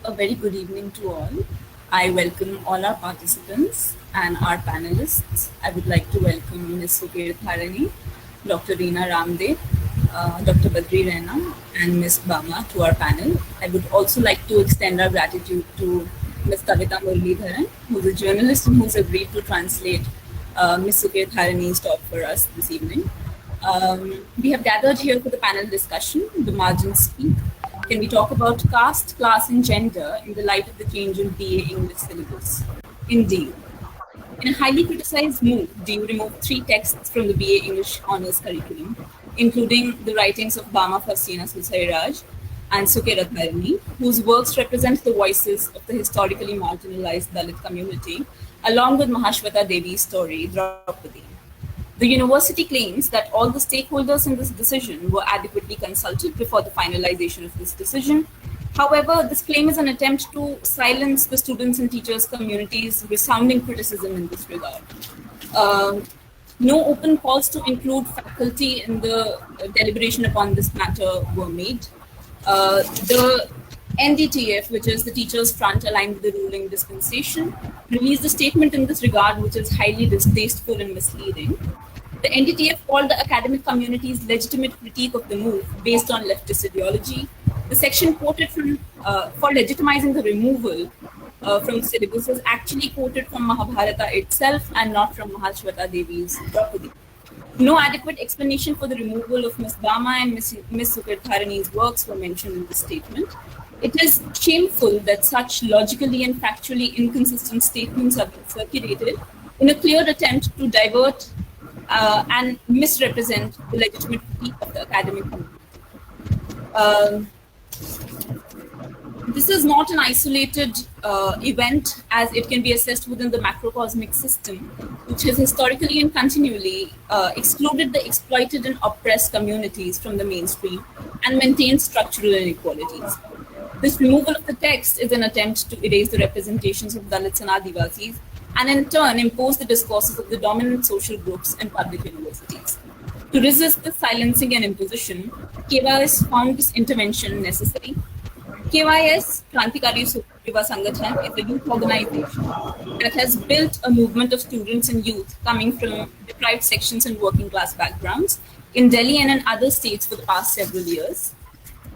A very good evening to all. I welcome all our participants and our panelists. I would like to welcome Ms. Suker Tharani, Dr. Reena Ramdev, Dr. Badri Raina, and Ms. Bama to our panel. I would also like to extend our gratitude to Ms. Kavita Muralidharan, who's a journalist and who's agreed to translate Ms. Suker Tharani's talk for us this evening. We have gathered here for the panel discussion, The Margins Speak. Can we talk about caste, class, and gender in the light of the change in BA English syllabus? Indeed. In a highly criticized move, DU removed 3 texts from the BA English Honours curriculum, including the writings of Bama Faustina Susairaj and Suker Tharani, whose works represent the voices of the historically marginalized Dalit community, along with Mahashweta Devi's story, Draupadi. The university claims that all the stakeholders in this decision were adequately consulted before the finalization of this decision. However, this claim is an attempt to silence the students and teachers community's resounding criticism in this regard. No open calls to include faculty in the deliberation upon this matter were made. The NDTF, which is the Teachers' Front aligned with the ruling dispensation, released a statement in this regard which is highly distasteful and misleading. The NDTF called the academic community's legitimate critique of the move based on leftist ideology. The section quoted from for legitimizing the removal from the syllabus is actually quoted from Mahabharata itself and not from Mahashweta Devi's Draupadi. No adequate explanation for the removal of Ms. Bama and Ms. Suker Tharani's works were mentioned in the statement. It is shameful that such logically and factually inconsistent statements are being circulated in a clear attempt to divert and misrepresent the legitimate critique of the academic community. This is not an isolated event, as it can be assessed within the macrocosmic system, which has historically and continually excluded the exploited and oppressed communities from the mainstream and maintained structural inequalities. This removal of the text is an attempt to erase the representations of Dalits and Adivasis, and in turn impose the discourses of the dominant social groups in public universities. To resist this silencing and imposition, KYS found this intervention necessary. KYS, Krantikari Yuva Sangathan, is a youth organization that has built a movement of students and youth coming from deprived sections and working class backgrounds in Delhi and in other states for the past several years.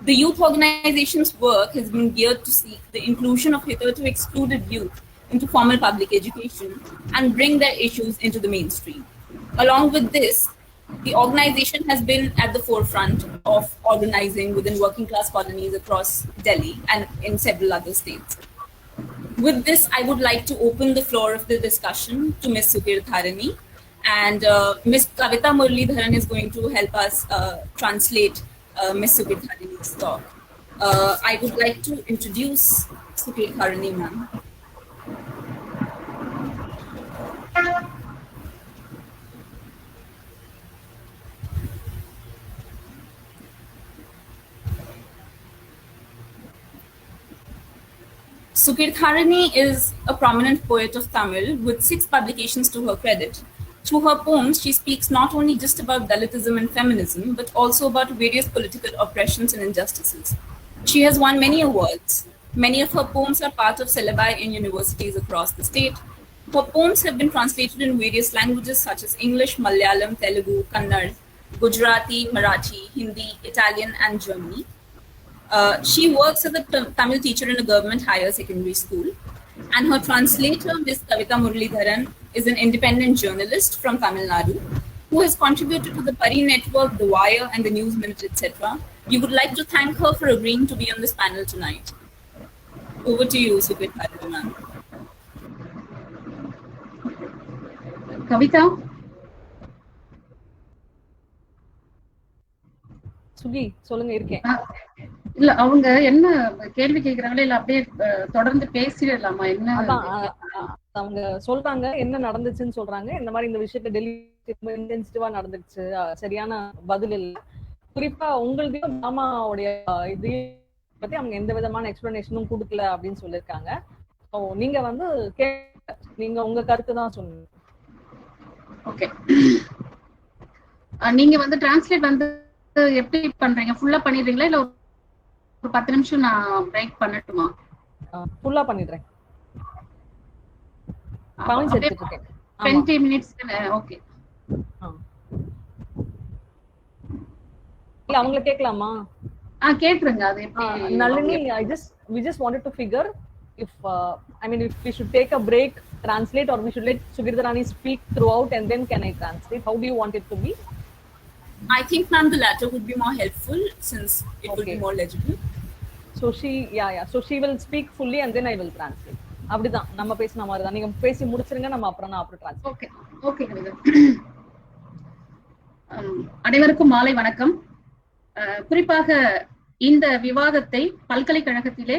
The youth organization's work has been geared to seek the inclusion of hitherto excluded youth into formal public education and bring their issues into the mainstream. Along with this, the organization has been at the forefront of organizing within working class colonies across Delhi and in several other states. With this, I would like to open the floor of the discussion to Ms. Suker Tharani, and Ms. Kavita Muralidharan is going to help us translate Ms. Suker Tharani's talk. I would like to introduce Suker Tharani, ma'am. Suker Tharani is a prominent poet of Tamil with 6 publications to her credit. Through her poems, she speaks not only just about Dalitism and feminism, but also about various political oppressions and injustices. She has won many awards. Many of her poems are part of syllabi in universities across the state. Her poems have been translated in various languages such as English, Malayalam, Telugu, Kannada, Gujarati, Marathi, Hindi, Italian, and German. She works as a Tamil teacher in a government higher secondary school, and her translator, Ms. Kavita Muralidharan, is an independent journalist from Tamil Nadu who has contributed to the Pari Network, The Wire, and the News Minute, etc. We would like to thank her for agreeing to be on this panel tonight. Over to you, Suker Tharani, ma'am. Kavita? Suki சொல்லுங்க இருக்கேன். இல்ல அவங்க என்ன கேள்வி கேக்குறாங்களே இல்ல அப்படியே தொடர்ந்து பேசிடலாமா? என்ன அவங்க சொல்றாங்க என்ன நடந்துச்சுன்னு சொல்றாங்க. இந்த மாதிரி இந்த விஷயத்த டெல்லி இன்டென்சிட்டிவா நடந்துச்சு, சரியான பதில் இல்லை. குறிப்பா உங்களுக்கு மாமாவுடைய இது பத்தி அவங்க எந்த விதமான எக்ஸ்பிளனேஷனும் கொடுக்கல அப்படின்னு சொல்லியிருக்காங்க. நீங்க வந்து நீங்க உங்க கருத்து தான் சொன்னீங்க. ஓகே, நீங்க வந்து டிரான்ஸ்லேட் வந்து எப்படி பண்றீங்க? ஃபுல்லா பண்ணிடுறீங்களா இல்ல ஒரு 10 நிமிஷம் நான் பிரேக் பண்ணட்டுமா? ஃபுல்லா பண்ணிடுறேன். பாயிண்ட்ஸ் எடுத்துட்டு இருக்கேன். 20 minutes. ஓகே. இல்ல அவங்கள கேட்கலாமா? கேட்ருங்க. அது எப்படி Nalini, we just wanted to figure if if we should take a break, translate, or we should let Sugirtha speak throughout and then can I translate? How do you want it to be? I think, ma'am, the latter would be more helpful since it will be more legible. So so she will speak fully and then I will translate. அப்படிதான் நம்ம பேசின மாதிரி தான். நீங்க பேசி முடிச்சிருங்க, நம்ம அப்புறம் translate. Okay okay. அனைவருக்கும் மாலை வணக்கம். குறிப்பாக இந்த விவாதத்தை பல்கலைக்கழகத்திலே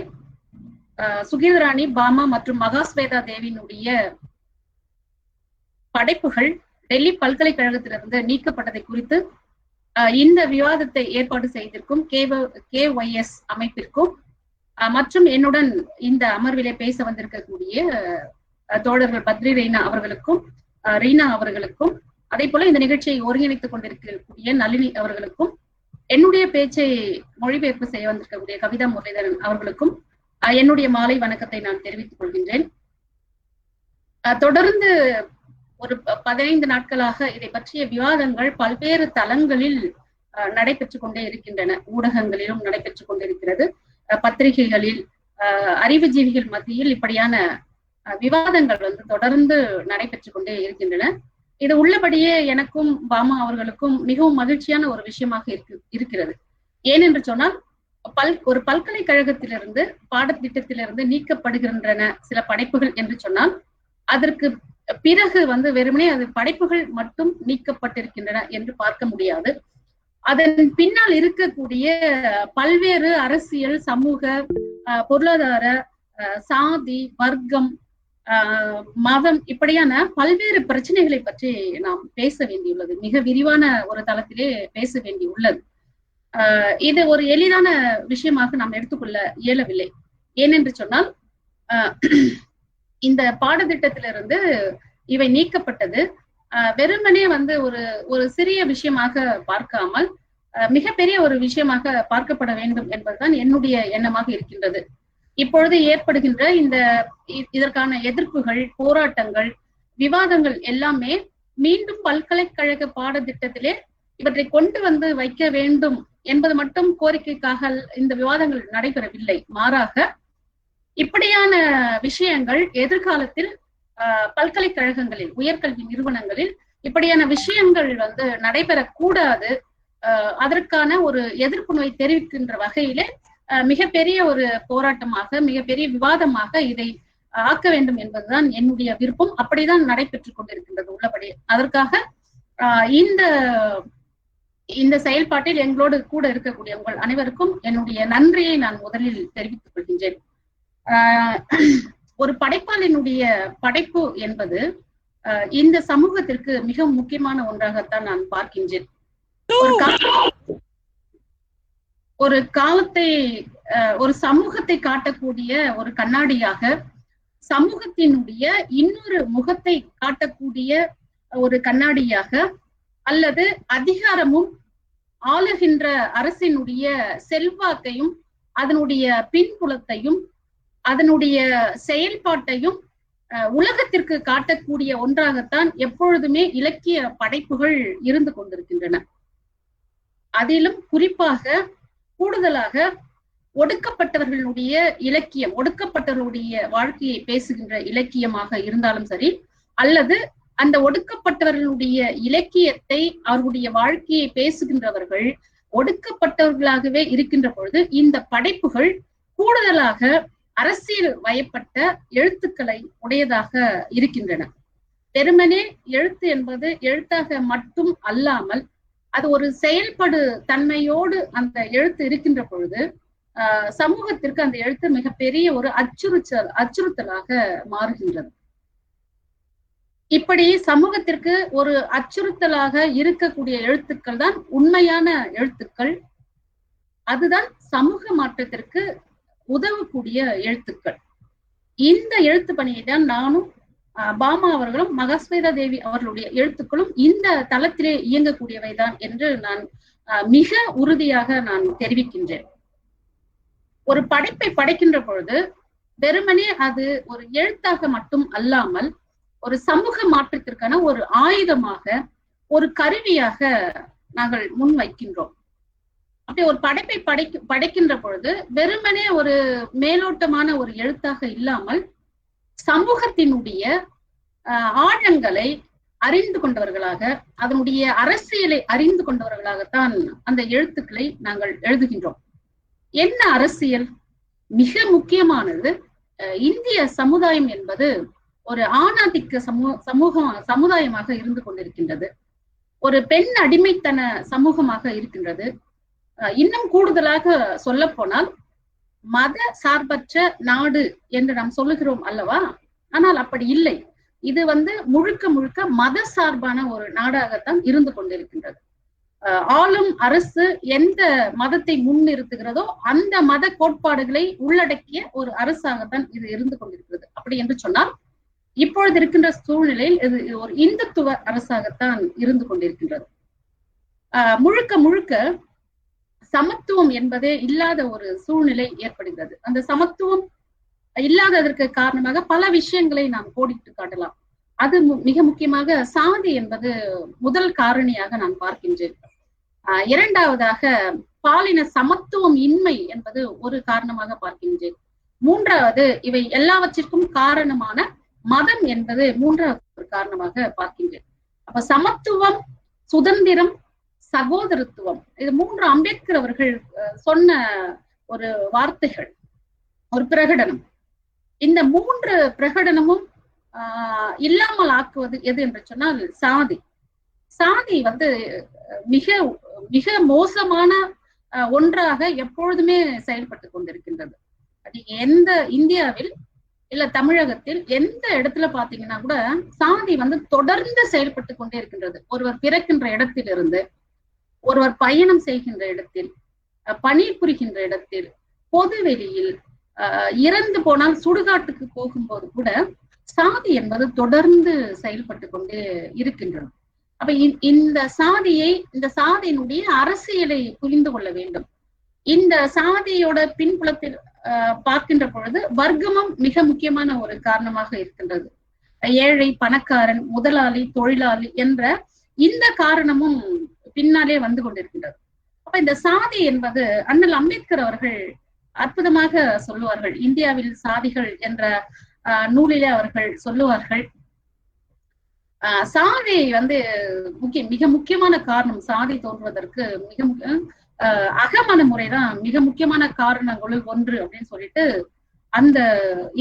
சுகீர்தராணி, பாமா மற்றும் மகாஸ்வேதா தேவியினுடைய படைப்புகள் டெல்லி பல்கலைக்கழகத்திலிருந்து நீக்கப்பட்டதை குறித்து இந்த விவாதத்தை ஏற்பாடு செய்திருக்கும் KYS அமைப்பிற்கும் மற்றும் என்னுடன் இந்த அமர்விலே பேச வந்திருக்கக்கூடிய தோழர்கள் பத்ரி ரீனா அவர்களுக்கும் ரீனா அவர்களுக்கும், அதே போல இந்த நிகழ்ச்சியை ஒருங்கிணைத்துக் கொண்டிருக்கக்கூடிய நளினி அவர்களுக்கும், என்னுடைய பேச்சை மொழிபெயர்ப்பு செய்ய வந்திருக்கக்கூடிய கவிதா முரளிதரன் அவர்களுக்கும் என்னுடைய மாலை வணக்கத்தை நான் தெரிவித்துக் கொள்கின்றேன். தொடர்ந்து ஒரு 15 நாட்களாக இதை பற்றிய விவாதங்கள் பல்வேறு தளங்களில் நடைபெற்றுக் கொண்டே இருக்கின்றன. ஊடகங்களிலும் நடைபெற்றுக் கொண்டிருக்கிறது, பத்திரிகைகளில், அறிவுஜீவிகள் மத்தியில் இப்படியான விவாதங்கள் தொடர்ந்து நடைபெற்றுக் கொண்டே இருக்கின்றன. இது உள்ளபடியே எனக்கும் பாமா அவர்களுக்கும் மிகவும் மகிழ்ச்சியான ஒரு விஷயமாக இருக்கிறது. ஏனென்று சொன்னால், ஒரு பல்கலைக்கழகத்திலிருந்து பாடத்திட்டத்திலிருந்து நீக்கப்படுகின்றன சில படைப்புகள் என்று சொன்னால், அதற்கு பிறகு வெறுமனே அது படைப்புகள் மட்டும் நீக்கப்பட்டிருக்கின்றன என்று பார்க்க முடியாது. அதன் பின்னால் இருக்கக்கூடிய பல்வேறு அரசியல், சமூக, பொருளாதார, சாதி, வர்க்கம், மதம் இப்படியான பல்வேறு பிரச்சனைகளை பற்றி நாம் பேச வேண்டியுள்ளது. மிக விரிவான ஒரு தளத்திலே பேச வேண்டியுள்ளது. இது ஒரு எளிதான விஷயமாக நாம் எடுத்துக்கொள்ள இயலவில்லை. ஏனென்று சொன்னால், இந்த பாடத்திட்டத்திலிருந்து இவை நீக்கப்பட்டது வெறுமனே ஒரு சிறிய விஷயமாக பார்க்காமல் மிகப்பெரிய ஒரு விஷயமாக பார்க்கப்பட வேண்டும் என்பதுதான் என்னுடைய எண்ணமாக இருக்கின்றது. இப்பொழுது ஏற்படுகின்ற இதற்கான எதிர்ப்புகள், போராட்டங்கள், விவாதங்கள் எல்லாமே மீண்டும் பல்கலைக்கழக பாடத்திட்டத்திலே இவற்றை கொண்டு வைக்க வேண்டும் என்பது மட்டும் கோரிக்கைக்காக இந்த விவாதங்கள் நடைபெறவில்லை. மாறாக இப்படியான விஷயங்கள் எதிர்காலத்தில் பல்கலைக்கழகங்களில், உயர்கல்வி நிறுவனங்களில் இப்படியான விஷயங்கள் நடைபெறக்கூடாது, அதற்கான ஒரு எதிர்ப்பு நோய் தெரிவிக்கின்ற வகையிலே மிகப்பெரிய ஒரு போராட்டமாக, மிகப்பெரிய விவாதமாக இதை ஆக்க வேண்டும் என்பதுதான் என்னுடைய விருப்பம். அப்படிதான் நடைபெற்றுக் கொண்டிருக்கின்றது உள்ளபடி. அதற்காக இந்த செயல்பாட்டில் எங்களோடு கூட இருக்கக்கூடிய உங்கள் அனைவருக்கும் என்னுடைய நன்றியை நான் முதலில் தெரிவித்துக் கொள்கின்றேன். ஒரு படைப்பாளினுடைய படைப்பு என்பது இந்த சமூகத்திற்கு மிக முக்கியமான ஒன்றாகத்தான் நான் பார்க்கின்றேன். ஒரு காலத்தை, ஒரு சமூகத்தை காட்டக்கூடிய ஒரு கண்ணாடியாக, சமூகத்தினுடைய இன்னொரு முகத்தை காட்டக்கூடிய ஒரு கண்ணாடியாக, அல்லது அதிகாரமும் ஆளுகின்ற அரசினுடைய செல்வாக்கையும் அதனுடைய பின்புலத்தையும் அதனுடைய செயல்பாட்டையும் உலகத்திற்கு காட்டக்கூடிய ஒன்றாகத்தான் எப்பொழுதுமே இலக்கிய படைப்புகள் இருந்து கொண்டிருக்கின்றன. அதிலும் குறிப்பாக கூடுதலாக ஒடுக்கப்பட்டவர்களுடைய இலக்கியம், ஒடுக்கப்பட்டவர்களுடைய வாழ்க்கையை பேசுகின்ற இலக்கியமாக இருந்தாலும் சரி, அல்லது அந்த ஒடுக்கப்பட்டவர்களுடைய இலக்கியத்தை, அவர்களுடைய வாழ்க்கையை பேசுகின்றவர்கள் ஒடுக்கப்பட்டவர்களாகவே இருக்கின்ற பொழுது இந்த படைப்புகள் கூடுதலாக அரசியல் வயப்பட்ட எழுத்துக்களை உடையதாக இருக்கின்றன. வெறுமனே எழுத்து என்பது எழுத்தாக மட்டும் அல்லாமல் அது ஒரு செயல்படு தன்மையோடு அந்த எழுத்து இருக்கின்ற பொழுது சமூகத்திற்கு அந்த எழுத்து மிகப்பெரிய ஒரு அச்சுறுத்தலாக மாறுகின்றது. இப்படி சமூகத்திற்கு ஒரு அச்சுறுத்தலாக இருக்கக்கூடிய எழுத்துக்கள் தான் உண்மையான எழுத்துக்கள். அதுதான் சமூக மாற்றத்திற்கு உதவக்கூடிய எழுத்துக்கள். இந்த எழுத்து பணியை தான் நானும் பாமா அவர்களும் மகாஸ்வேதா தேவி அவர்களுடைய எழுத்துக்களும் இந்த தளத்திலே இயங்கக்கூடியவைதான் என்று நான் மிக உறுதியாக நான் தெரிவிக்கின்றேன். ஒரு படைப்பை படைக்கின்ற பொழுது வெறுமனே அது ஒரு எழுத்தாக மட்டும் அல்லாமல் ஒரு சமூக மாற்றத்திற்கான ஒரு ஆயுதமாக, ஒரு கருவியாக நாங்கள் முன் வைக்கின்றோம். அப்படி ஒரு படைப்பை படைக்கின்ற பொழுது வெறுமனே ஒரு மேலோட்டமான ஒரு எழுத்தாக இல்லாமல் சமூகத்தினுடைய ஆழங்களை அறிந்து கொண்டவர்களாக, அதனுடைய அரசியலை அறிந்து கொண்டவர்களாகத்தான் அந்த எழுத்துக்களை நாங்கள் எழுதுகின்றோம். என்ன அரசியல்? மிக முக்கியமானது, இந்திய சமுதாயம் என்பது ஒரு ஆணாதிக்க சமுதாயமாக இருந்து கொண்டிருக்கின்றது. ஒரு பெண் அடிமைத்தன சமூகமாக இருக்கின்றது. இன்னும் கூடுதலாக சொல்ல போனால் மத சார்பற்ற நாடு என்று நாம் சொல்லுகிறோம் அல்லவா? ஆனால் அப்படி இல்லை. இது முழுக்க முழுக்க மத சார்பான ஒரு நாடாகத்தான் இருந்து கொண்டிருக்கின்றது. ஆளும் அரசு எந்த மதத்தை முன்னிறுத்துகிறதோ அந்த மத கோட்பாடுகளை உள்ளடக்கிய ஒரு அரசாகத்தான் இது இருந்து கொண்டிருக்கிறது. அப்படி என்று சொன்னால் இப்பொழுது இருக்கின்ற சூழ்நிலையில் இது ஒரு இந்துத்துவ அரசாகத்தான் இருந்து கொண்டிருக்கின்றது. முழுக்க முழுக்க சமத்துவம் என்பதே இல்லாத ஒரு சூழ்நிலை ஏற்படுகிறது. அந்த சமத்துவம் இல்லாததற்கு காரணமாக பல விஷயங்களை நாம் கோடிட்டு காட்டலாம். அது மிக முக்கியமாக சாதி என்பது முதல் காரணியாக நான் பார்க்கின்றேன். இரண்டாவதாக பாலின சமத்துவம் இன்மை என்பது ஒரு காரணமாக பார்க்கின்றேன். மூன்றாவது, இவை எல்லாவற்றிற்கும் காரணமான மதம் என்பது மூன்றாவது ஒரு காரணமாக பார்க்கின்றேன். அப்ப சமத்துவம், சுதந்திரம், சகோதரத்துவம், இது மூன்று அம்பேத்கர் அவர்கள் சொன்ன ஒரு வார்த்தைகள், ஒரு பிரகடனம். இந்த மூன்று பிரகடனமும் இல்லாமல் ஆக்குவது எது என்று சொன்னால் சாதி. சாதி மிக மிக மோசமான ஒன்றாக எப்பொழுதுமே செயல்பட்டு கொண்டிருக்கின்றது. எந்த இந்தியாவில் இல்ல தமிழகத்தில் எந்த இடத்துல பாத்தீங்கன்னா கூட சாதி தொடர்ந்து செயல்பட்டு கொண்டே இருக்கின்றது. ஒருவர் பிறக்கின்ற இடத்திலிருந்து, ஒருவர் பயணம் செய்கின்ற இடத்தில், பணிபுரிகின்ற இடத்தில், பொது வெளியில், இறந்து போனால் சுடுகாட்டுக்கு போகும்போது கூட சாதி என்பது தொடர்ந்து செயல்பட்டு கொண்டே இருக்கின்றது. அப்ப இந்த சாதியினுடைய அரசியலை புரிந்து கொள்ள வேண்டும். இந்த சாதியோட பின்புலத்தில் பார்க்கின்ற பொழுது வர்க்கமும் மிக முக்கியமான ஒரு காரணமாக இருக்கின்றது. ஏழை, பணக்காரன், முதலாளி, தொழிலாளி என்ற இந்த காரணமும் பின்னாலே வந்து கொண்டிருக்கின்றது. அப்ப இந்த சாதி என்பது அண்ணல் அம்பேத்கர் அவர்கள் அற்புதமாக சொல்லுவார்கள். இந்தியாவில் சாதிகள் என்ற நூலிலே அவர்கள் சொல்லுவார்கள், சாதி மிக முக்கியமான காரணம், சாதி தோன்றுவதற்கு அகமன முறைதான் மிக முக்கியமான காரணங்களுள் ஒன்று அப்படின்னு சொல்லிட்டு அந்த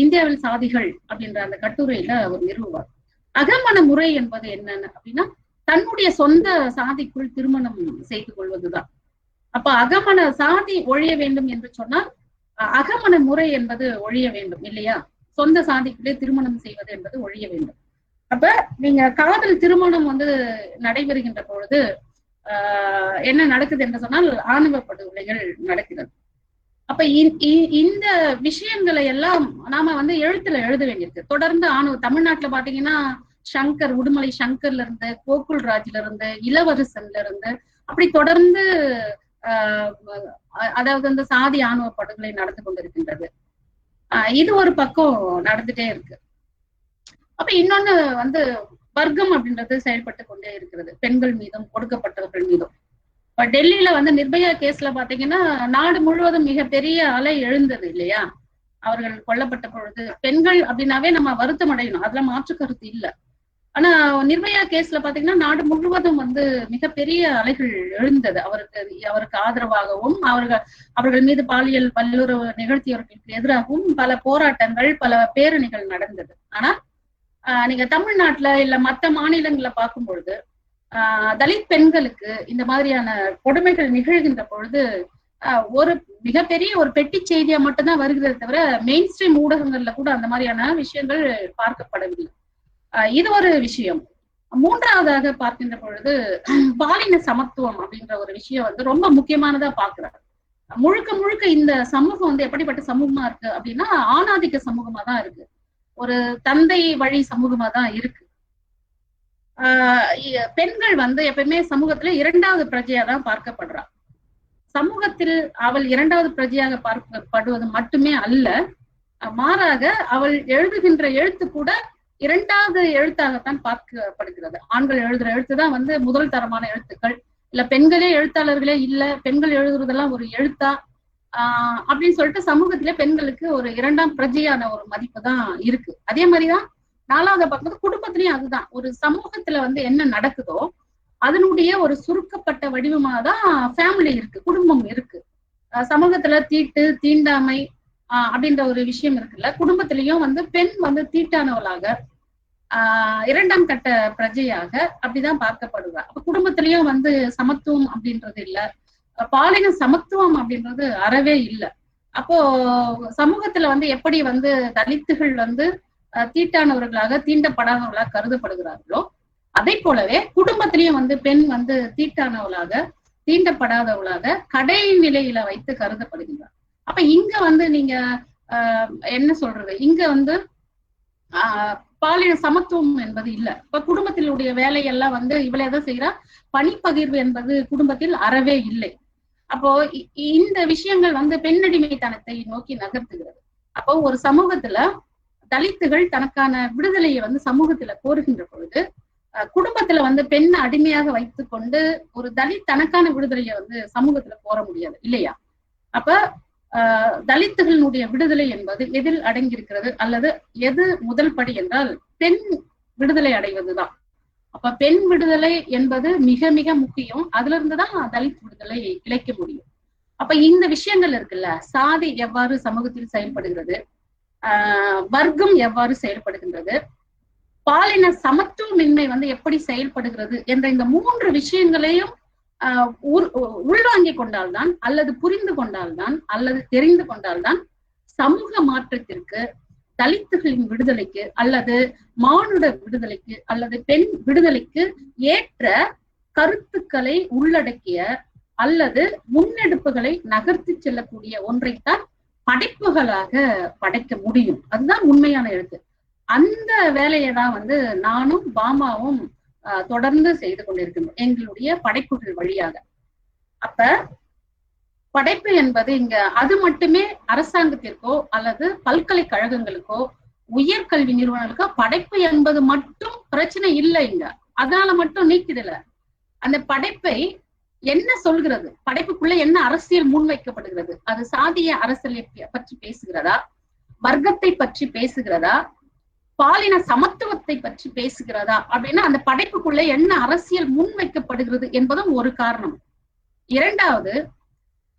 இந்தியாவில் சாதிகள் அப்படின்ற அந்த கட்டுரையில அவர் நிறுவுவார். அகமன முறை என்பது என்னன்னு அப்படின்னா தன்னுடைய சொந்த சாதிக்குள் திருமணம் செய்து கொள்வதுதான். அப்ப அகமன சாதி ஒழிய வேண்டும் என்று சொன்னால் அகமன முறை என்பது ஒழிய வேண்டும் இல்லையா? சொந்த சாதிக்குள்ளே திருமணம் செய்வது என்பது ஒழிய வேண்டும். அப்ப நீங்க காதல் திருமணம் நடைபெறுகின்ற பொழுது என்ன நடக்குது என்று சொன்னால் ஆணவ படுகொலைகள் நடக்கிறது. அப்ப இந்த விஷயங்களை எல்லாம் நாம எழுத்துல எழுத வேண்டியிருக்கு. தொடர்ந்து தமிழ்நாட்டுல பாத்தீங்கன்னா சங்கர், உடுமலை சங்கர்ல இருந்து, கோகுல்ராஜ்ல இருந்து, இளவரசன்ல இருந்து அப்படி தொடர்ந்து அதாவது அந்த சாதி ஆணவ படுகொலை நடந்து கொண்டிருக்கின்றது. இது ஒரு பக்கம் நடந்துட்டே இருக்கு. அப்ப இன்னொன்னு வர்க்கம் அப்படின்றது செயல்பட்டு கொண்டே இருக்கிறது, பெண்கள் மீதும் கொடுக்கப்பட்டவர்கள் மீதும். இப்ப டெல்லியில நிர்பயா கேஸ்ல பாத்தீங்கன்னா நாடு முழுவதும் மிகப்பெரிய அலை எழுந்தது இல்லையா? அவர்கள் கொல்லப்பட்ட பொழுது பெண்கள் அப்படின்னாவே நம்ம வருத்தம் அடையணும், அதுல மாற்று கருத்து இல்லை. ஆனா நிர்பயா கேஸ்ல பாத்தீங்கன்னா நாடு முழுவதும் மிகப்பெரிய அலைகள் எழுந்தது. அவருக்கு ஆதரவாகவும் அவர்கள் மீது பாலியல் வல்லுறவு நிகழ்த்தியவர்களுக்கு எதிராகவும் பல போராட்டங்கள், பல பேரணிகள் நடந்தது. ஆனா நீங்க தமிழ்நாட்டுல இல்ல மற்ற மாநிலங்கள்ல பார்க்கும் பொழுது தலித் பெண்களுக்கு இந்த மாதிரியான கொடுமைகள் நிகழ்கின்ற பொழுது ஒரு மிகப்பெரிய ஒரு பெட்டி செய்தியா மட்டும்தான் வருகிறத தவிர மெயின் ஸ்ட்ரீம் ஊடகங்கள்ல கூட அந்த மாதிரியான விஷயங்கள் பார்க்கப்படவில்லை. இது ஒரு விஷயம். மூன்றாவதாக பார்க்கின்ற பொழுது பாலின சமத்துவம் அப்படின்ற ஒரு விஷயம் ரொம்ப முக்கியமானதா பாக்குறாங்க. முழுக்க முழுக்க இந்த சமூகம் எப்படிப்பட்ட சமூகமா இருக்கு அப்படின்னா ஆணாதிக்க சமூகமா தான் இருக்கு, ஒரு தந்தை வழி சமூகமா தான் இருக்கு. பெண்கள் எப்பவுமே சமூகத்துல இரண்டாவது பிரஜையா தான் பார்க்கப்படுறா. சமூகத்தில் அவள் இரண்டாவது பிரஜையாக பார்க்கப்படுவது மட்டுமே அல்ல, மாறாக அவள் எழுதுகின்ற எழுத்து கூட இரண்டாவது எழுத்தாகத்தான் பார்க்கப்படுகிறது. ஆண்கள் எழுதுற எழுத்துதான் வந்து முதல் தரமான எழுத்துக்கள், இல்ல பெண்களே எழுத்தாளர்களே இல்ல, பெண்கள் எழுதுறதெல்லாம் ஒரு எழுத்தா அப்படின்னு சொல்லிட்டு சமூகத்திலே பெண்களுக்கு ஒரு இரண்டாம் பிரஜையான ஒரு மதிப்பு தான் இருக்கு. அதே மாதிரிதான் நாலாவது பார்க்கும்போது குடும்பத்திலயும் அதுதான். ஒரு சமூகத்துல வந்து என்ன நடக்குதோ அதனுடைய ஒரு சுருக்கப்பட்ட வடிவமாக தான் ஃபேமிலி இருக்கு, குடும்பம் இருக்கு. சமூகத்துல தீட்டு தீண்டாமை அப்படின்ற ஒரு விஷயம் இருக்குல்ல, குடும்பத்திலையும் வந்து பெண் வந்து தீட்டானவளாக இரண்டாம் கட்ட பிரஜையாக அப்படிதான் பார்க்கப்படுவார். அப்ப குடும்பத்திலயும் வந்து சமத்துவம் அப்படின்றது இல்ல, பாலின சமத்துவம் அப்படின்றது அறவே இல்லை. அப்போ சமூகத்துல வந்து எப்படி வந்து தலித்துகள் வந்து தீட்டானவர்களாக தீண்டப்படாதவர்களாக கருதப்படுகிறார்களோ அதை போலவே குடும்பத்திலையும் வந்து பெண் வந்து தீட்டானவளாக தீண்டப்படாதவளாக கடைநிலையில வைத்து கருதப்படுகின்றார். அப்ப இங்க வந்து நீங்க என்ன சொல்றது, இங்க வந்து பாலின சமத்துவம் என்பது இல்ல. இப்ப குடும்பத்தினுடைய வேலையெல்லாம் வந்து இவ்வளவுதான் செய்யறா, பணிப்பகிர்வு என்பது குடும்பத்தில் அறவே இல்லை. அப்போ இந்த விஷயங்கள் வந்து பெண்ணடிமைத்தனத்தை நோக்கி நகர்த்துகிறது. அப்போ ஒரு சமூகத்துல தலித்துகள் தனக்கான விடுதலையை வந்து சமூகத்துல கோருகின்ற பொழுது குடும்பத்துல வந்து பெண்ணை அடிமையாக வைத்துக் கொண்டு ஒரு தலித் தனக்கான விடுதலையை வந்து சமூகத்துல கோர முடியாது இல்லையா? அப்ப தலித்துகளினுடைய விடுதலை என்பது எதில் அடங்கியிருக்கிறது, அல்லது எது முதல் படி என்றால் பெண் விடுதலை அடைவதுதான். அப்ப பெண் விடுதலை என்பது மிக மிக முக்கியம். அதுல இருந்துதான் தலித் விடுதலை கிடைக்க முடியும். அப்ப இந்த விஷயங்கள் இருக்குல்ல, சாதி எவ்வாறு சமூகத்தில் செயல்படுகிறது, வர்க்கம் எவ்வாறு செயல்படுகின்றது, பாலின சமத்துவமின்மை வந்து எப்படி செயல்படுகிறது என்ற இந்த மூன்று விஷயங்களையும் உள்வாங்கிக் கொண்டால்தான், அல்லது புரிந்து கொண்டால்தான், அல்லது தெரிந்து கொண்டால்தான் சமூக மாற்றத்திற்கு, தலித்துகளின் விடுதலைக்கு, அல்லது மானுட விடுதலைக்கு, அல்லது பெண் விடுதலைக்கு ஏற்ற கருத்துக்களை உள்ளடக்கிய அல்லது முன்னெடுப்புகளை நகர்த்தி செல்லக்கூடிய ஒன்றைத்தான் படைப்புகளாக படைக்க முடியும். அதுதான் உண்மையான எழுத்து. அந்த வேலையை தான் வந்து நானும் பாமாவும் தொடர்ந்து செய்து கொண்டிருக்கின்றோம் எங்களுடைய படைப்புகள் வழியாக. அப்ப படைப்பு என்பது இங்க அது மட்டுமே அரசாங்கத்திற்கோ அல்லது பல்கலைக்கழகங்களுக்கோ உயர்கல்வி நிறுவனங்களுக்கோ படைப்பு என்பது மட்டும் பிரச்சனை இல்லை. இங்க அதனால மட்டும் நீக்கிடல. அந்த படைப்பை என்ன சொல்கிறது, படைப்புக்குள்ள என்ன அரசியல் முன்வைக்கப்படுகிறது, அது சாதிய அரசியலை பற்றி பேசுகிறதா, வர்க்கத்தை பற்றி பேசுகிறதா, பாலின சமத்துவத்தை பற்றி பேசுகிறதா அப்படின்னா அந்த படைப்புக்குள்ள என்ன அரசியல் முன்வைக்கப்படுகிறது என்பதும் ஒரு காரணம். இரண்டாவது,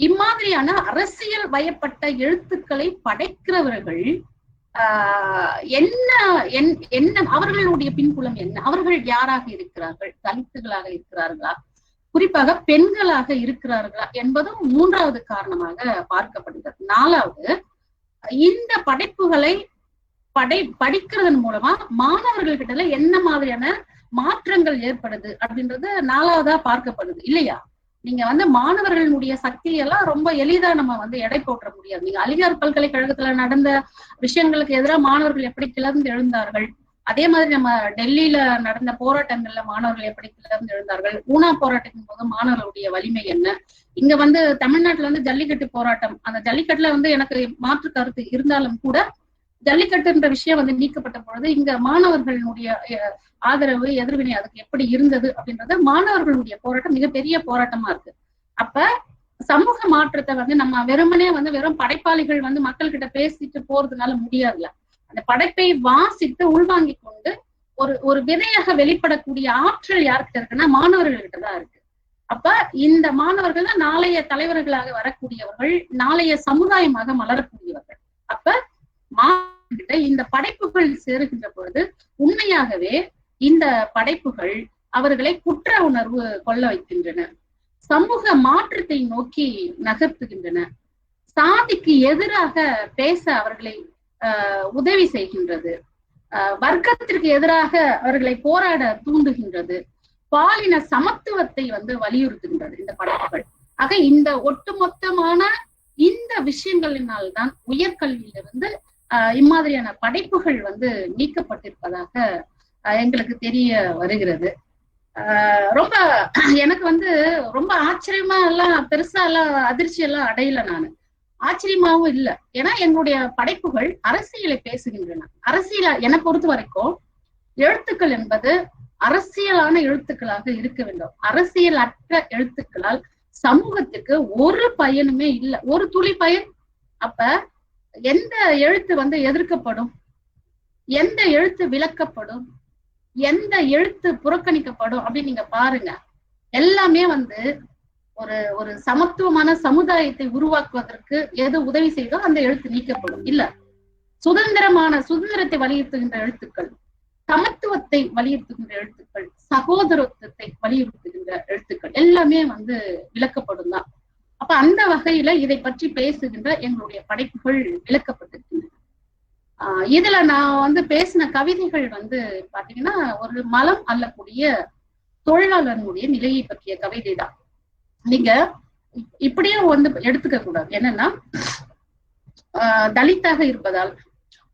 இம்மாதிரியான அரசியல் வயப்பட்ட எழுத்துக்களை படைக்கிறவர்கள் என்ன அவர்களுடைய பின்புலம் என்ன, அவர்கள் யாராக இருக்கிறார்கள், தலித்துகளாக இருக்கிறார்களா, குறிப்பாக பெண்களாக இருக்கிறார்களா என்பதும் மூன்றாவது காரணமாக பார்க்கப்படுகிறது. நாலாவது, இந்த படைப்புகளை படிக்கிறதன் மூலமா மாணவர்கள்கிட்ட என்ன மாதிரியான மாற்றங்கள் ஏற்படுது அப்படின்றது நாலாவதா பார்க்கப்படுது இல்லையா? நீங்க வந்து மாணவர்களுடைய சக்தியெல்லாம் ரொம்ப எளிதா நம்ம வந்து எடை போட்ட முடியாது. நீங்க அலிகார் பல்கலைக்கழகத்துல நடந்த விஷயங்களுக்கு எதிராக மாணவர்கள் எப்படி கிளர்ந்து எழுந்தார்கள், அதே மாதிரி நம்ம டெல்லியில நடந்த போராட்டங்கள்ல மாணவர்கள் எப்படி கிளர்ந்து எழுந்தார்கள், ஊனா போராட்டத்தின் போது மாணவர்களுடைய வலிமை என்ன, இங்க வந்து தமிழ்நாட்டுல வந்து ஜல்லிக்கட்டு போராட்டம், அந்த ஜல்லிக்கட்டுல வந்து எனக்கு மாற்று கருத்து இருந்தாலும் கூட ஜல்லிக்கட்டுன்ற விஷயம் வந்து நீக்கப்பட்ட பொழுது இங்க மாணவர்களுடைய ஆதரவு எதிர்வினை அதுக்கு எப்படி இருந்தது அப்படின்றது மாணவர்களுடைய போராட்டம் மிகப்பெரிய போராட்டமா இருக்கு. அப்ப சமூக மாற்றத்தை வந்து நம்ம வெறுமனே வந்து வெறும் படைப்பாளிகள் வந்து மக்கள் கிட்ட பேசிட்டு போறதுனால முடியாதுல்ல. அந்த படைப்பை வாசித்து உள்வாங்கி கொண்டு ஒரு விதையாக வெளிப்படக்கூடிய ஆற்றல் யார்கிட்ட இருக்குன்னா மாணவர்கள்கிட்ட தான் இருக்கு. அப்ப இந்த மாணவர்கள் தான் நாளைய தலைவர்களாக வரக்கூடியவர்கள், நாளைய சமுதாயமாக மலரக்கூடியவர்கள். அப்ப மாணவர்கிட்ட இந்த படைப்புகள் சேருகின்ற பொழுது உண்மையாகவே இந்த படைப்புகள் அவர்களை குற்ற உணர்வு கொள்ள வைக்கின்றன, சமூக மாற்றத்தை நோக்கி நகர்த்துகின்றன, சாதிக்கு எதிராக பேச அவர்களை உதவி செய்கின்றது, வர்க்கத்திற்கு எதிராக அவர்களை போராட தூண்டுகின்றது, பாலின சமத்துவத்தை வந்து வலியுறுத்துகின்றது இந்த படைப்புகள். ஆக இந்த ஒட்டுமொத்தமான இந்த விஷயங்களினால்தான் உயர்கல்வியிலிருந்து இம்மாதிரியான படைப்புகள் வந்து நீக்கப்பட்டிருப்பதாக எங்களுக்கு தெரிய வருகிறது. ரொம்ப எனக்கு வந்து ரொம்ப ஆச்சரியமா எல்லாம் பெருசா எல்லாம் அதிர்ச்சி எல்லாம் அடையல நானு. ஆச்சரியமாவும் இல்லை. ஏன்னா எங்களுடைய படைப்புகள் அரசியலை பேசுகின்றன. அரசியல் என்னை பொறுத்த வரைக்கும் எழுத்துக்கள் என்பது அரசியலான எழுத்துக்களாக இருக்க வேண்டும். அரசியல் அற்ற எழுத்துக்களால் சமூகத்துக்கு ஒரு பயனுமே இல்லை, ஒரு துளி பயன். அப்ப எந்த எழுத்து எதிர்க்கப்படும், எந்த எழுத்து விளக்கப்படும், எந்த எழுத்து புறக்கணிக்கப்படும் அப்படின்னு நீங்க பாருங்க. எல்லாமே ஒரு ஒரு சமத்துவமான சமுதாயத்தை உருவாக்குவதற்கு எது உதவி செய்தோ அந்த எழுத்து நீக்கப்படும். இல்ல, சுதந்திரத்தை வலியுறுத்துகின்ற எழுத்துக்கள், சமத்துவத்தை வலியுறுத்துகின்ற எழுத்துக்கள், சகோதரத்துவத்தை வலியுறுத்துகின்ற எழுத்துக்கள் எல்லாமே விளக்கப்படும் தான். அப்ப அந்த வகையில இதை பற்றி பேசுகின்ற எங்களுடைய படைப்புகள் விளக்கப்பட்டிருக்கின்றன. இதுல நான் பேசின கவிதைகள் பாத்தீங்கன்னா ஒரு மலம் அல்லக்கூடிய தொழிலாளர்களுடைய நிலையை பற்றிய கவிதை தான். நீங்க இப்படியே எடுத்துக்க கூடாது. என்னன்னா தலித்தாக இருப்பதால்,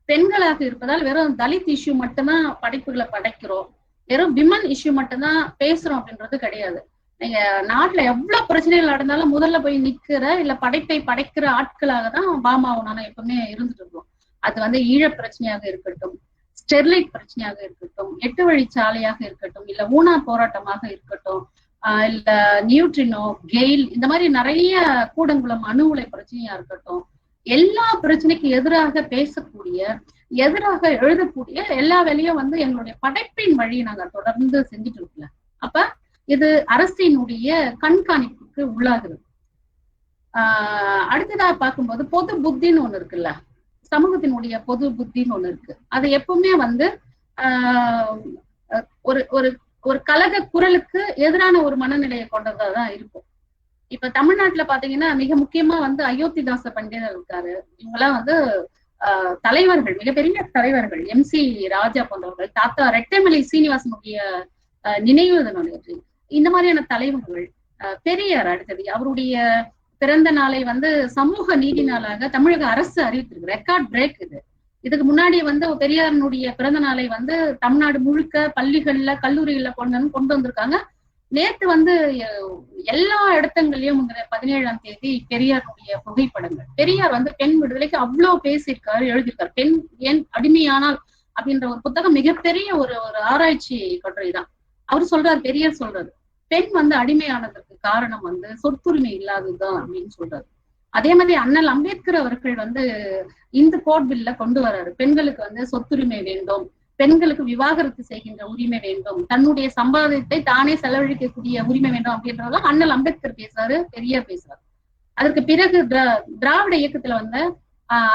பெண்களாக இருப்பதால் வெறும் தலித் இஷ்யூ மட்டும்தான் படைப்புகளை படைக்கிறோம், வெறும் விமன் இஷ்யூ மட்டும்தான் பேசுறோம் அப்படின்றது கிடையாது. நீங்க நாட்டுல எவ்வளவு பிரச்சனைகள் நடந்தாலும் முதல்ல போய் நிக்கிற இல்ல படைப்பை படைக்கிற ஆட்களாக தான் பாமாவும் நானும் எப்பவுமே இருந்துட்டு இருக்கோம். அது ஈழ பிரச்சனையாக இருக்கட்டும், ஸ்டெர்லைட் பிரச்சனையாக இருக்கட்டும், 8 வழிச்சாலையாக இருக்கட்டும், இல்ல ஊனா போராட்டமாக இருக்கட்டும், இல்ல நியூட்ரினோ, கெயில், இந்த மாதிரி நிறைய கூடங்குளம் அணு உலை பிரச்சனையா இருக்கட்டும், எல்லா பிரச்சனைக்கு எதிராக பேசக்கூடிய, எதிராக எழுதக்கூடிய எல்லா வேலையும் எங்களுடைய படைப்பின் வழி நாங்க தொடர்ந்து செஞ்சுட்டு இருக்கல. அப்ப இது அரசினுடைய கண்காணிப்புக்கு உள்ளாகுது. அடுத்ததா பார்க்கும்போது பொது புத்தின்னு ஒண்ணு இருக்குல்ல, சமூகத்தினுடைய பொது புத்தின்னு ஒண்ணு இருக்கு. அது எப்பவுமே ஒரு ஒரு ஒரு கலக குரலுக்கு எதிரான ஒரு மனநிலையை கொண்டதாதான் இருக்கும். இப்ப தமிழ்நாட்டுல பாத்தீங்கன்னா மிக முக்கியமா அயோத்திதாச பண்டிதர் இருக்காரு. இவங்கெல்லாம் தலைவர்கள், மிகப்பெரிய தலைவர்கள், MC ராஜா போன்றவர்கள், தாத்தா ரெட்டைமலை சீனிவாசனுடைய நினைவு தினம், இந்த மாதிரியான தலைவர்கள், பெரியார் அடுத்தது அவருடைய பிறந்த நாளை சமூக நீதி நாளாக தமிழக அரசு அறிவித்திருக்கு. ரெக்கார்ட் பிரேக் இது. இதுக்கு முன்னாடி பெரியாரனுடைய பிறந்த நாளை தமிழ்நாடு முழுக்க பள்ளிகள்ல கல்லூரிகள்ல கொண்டு வந்திருக்காங்க. நேத்து எல்லா இடத்துங்களையும் 17ஆம் தேதி பெரியாருடைய புகைப்படங்கள், பெரியார் பெண் விடுதலைக்கு அவ்வளவு பேசியிருக்காரு, எழுதியிருக்காரு. பெண் ஏன் அடிமையானால் அப்படின்ற ஒரு புத்தகம் மிகப்பெரிய ஒரு ஆராய்ச்சி கட்டுரைதான். அவர் சொல்றாரு, பெரியார் சொல்றாரு, பெண் அடிமையானதற்கு காரணம் சொத்துரிமை இல்லாததுதான் அப்படின்னு சொல்றாரு. அதே மாதிரி அண்ணல் அம்பேத்கர் அவர்கள் இந்த கோட் பில்ல கொண்டு வர்றாரு. பெண்களுக்கு சொத்துரிமை வேண்டும், பெண்களுக்கு விவாகரத்து செய்கின்ற உரிமை வேண்டும், தன்னுடைய சம்பாதியத்தை தானே செலவழிக்கக்கூடிய உரிமை வேண்டும் அப்படின்றதெல்லாம் அண்ணல் அம்பேத்கர் பேசுறாரு, பெரியார் பேசுறாரு. அதற்கு பிறகு திராவிட இயக்கத்துல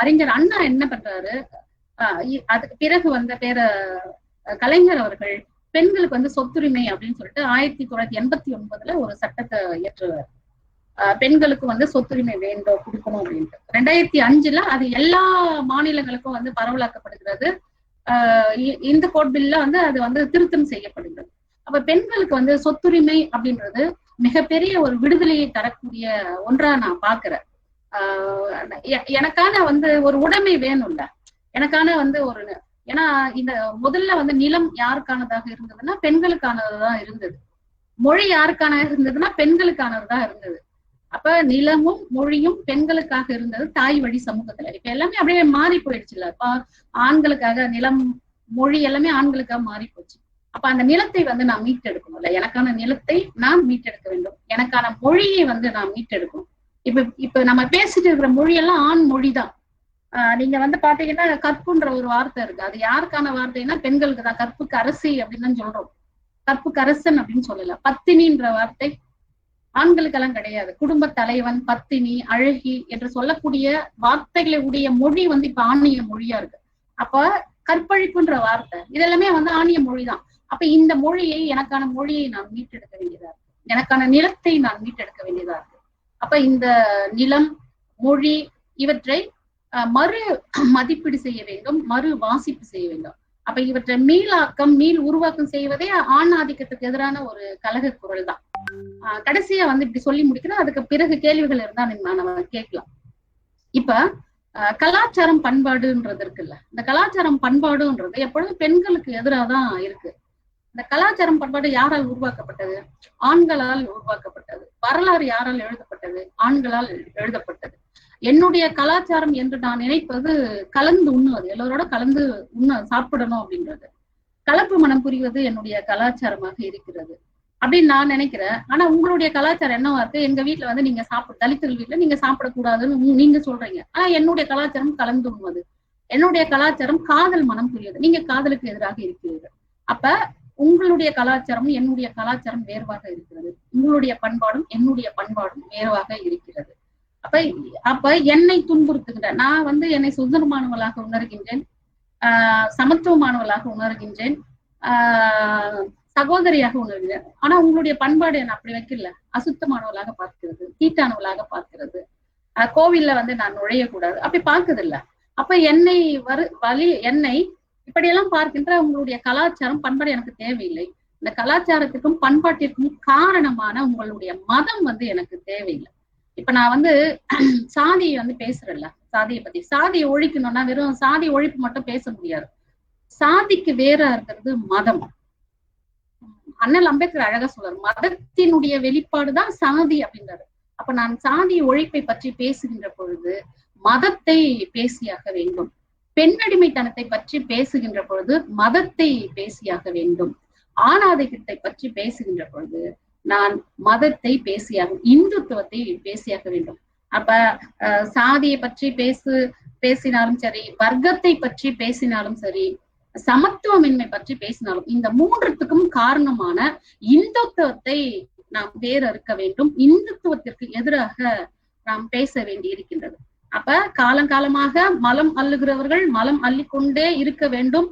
அறிஞர் அண்ணா என்ன பண்றாரு, அதுக்கு பிறகு பேர கலைஞர் அவர்கள் பெண்களுக்கு சொத்துரிமை அப்படின்னு சொல்லிட்டு 1989 ஒரு சட்டத்தை இயற்றுவார். பெண்களுக்கு சொத்துரிமை வேண்டும், கொடுக்கணும் அப்படின்ட்டு. 2005 அது எல்லா மாநிலங்களுக்கும் பரவலாக்கப்படுகிறது. இந்த கோட் பில்ல அது திருத்தம் செய்யப்படுகிறது. அப்ப பெண்களுக்கு சொத்துரிமை அப்படின்றது மிகப்பெரிய ஒரு விடுதலையை தரக்கூடிய ஒன்றா நான் பாக்குறேன். எனக்கான ஒரு உடைமை வேணும்ல, எனக்கான ஒரு, ஏன்னா இந்த முதல்ல நிலம் யாருக்கானதாக இருந்ததுன்னா பெண்களுக்கானதுதான் இருந்தது. மொழி யாருக்கானதாக இருந்ததுன்னா பெண்களுக்கானதுதான் இருந்தது. அப்ப நிலமும் மொழியும் பெண்களுக்காக இருந்தது தாய் வழி சமூகத்துல. இப்ப எல்லாமே அப்படியே மாறி போயிடுச்சுல்ல. இப்ப ஆண்களுக்காக நிலம், மொழி எல்லாமே ஆண்களுக்காக மாறி போச்சு. அப்ப அந்த நிலத்தை நான் மீட்டெடுக்கணும்ல, எனக்கான நிலத்தை நான் மீட்டெடுக்க வேண்டும், எனக்கான மொழியை நான் மீட்டெடுக்கணும். இப்ப நம்ம பேசிட்டு இருக்கிற மொழியெல்லாம் ஆண் மொழிதான். நீங்க பாத்தீங்கன்னா கற்புன்ற ஒரு வார்த்தை இருக்கு. அது யாருக்கான வார்த்தைன்னா பெண்களுக்கு தான். கற்புக்கு அரசி அப்படின்னு தான் சொல்றோம், கற்புக்கு அரசன் அப்படின்னு சொல்லல. பத்தினின்ற வார்த்தை ஆண்களுக்கெல்லாம் கிடையாது. குடும்ப தலைவன், பத்தினி, அழகி என்று சொல்லக்கூடிய வார்த்தைகளை உடைய மொழி இப்ப ஆணிய மொழியா இருக்கு. அப்ப கற்பழிப்புன்ற வார்த்தை இதெல்லாமே ஆணிய மொழிதான். அப்ப இந்த மொழியை, எனக்கான மொழியை நான் மீட்டெடுக்க வேண்டியதா இருக்கு, எனக்கான நிலத்தை நான் மீட்டெடுக்க வேண்டியதா இருக்கு. அப்ப இந்த நிலம், மொழி இவற்றை மறு மதிப்பீடு செய்ய வேண்டும், மறு வாசிப்பு செய்ய வேண்டும். அப்ப இவற்றை மீளாக்கம், மீள் உருவாக்கம் செய்வதே ஆண் ஆதிக்கத்துக்கு எதிரான ஒரு கலக குரல் தான். கடைசியா இப்படி சொல்லி முடிக்கிறேன். அதுக்கு பிறகு கேள்விகள் இருந்தா நம்ம கேட்கலாம். இப்ப கலாச்சாரம் பண்பாடுன்றது இருக்குல்ல, இந்த கலாச்சாரம் பண்பாடுன்றது எப்பொழுதும் பெண்களுக்கு எதிராக தான் இருக்கு. இந்த கலாச்சாரம் பண்பாடு யாரால் உருவாக்கப்பட்டது? ஆண்களால் உருவாக்கப்பட்டது. வரலாறு யாரால் எழுதப்பட்டது? ஆண்களால் எழுதப்பட்டது. என்னுடைய கலாச்சாரம் என்று நான் நினைப்பது கலந்து உண்ணுவது, எல்லோரோட கலந்து சாப்பிடணும் அப்படின்றது. கலப்பு மனம் புரிவது என்னுடைய கலாச்சாரமாக இருக்கிறது அப்படின்னு நான் நினைக்கிறேன். ஆனா உங்களுடைய கலாச்சாரம் என்னவா இருக்கு? எங்க வீட்டுல வந்து நீங்க தலித்துகள் வீட்டுல நீங்க சாப்பிடக்கூடாதுன்னு நீங்க சொல்றீங்க. ஆனா என்னுடைய கலாச்சாரம் கலந்து உண்ணுவது, என்னுடைய கலாச்சாரம் காதல் மனம் புரிவது. நீங்க காதலுக்கு எதிராக இருக்கிறீர்கள். அப்ப உங்களுடைய கலாச்சாரம் என்னுடைய கலாச்சாரம் வேறுவாக இருக்கிறது. உங்களுடைய பண்பாடும் என்னுடைய பண்பாடும் வேறுவாக இருக்கிறது. அப்ப என்னை துன்புறுத்துகின்ற, நான் வந்து என்னை சுதந்திரமானவளாக உணர்கின்றேன், சமத்துவமானவளாக உணர்கின்றேன், சகோதரியாக உணர்கிறேன். ஆனா உங்களுடைய பண்பாடு என்ன அப்படி வைக்கல, அசுத்தமானவளாக பார்க்கிறது, தீட்டானவளாக பார்க்கிறது. கோவில்ல வந்து நான் நுழையக்கூடாது அப்படி பார்க்குது இல்ல. அப்ப என்னை என்னை இப்படியெல்லாம் பார்க்கின்ற உங்களுடைய கலாச்சாரம் பண்பாடு எனக்கு தேவையில்லை. இந்த கலாச்சாரத்துக்கும் பண்பாட்டிற்கும் காரணமான உங்களுடைய மதம் வந்து எனக்கு தேவையில்லை. இப்ப நான் வந்து சாதியை வந்து பேசுறேன்ல, சாதியை பத்தி. சாதியை ஒழிக்கணும்னா வெறும் சாதி ஒழிப்பு மட்டும் பேச முடியாது. சாதிக்கு வேறா இருக்கிறது மதம். அண்ணல் அம்பேத்கர் அழகா சொல்றாரு, மதத்தினுடைய வெளிப்பாடுதான் சாதி அப்படின்றாரு. அப்ப நான் சாதி ஒழிப்பை பற்றி பேசுகின்ற பொழுது மதத்தை பேசியாக வேண்டும். பெண்ணடிமைத்தனத்தை பற்றி பேசுகின்ற பொழுது மதத்தை பேசியாக வேண்டும். ஆணாதிக்கத்தை பற்றி பேசுகின்ற பொழுது நான் மதத்தை பேசியாகும், இந்துத்துவத்தை பேசியாக வேண்டும். அப்ப சாதியை பற்றி பேசினாலும் சரி, வர்க்கத்தை பற்றி பேசினாலும் சரி, சமத்துவமின்மை பற்றி பேசினாலும், இந்த மூன்றுத்துக்கும் காரணமான இந்துத்துவத்தை நாம் வேறறுக்க வேண்டும். இந்துத்துவத்திற்கு எதிராக நாம் பேச வேண்டி இருக்கின்றது. அப்ப காலங்காலமாக மலம் அள்ளுகிறவர்கள் மலம் அள்ளிக்கொண்டே இருக்க வேண்டும்.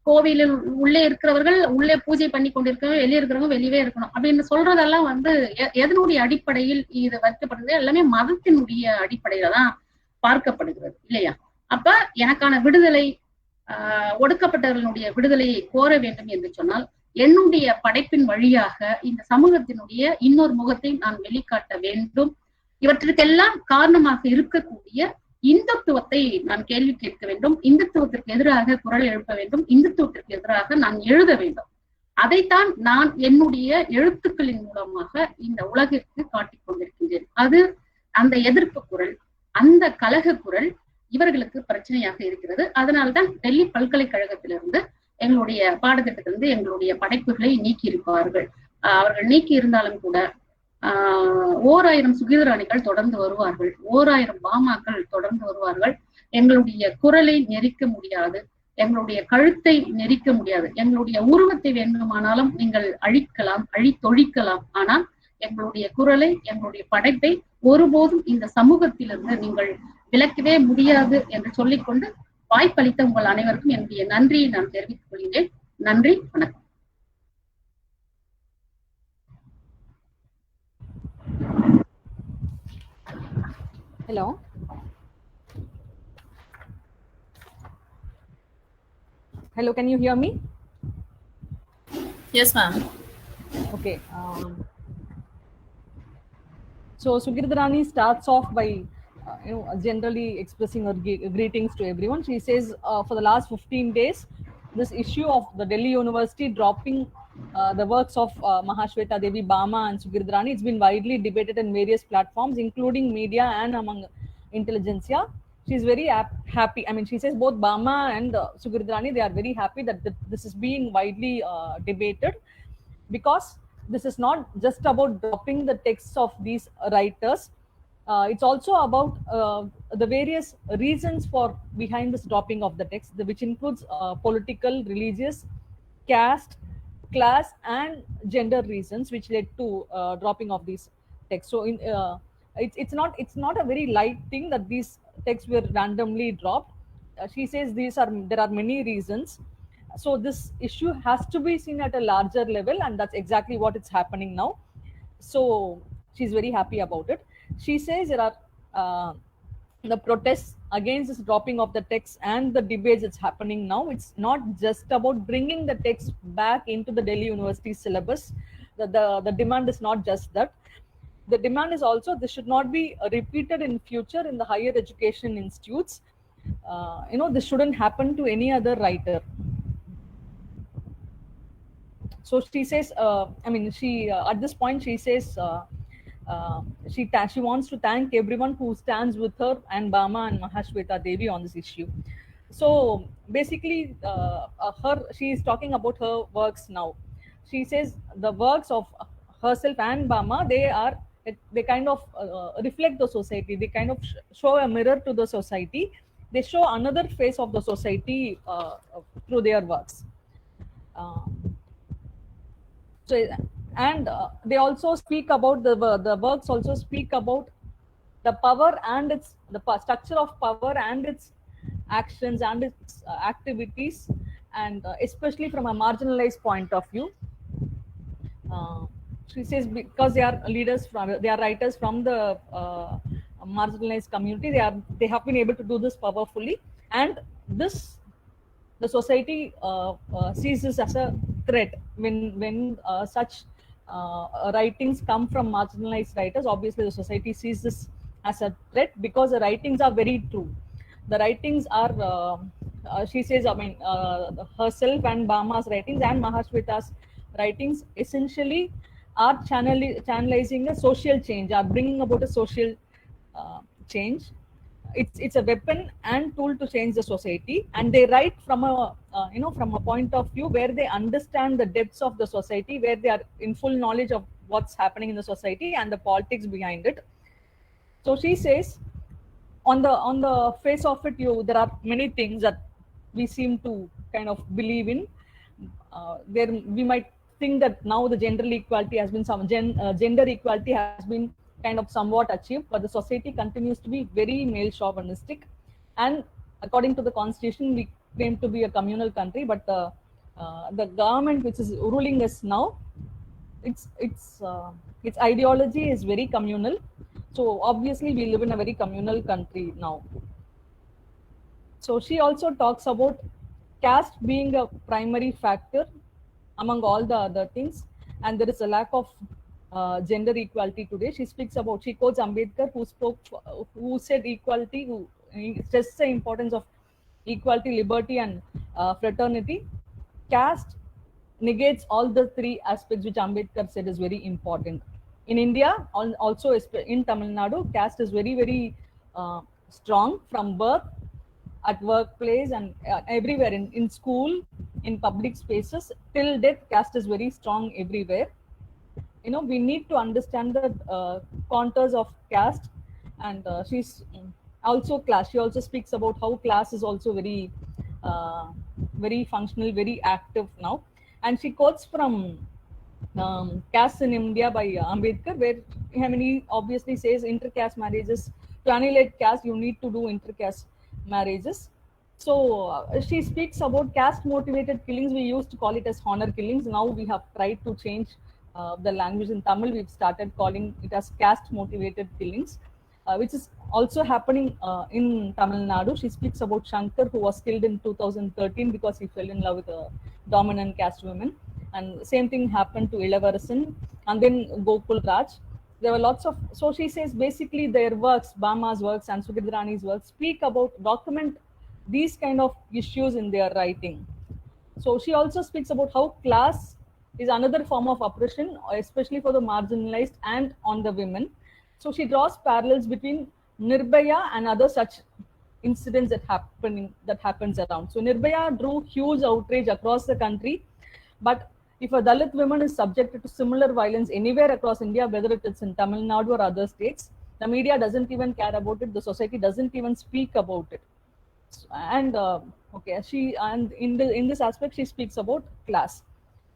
கோவிலில் உள்ளே இருக்கிறவர்கள் உள்ளே பூஜை பண்ணி கொண்டிருக்கிறவங்க, வெளியே இருக்கிறவங்க வெளியே இருக்கணும் அப்படின்னு சொல்றதெல்லாம் வந்து எதனுடைய அடிப்படையில் இது வைக்கப்படுது? எல்லாமே மதத்தினுடைய அடிப்படையில தான் பார்க்கப்படுகிறது இல்லையா? அப்ப எனக்கான விடுதலை, ஒடுக்கப்பட்டவர்களுடைய விடுதலையை கோர வேண்டும் என்று சொன்னால் என்னுடைய படைப்பின் வழியாக இந்த சமூகத்தினுடைய இன்னொரு முகத்தை நான் வெளிக்காட்ட வேண்டும். இவற்றிற்கெல்லாம் காரணமாக இருக்கக்கூடிய இந்துத்துவத்தை நான் கேள்வி கேட்க வேண்டும். இந்துத்துவத்திற்கு எதிராக குரல் எழுப்ப வேண்டும். இந்துத்துவத்திற்கு எதிராக நான் எழுத வேண்டும். அதைத்தான் நான் என்னுடைய எழுத்துக்களின் மூலமாக இந்த உலகிற்கு காட்டிக் கொண்டிருக்கின்றேன். அது அந்த எதிர்ப்பு குரல், அந்த கலக குரல் இவர்களுக்கு பிரச்சனையாக இருக்கிறது. அதனால்தான் டெல்லி பல்கலைக்கழகத்திலிருந்து எங்களுடைய பாடத்திட்டத்திலிருந்து எங்களுடைய படைப்புகளை நீக்கி இருப்பார்கள். அவர்கள் நீக்கி இருந்தாலும் கூட 1000 சுகீதராணிகள் தொடர்ந்து வருவார்கள், 1000 பாமாக்கள் தொடர்ந்து வருவார்கள். எங்களுடைய குரலை நெரிக்க முடியாது, எங்களுடைய கழுத்தை நெரிக்க முடியாது. எங்களுடைய உருவத்தை வேண்டுமானாலும் நீங்கள் அழிக்கலாம், அழித்தொழிக்கலாம். ஆனால் எங்களுடைய குரலை, எங்களுடைய படைப்பை ஒருபோதும் இந்த சமூகத்திலிருந்து நீங்கள் விலக்கவே முடியாது என்று சொல்லிக்கொண்டு வாய்ப்பளித்த உங்கள் அனைவருக்கும் என்னுடைய நன்றியை நான் தெரிவித்துக் கொள்கிறேன். நன்றி, வணக்கம். Hello. Hello, can you hear me? Yes, ma'am. Okay. So Sugirdarani starts off by generally expressing her greetings to everyone. She says, for the last 15 days, this issue of the Delhi University dropping the works of Mahashweta Devi, Bama and Sugirdarani, it's been widely debated in various platforms, including media and among intelligentsia. She's very happy. I mean, she says both Bama and Sugirdarani, they are very happy that this is being widely debated, because this is not just about dropping the texts of these writers. It's also about the various reasons for behind this dropping of the text, which includes political, religious, caste, class and gender reasons, which led to dropping of these texts. So it's not a very light thing that these texts were randomly dropped. She says there are many reasons. So this issue has to be seen at a larger level, and that's exactly what is happening now. So she's very happy about it. She says there are the protests against this dropping of the text and the debates that's happening now. It's not just about bringing the text back into the Delhi University syllabus. The demand is not just that. The demand is also this should not be repeated in future in the higher education institutes. This shouldn't happen to any other writer. So she says, at this point she says, she wants to thank everyone who stands with her and Bama and Mahashweta Devi on this issue. So basically, she is talking about her works now. She says the works of herself and Bama, they kind of reflect the society. They kind of show a mirror to the society. They show another face of the society through their works. They also speak about the works also speak about the power and the structure of power and its actions and its activities, and especially from a marginalized point of view. She says because they are writers from the marginalized community, they have been able to do this powerfully, and the society sees this as a threat when such writings come from marginalized writers. Obviously, the society sees this as a threat because the writings are very true. The writings are, she says, herself and Bama's writings and Mahashweta's writings essentially are channelizing a social change, are bringing about a social change. It's a weapon and tool to change the society, and they write from a from a point of view where they understand the depths of the society, where they are in full knowledge of what's happening in the society and the politics behind it. So she says, on the face of it, there are many things that we seem to kind of believe in. We might think that now the gender equality has been kind of somewhat achieved, but the society continues to be very male chauvinistic. And according to the constitution, we claim to be a communal country, but the government which is ruling us now, its ideology is very communal. So obviously we live in a very communal country now. So she also talks about caste being a primary factor among all the other things, and there is a lack of gender equality today. She quotes Ambedkar, who said equality, who stressed the importance of equality, liberty, and fraternity. Caste negates all the three aspects which Ambedkar said is very important. In India, also in Tamil Nadu, caste is very, very strong from birth, at workplace, and everywhere, in school, in public spaces, till death. Caste is very strong everywhere. We need to understand the contours of caste, and she's also class. She also speaks about how class is also very, very functional, very active now. And she quotes from Caste in India by Ambedkar, where he obviously says intercaste marriages, to annihilate caste, you need to do intercaste marriages. So she speaks about caste motivated killings. We used to call it as honor killings. Now we have tried to change the language. In Tamil, we've started calling it as caste motivated killings, which is also happening in Tamil Nadu. She speaks about Shankar, who was killed in 2013 because he fell in love with a dominant caste woman. And same thing happened to Ilavarasan and then Gokul Raj. There were lots of, so she says basically their works, Bama's works and Sugidhrani's works, document these kind of issues in their writing. So she also speaks about how class is another form of oppression, especially for the marginalized and on the women. So she draws parallels between Nirbhaya and other such incidents that happens around. So Nirbhaya drew huge outrage across the country, but if a Dalit woman is subjected to similar violence anywhere across India, whether it is in Tamil Nadu or other states, the media doesn't even care about it. The society doesn't even speak about it. And in this aspect, she speaks about class,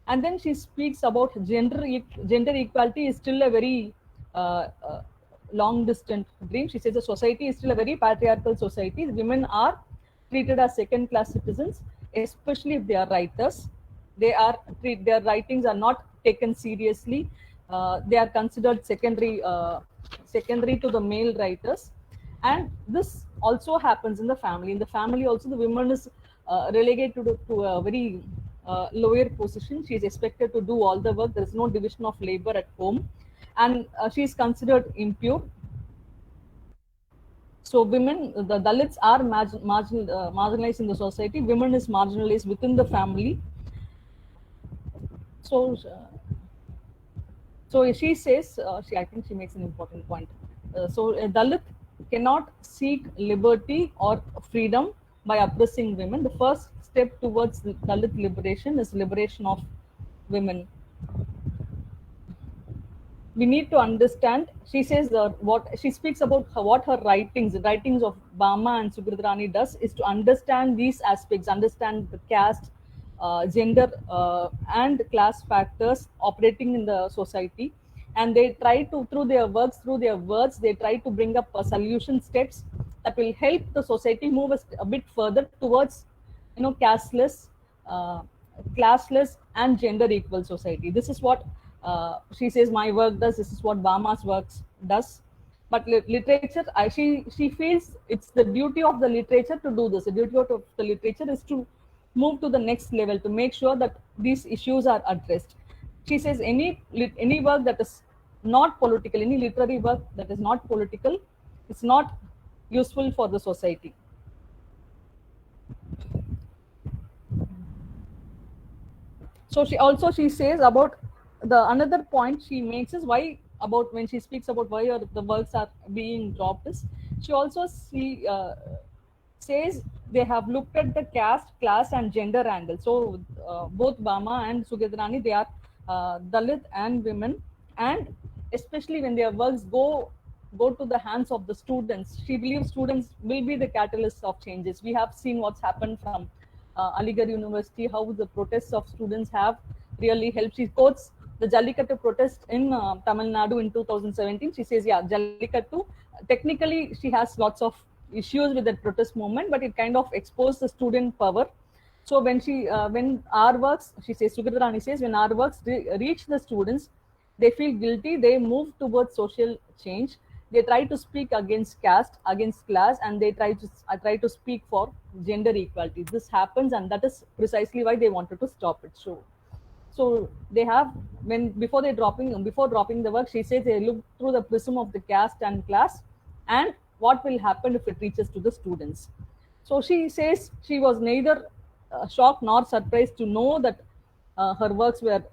and then she speaks about gender equality is still a very long distant dream. She says the society is still a very patriarchal society. Women are treated as second class citizens, especially if they are writers. Their writings are not taken seriously. They are considered secondary to the male writers, and this also happens in the family. In the family also, the woman is relegated to a very lower position. She is expected to do all the work. There is no division of labor at home, and she is considered impure. So women, the Dalits are marginalized in the society. Women is marginalized within the family. So So she says, I think she makes an important point. So a Dalit cannot seek liberty or freedom by oppressing women. The first step towards Dalit liberation is liberation of women. We need to understand, she says, what she speaks about what her writings, the writings of Bama and Subritarani does is to understand these aspects, understand the caste, gender and class factors operating in the society, and they try to, through their works, through their words, they try to bring up solution steps that will help the society move a bit further towards, casteless, uh, classless and gender equal society. This is what she says my work does. This is what Bama's works does. But literature, she feels it's the duty of the literature to do this. The duty of the literature is to move to the next level, to make sure that these issues are addressed. She says any work that is not political, any literary work that is not political, it's not useful for the society. So she says about another point she makes is why, about when she speaks about why the works are being dropped, is she also says they have looked at the caste, class and gender angle. So both Bama and Subritarani, they are Dalit and women, and especially when their works go to the hands of the students, she believes students will be the catalyst of changes. We have seen what's happened from Aligarh University, how the protests of students have really helped. She quotes the Jallikattu protest in Tamil Nadu in 2017. She says, yeah, Jallikattu, technically she has lots of issues with that protest movement, but it kind of exposed the student power. So when our works, she says, Subritarani says, when our works reach the students, they feel guilty, they move towards social change. They try to speak against caste, against class, and they try to speak for gender equality. This happens, and that is precisely why they wanted to stop it. So they have, before dropping the work, she says they look through the prism of the caste and class, and what will happen if it reaches to the students. So she says she was neither shocked nor surprised to know that her works were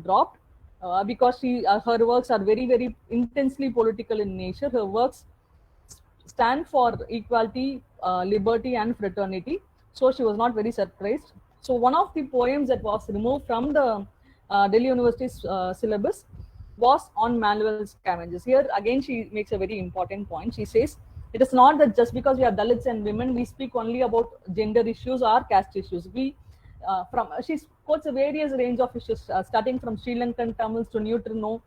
dropped, because her works are very, very intensely political in nature. Her works stand for equality, liberty and fraternity. So she was not very surprised. So one of the poems that was removed from the Delhi University's syllabus was on manual scavengers. Here again she makes a very important point. She says it is not that just because we are Dalits and women, we speak only about gender issues or caste issues. She quotes a various range of issues, starting from Sri Lankan Tamils to Neutrino,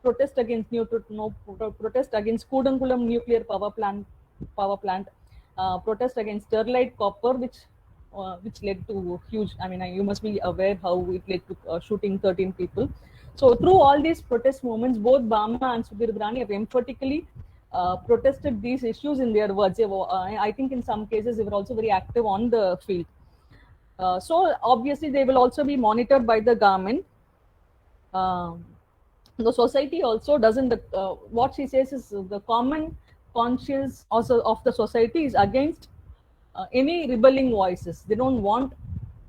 protest against Neutrino, protest against Kudankulam nuclear power plant, protest against Sterlite Copper, which led to huge, you must be aware how it led to shooting 13 people. So through all these protest movements, both Bama and Subritarani have emphatically protested these issues in their words. I think in some cases they were also very active on the field. So obviously they will also be monitored by the government. The society also doesn't, what she says is the common conscience also of the society is against any rebelling voices. They don't want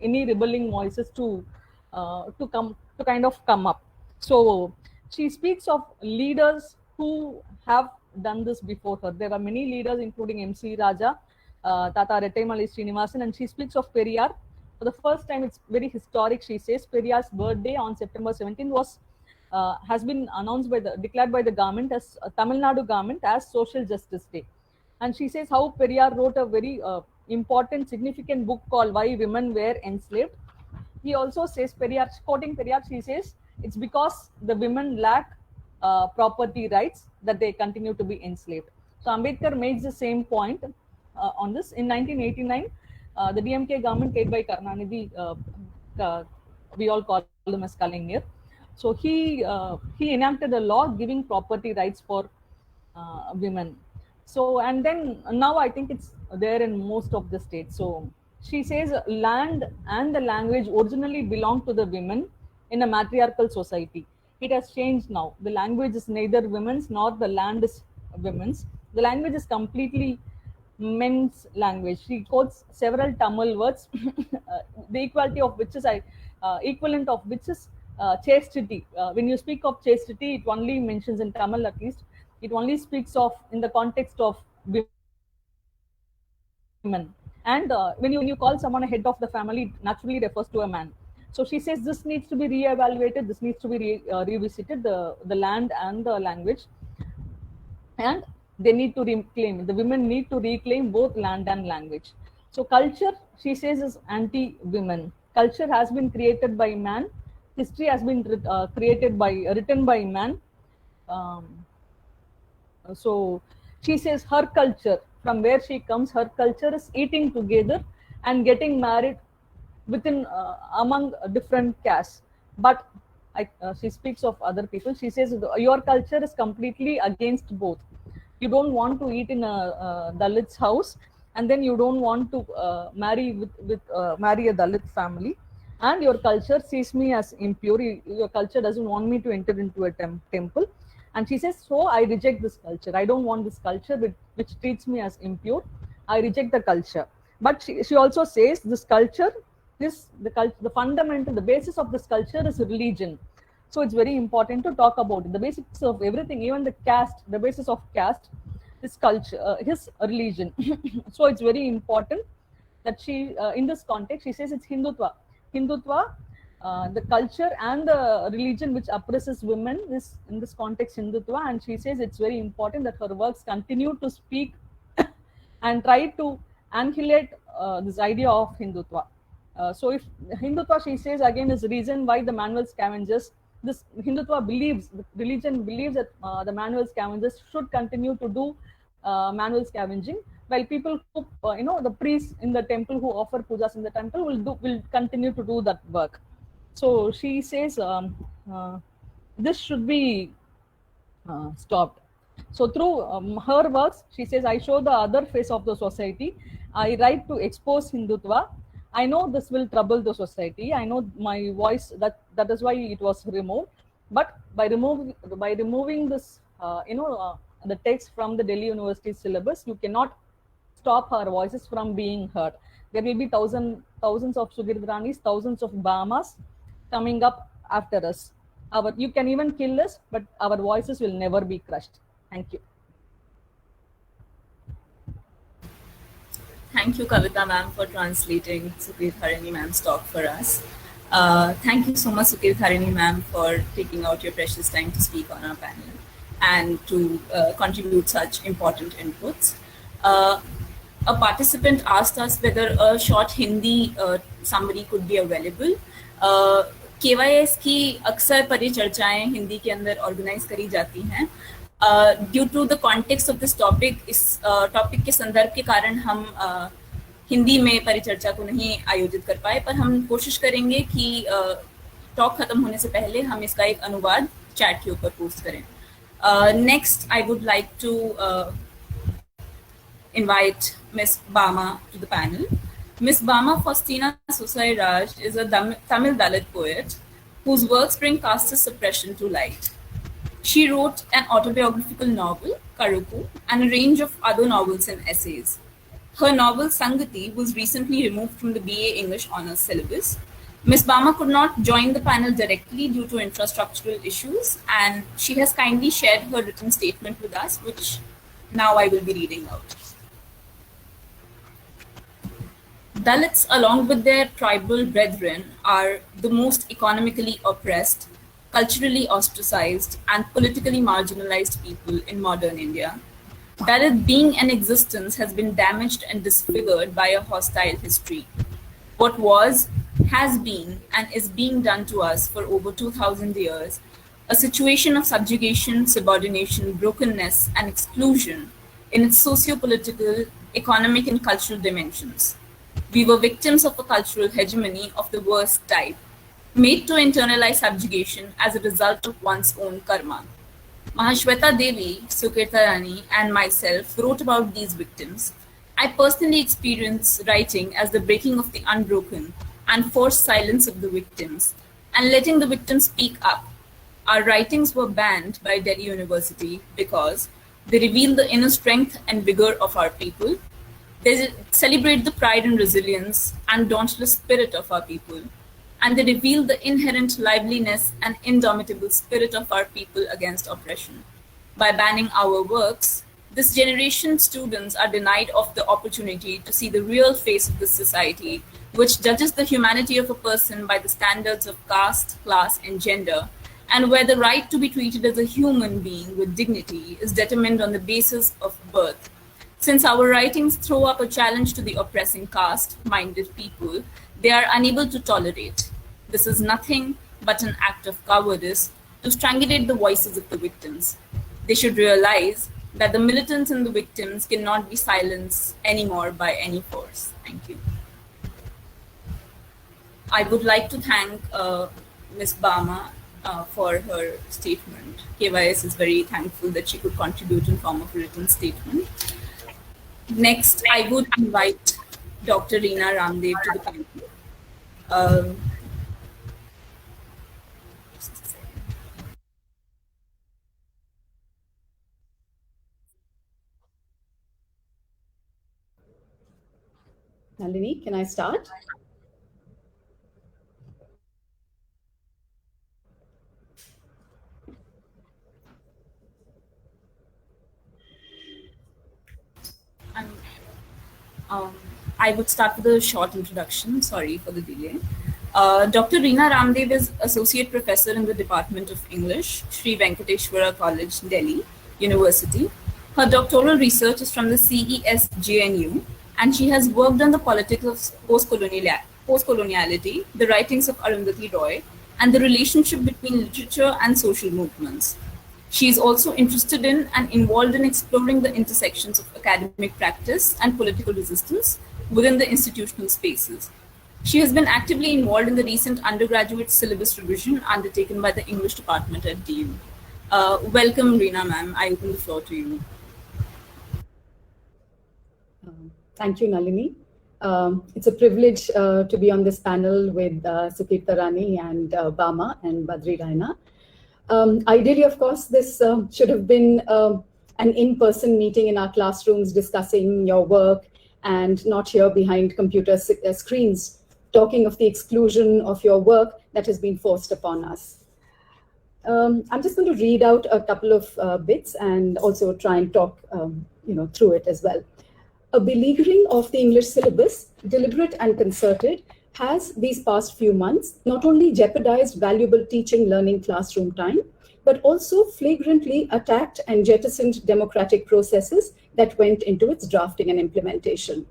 any rebelling voices to kind of come up. So she speaks of leaders who have done this before her. There are many leaders, including M.C. Raja, Tata Rettai Srinivasan, and she speaks of Periyar. For the first time, it's very historic. She says Periyar's birthday on September 17th has been declared by the government as Tamil Nadu government as Social Justice Day. And she says how Periyar wrote a very important, significant book called Why Women Were Enslaved. He also says, quoting Periyar, she says, it's because the women lack property rights that they continue to be enslaved. So Ambedkar makes the same point on this. In 1989, the DMK government led by Karunanidhi, we all call him as Kalaignar. So he enacted a law giving property rights for women. So, and then now I think it's there in most of the states. So she says land and the language originally belonged to the women in a matriarchal society. It has changed now. The language is neither women's nor the land is women's. The language is completely men's language. She quotes several Tamil words, the equality of which is equivalent of which is chastity. When you speak of chastity, it only mentions in Tamil at least. It only speaks of in the context of women. And when you call someone a head of the family, it naturally refers to a man. So she says this needs to be re-evaluated. This needs to be revisited. The land and the language, and they need to reclaim. The women need to reclaim both land and language. So culture, she says, is anti-women. Culture has been created by man. History has been written by man. So she says her culture, from where she comes, her culture is eating together and getting married within among different castes. But she speaks of other people. She says your culture is completely against both. You don't want to eat in a Dalit's house, and then you don't want to marry a Dalit family. And your culture sees me as impure. Your culture doesn't want me to enter into a temple. And she says, so I reject this culture. I don't want this culture which treats me as impure. I reject the culture. But she also says this culture, the fundamental, the basis of this culture is religion. So it's very important to talk about it. The basics of everything, even the caste, the basis of caste, his culture, his religion. So it's very important that she, in this context, she says it's Hindutva. Hindutva, the culture and the religion which oppresses women is in this context Hindutva, and she says it's very important that her works continue to speak and try to annihilate this idea of Hindutva. So if Hindutva, she says again, is the reason why the manual scavengers, this Hindutva believes, the religion believes that the manual scavengers should continue to do manual scavenging, while people who, the priests in the temple who offer pujas in the temple will continue to do that work. So she says this should be stopped. So through her works, she says, I show the other face of the society. I write to expose Hindutva. I know this will trouble the society. I know my voice, that is why it was removed. But by removing this, the text from the Delhi University syllabus, you cannot stop our voices from being heard. There will be thousands of Sugirdranis, thousands of Bamas coming up after us. You can even kill us, but our voices will never be crushed. Thank you. Thank you, Kavita ma'am, for translating Sukrit Harini ma'am's talk for us. Thank you so much, Sukrit Harini ma'am, for taking out your precious time to speak on our panel and to contribute such important inputs. A participant asked us whether a short Hindi summary could be available. KYS की अक्सर परिचर्चाएं हिंदी के अंदर organise करी जाती हैं. Due to the context of this topic, इस topic के संदर्भ के कारण हम हिंदी में परिचर्चा को नहीं आयोजित कर पाए, पर हम कोशिश करेंगे कि टॉक खत्म होने से पहले हम इसका एक अनुवाद चैट के ऊपर पोस्ट करें. Next I would like to invite Ms. Bama to the panel. Ms. Bama Faustina Susai Raj is a Tamil Dalit poet whose works bring caste suppression to light. She wrote an autobiographical novel, Karukku, and a range of other novels and essays. Her novel, Sangati, was recently removed from the BA English Honours syllabus. Ms. Bama could not join the panel directly due to infrastructural issues, and she has kindly shared her written statement with us, which now I will be reading out. Dalits, along with their tribal brethren, are the most economically oppressed, culturally ostracized, and politically marginalized people in modern India. Dalit being and existence has been damaged and disfigured by a hostile history. What was, has been, and is being done to us for over 2,000 years, a situation of subjugation, subordination, brokenness, and exclusion in its socio-political, economic, and cultural dimensions. We were victims of a cultural hegemony of the worst type, made to internalize subjugation as a result of one's own karma. Mahashweta Devi, Sukirta Rani, and myself wrote about these victims. I personally experienced writing as the breaking of the unbroken and forced silence of the victims, and letting the victims speak up. Our writings were banned by Delhi University because they reveal the inner strength and vigor of our people. They celebrate the pride and resilience and dauntless spirit of our people, and they reveal the inherent liveliness and indomitable spirit of our people against oppression. By banning our works, this generation's students are denied of the opportunity to see the real face of this society, which judges the humanity of a person by the standards of caste, class, and gender, and where the right to be treated as a human being with dignity is determined on the basis of birth. Since our writings throw up a challenge to the oppressing caste-minded people, they are unable to tolerate. This is nothing but an act of cowardice to strangulate the voices of the victims. They should realize that the militants and the victims cannot be silenced anymore by any force. Thank you. I would like to thank Ms. Bama for her statement. KYS is very thankful that she could contribute in form of a written statement. Next, I would invite Dr. Reena Ramdev to the panel. Nalini, can I start? I would start with a short introduction. Sorry for the delay. Dr. Reena Ramdev is Associate Professor in the Department of English, Sri Venkateshwara College, Delhi University. Her doctoral research is from the CES JNU, and she has worked on the politics of post-coloniality, the writings of Arundhati Roy, and the relationship between literature and social movements. She is also interested in and involved in exploring the intersections of academic practice and political resistance within the institutional spaces. She has been actively involved in the recent undergraduate syllabus revision undertaken by the English department at DU. Welcome, Reena ma'am. I open the floor to you. Thank you, Nalini. It's a privilege to be on this panel with Sukirta Rani and Bama and Badri Raina. Ideally, of course, this should have been an in-person meeting in our classrooms discussing your work and not here behind computer screens, talking of the exclusion of your work that has been forced upon us. I'm just going to read out a couple of bits and also try and talk through it as well. A beleaguering of the English syllabus, deliberate and concerted, has these past few months not only jeopardized valuable teaching learning classroom time, but also flagrantly attacked and jettisoned democratic processes that went into its drafting and implementation.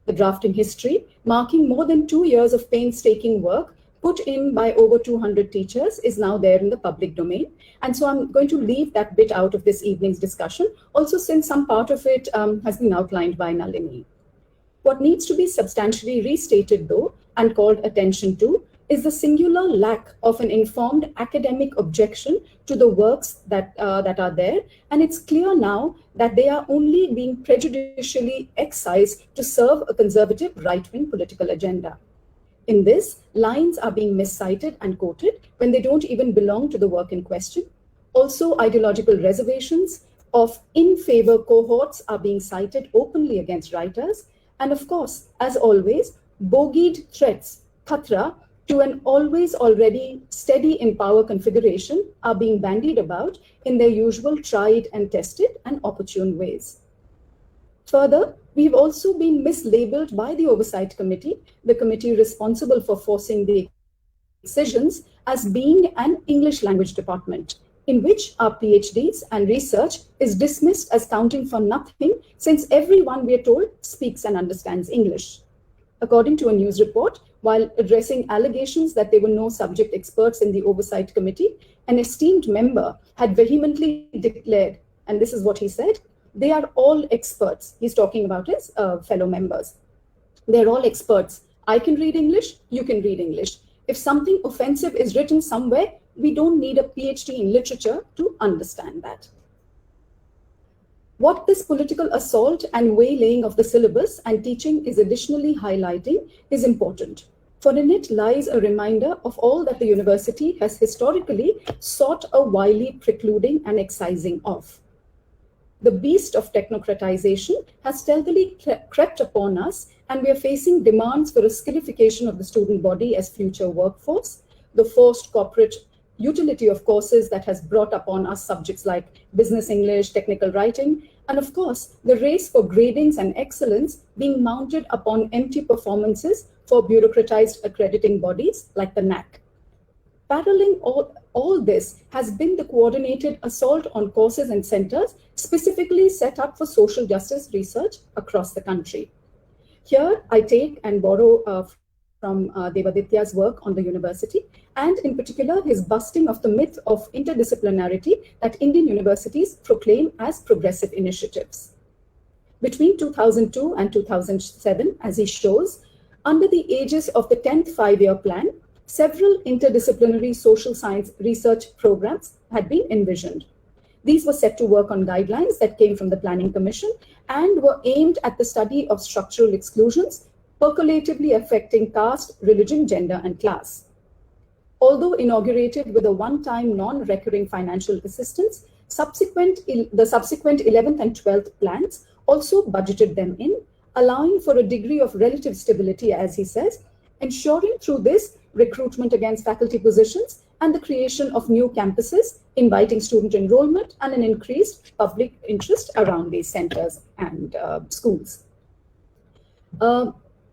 The drafting history, marking more than 2 years of painstaking work put in by over 200 teachers, is now there in the public domain. And so I'm going to leave that bit out of this evening's discussion, also since some part of it has been outlined by Nalini. What needs to be substantially restated, though, and called attention to, is the singular lack of an informed academic objection to the works that are there. And it's clear now that they are only being prejudicially excised to serve a conservative right-wing political agenda. In this, lines are being miscited and quoted when they don't even belong to the work in question. Also, ideological reservations of in-favor cohorts are being cited openly against writers. And of course, as always, bogeyed threats, khatra, to an always already steady in power configuration are being bandied about in their usual tried and tested and opportune ways. Further, we've also been mislabeled by the Oversight Committee, the committee responsible for forcing the decisions, as being an English language department, in which our PhDs and research is dismissed as counting for nothing, since everyone, we are told, speaks and understands English. According to a news report, while addressing allegations that there were no subject experts in the Oversight Committee, an esteemed member had vehemently declared, and this is what he said, they are all experts. He's talking about his fellow members. They're all experts. I can read English, you can read English. If something offensive is written somewhere, we don't need a PhD in literature to understand that. What this political assault and waylaying of the syllabus and teaching is additionally highlighting is important, for in it lies a reminder of all that the university has historically sought a wily precluding and excising of. the beast of technocratization has stealthily crept upon us, and we are facing demands for a skillification of the student body as future workforce, the forced corporate utility of courses that has brought upon us subjects like business English, technical writing, and of course, the race for gradings and excellence being mounted upon empty performances for bureaucratized accrediting bodies like the NAC. Paralleling all this has been the coordinated assault on courses and centers specifically set up for social justice research across the country. Here, I take and borrow from Devaditya's work on the university, and in particular, his busting of the myth of interdisciplinarity that Indian universities proclaim as progressive initiatives. Between 2002 and 2007, as he shows, under the aegis of the 10th five-year plan, several interdisciplinary social science research programs had been envisioned. These were set to work on guidelines that came from the Planning Commission and were aimed at the study of structural exclusions, percolatively affecting caste, religion, gender, and class. Although inaugurated with a one-time non-recurring financial assistance, the subsequent 11th and 12th plans also budgeted them in, allowing for a degree of relative stability, as he says, ensuring through this recruitment against faculty positions and the creation of new campuses, inviting student enrollment and an increased public interest around these centers and schools.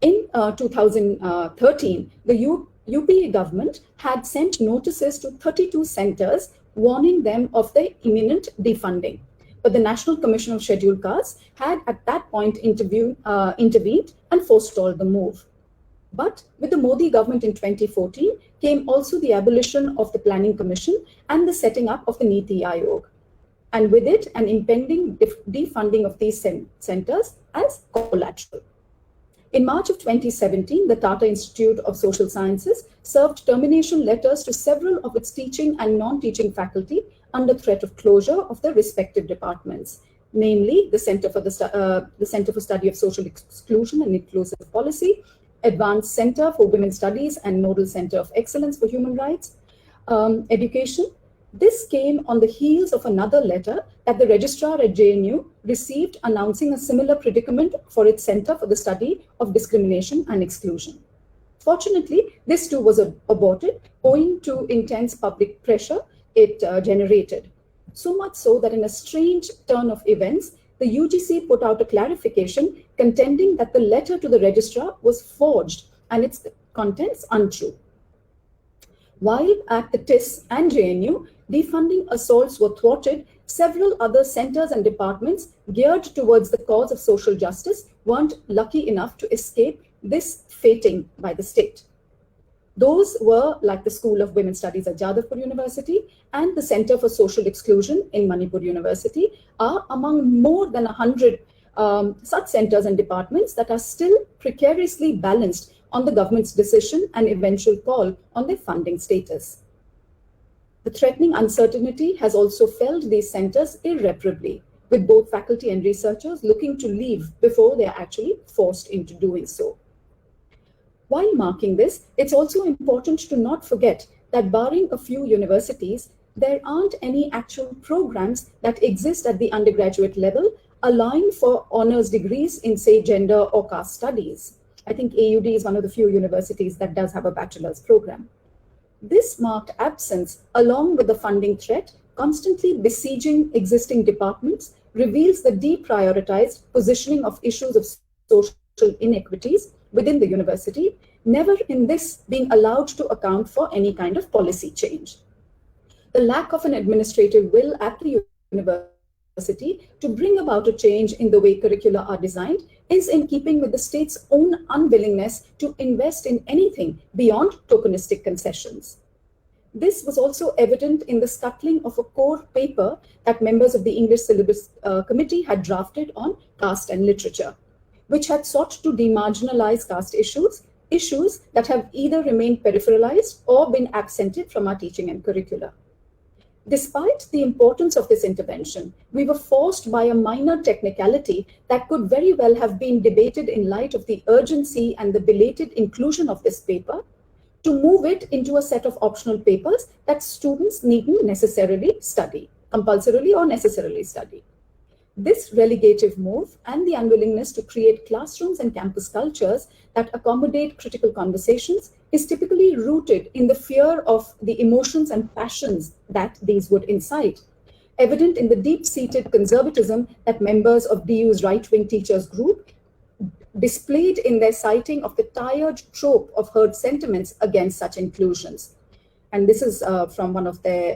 In 2013, the UP government had sent notices to 32 centers warning them of the imminent defunding. But the National Commission of Scheduled Castes had at that point intervened and forestalled the move. But with the Modi government in 2014 came also the abolition of the Planning Commission and the setting up of the Niti Aayog, and with it an impending defunding of these centers as collateral. In March of 2017, the Tata Institute of Social Sciences served termination letters to several of its teaching and non-teaching faculty under threat of closure of their respective departments, namely the Center for Study of Social Exclusion and Inclusive Policy, Advanced Center for Women's Studies, and Nodal Center of Excellence for Human Rights Education. This came on the heels of another letter that the registrar at JNU received announcing a similar predicament for its Center for the Study of Discrimination and Exclusion. Fortunately, this too was aborted owing to intense public pressure it generated. So much so that in a strange turn of events, the UGC put out a clarification contending that the letter to the registrar was forged and its contents untrue. While at the TIS and JNU, defunding assaults were thwarted, several other centers and departments geared towards the cause of social justice weren't lucky enough to escape this fating by the state. Those were like the School of Women's Studies at Jadavpur University and the Center for Social Exclusion in Manipur University are among more than 100 such centers and departments that are still precariously balanced on the government's decision and eventual call on their funding status. The threatening uncertainty has also felled these centers irreparably, with both faculty and researchers looking to leave before they are actually forced into doing so. While marking this, it's also important to not forget that barring a few universities, there aren't any actual programs that exist at the undergraduate level allowing for honors degrees in, say, gender or caste studies. I think AUD is one of the few universities that does have a bachelor's program. This marked absence, along with the funding threat, constantly besieging existing departments, reveals the deprioritized positioning of issues of social inequities within the university, never in this being allowed to account for any kind of policy change. The lack of an administrative will at the university to bring about a change in the way curricula are designed is in keeping with the state's own unwillingness to invest in anything beyond tokenistic concessions. This was also evident in the scuttling of a core paper that members of the English Syllabus Committee had drafted on caste and literature, which had sought to demarginalize caste issues that have either remained peripheralized or been absented from our teaching and curricula. Despite the importance of this intervention, we were forced by a minor technicality that could very well have been debated in light of the urgency and the belated inclusion of this paper to move it into a set of optional papers that students needn't necessarily study, compulsorily or necessarily study. This relegative move and the unwillingness to create classrooms and campus cultures that accommodate critical conversations is typically rooted in the fear of the emotions and passions that these would incite, evident in the deep-seated conservatism that members of DU's right-wing teachers group displayed in their citing of the tired trope of herd sentiments against such inclusions. And this is from one of their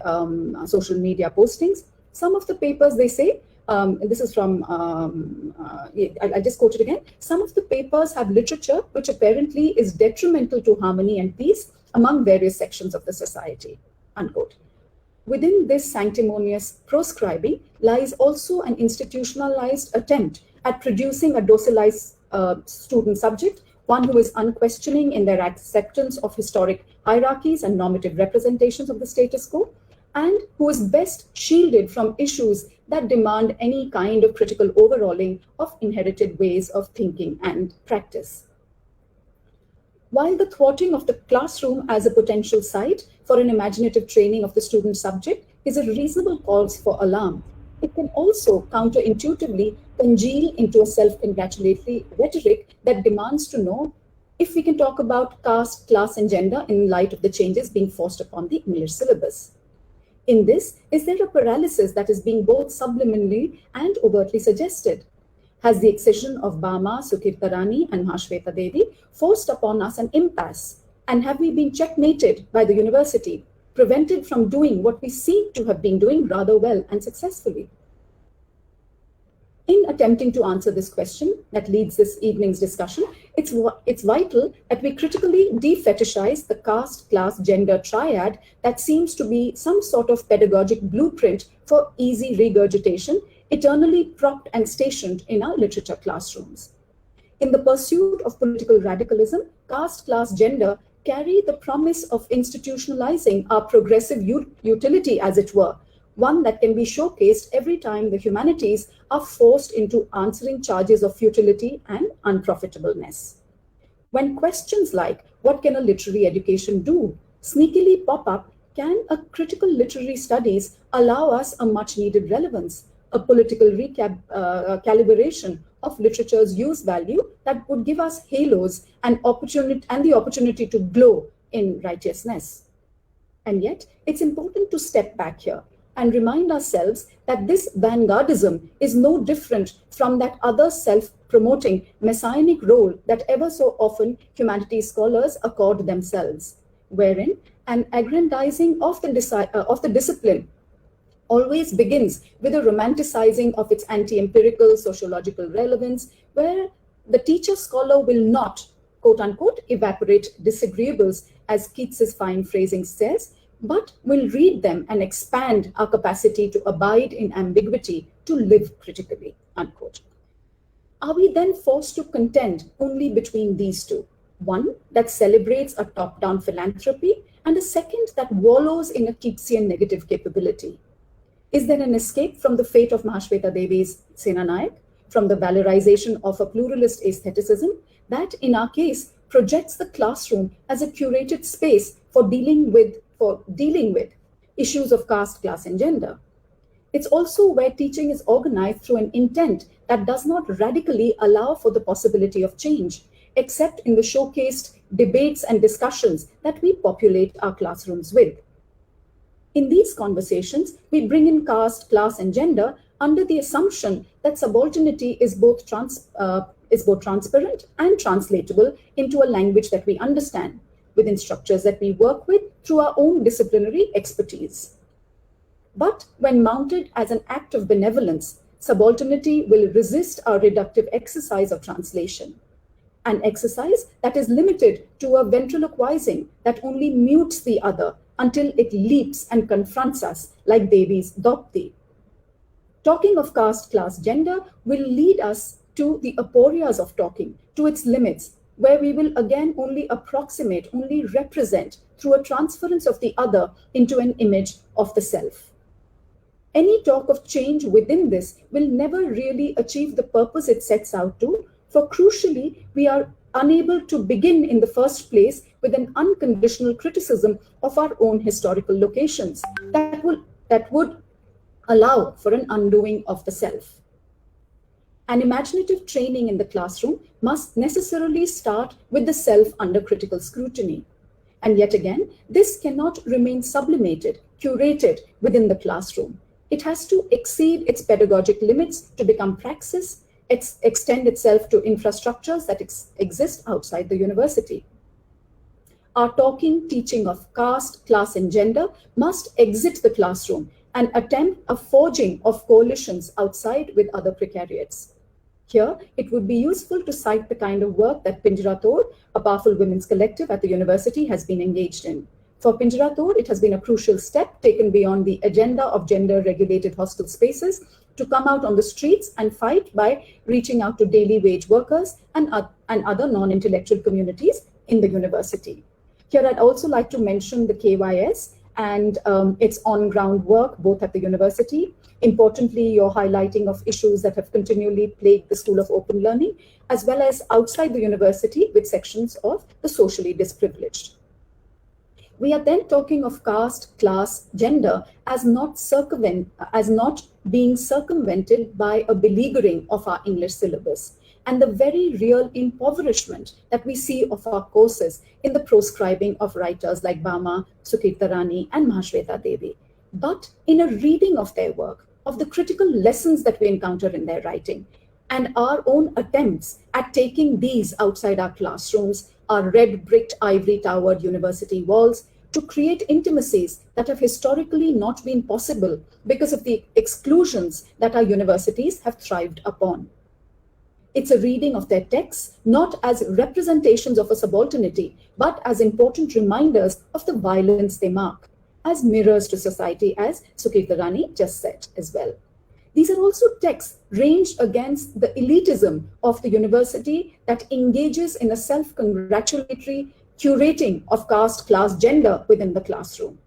social media postings. Some of the papers, they say, this is from, I just quoted again, some of the papers have literature which apparently is detrimental to harmony and peace among various sections of the society, unquote. Within this sanctimonious proscribing lies also an institutionalized attempt at producing a docilized student subject, one who is unquestioning in their acceptance of historic hierarchies and normative representations of the status quo, and who is best shielded from issues that demand any kind of critical overhauling of inherited ways of thinking and practice. While the thwarting of the classroom as a potential site for an imaginative training of the student subject is a reasonable cause for alarm, it can also counterintuitively congeal into a self-congratulatory rhetoric that demands to know if we can talk about caste, class, and gender in light of the changes being forced upon the English syllabus. In this, is there a paralysis that is being both subliminally and overtly suggested? Has the accession of Bama, Sukirta Rani, and Mahashweta Devi forced upon us an impasse? And have we been checkmated by the university, prevented from doing what we seem to have been doing rather well and successfully? In attempting to answer this question that leads this evening's discussion, it's vital that we critically defetishize the caste, class, gender triad that seems to be some sort of pedagogic blueprint for easy regurgitation, eternally propped and stationed in our literature classrooms. In the pursuit of political radicalism, caste, class, gender carry the promise of institutionalizing our progressive utility, as it were, one that can be showcased every time the humanities are forced into answering charges of futility and unprofitableness. When questions like, what can a literary education do, sneakily pop up, can a critical literary studies allow us a much needed relevance, a political calibration of literature's use value that would give us halos and the opportunity to glow in righteousness. And yet, it's important to step back here and remind ourselves that this vanguardism is no different from that other self-promoting messianic role that ever so often humanities scholars accord themselves, wherein an aggrandizing of the discipline always begins with a romanticizing of its anti-empirical sociological relevance, where the teacher-scholar will not, quote-unquote, evaporate disagreeables, as Keats's fine phrasing says, but will read them and expand our capacity to abide in ambiguity, to live critically, unquote. Are we then forced to contend only between these two? One that celebrates a top-down philanthropy and a second that wallows in a Keatsian negative capability? Is there an escape from the fate of Mahashweta Devi's Senanayak, from the valorization of a pluralist aestheticism that, in our case, projects the classroom as a curated space for dealing with issues of caste, class, and gender? It's also where teaching is organized through an intent that does not radically allow for the possibility of change, except in the showcased debates and discussions that we populate our classrooms with. In these conversations, we bring in caste, class, and gender under the assumption that subalternity is both transparent and translatable into a language that we understand, within structures that we work with through our own disciplinary expertise. But when mounted as an act of benevolence, subalternity will resist our reductive exercise of translation, an exercise that is limited to a ventriloquizing that only mutes the other until it leaps and confronts us like Devi's Dopti. Talking of caste, class, gender will lead us to the aporias of talking, to its limits, where we will again only approximate, only represent through a transference of the other into an image of the self. Any talk of change within this will never really achieve the purpose it sets out to, for crucially, we are unable to begin in the first place with an unconditional criticism of our own historical locations that would allow for an undoing of the self. An imaginative training in the classroom must necessarily start with the self under critical scrutiny. And yet again, this cannot remain sublimated, curated within the classroom. It has to exceed its pedagogic limits to become praxis, extend itself to infrastructures that exist outside the university. Our talking, teaching of caste, class, and gender must exit the classroom and attempt a forging of coalitions outside with other precariats. Here, it would be useful to cite the kind of work that Pinjra Tod, a powerful women's collective at the university, has been engaged in. For Pinjra Tod, it has been a crucial step taken beyond the agenda of gender-regulated hostel spaces to come out on the streets and fight by reaching out to daily wage workers and other non-intellectual communities in the university. Here, I'd also like to mention the KYS and its on-ground work, both at the university. Importantly, your highlighting of issues that have continually plagued the School of Open Learning, as well as outside the university with sections of the socially disprivileged. We are then talking of caste, class, gender as not being circumvented by a beleaguering of our English syllabus, and the very real impoverishment that we see of our courses in the proscribing of writers like Bama, Sukirta Rani, and Mahashweta Devi, but in a reading of their work, of the critical lessons that we encounter in their writing, and our own attempts at taking these outside our classrooms, our red-bricked, ivory-towered university walls, to create intimacies that have historically not been possible because of the exclusions that our universities have thrived upon. It's a reading of their texts, not as representations of a subalternity, but as important reminders of the violence they mark, as mirrors to society, as Sukirta Rani just said as well. These are also texts ranged against the elitism of the university that engages in a self-congratulatory curating of caste, class, gender within the classroom.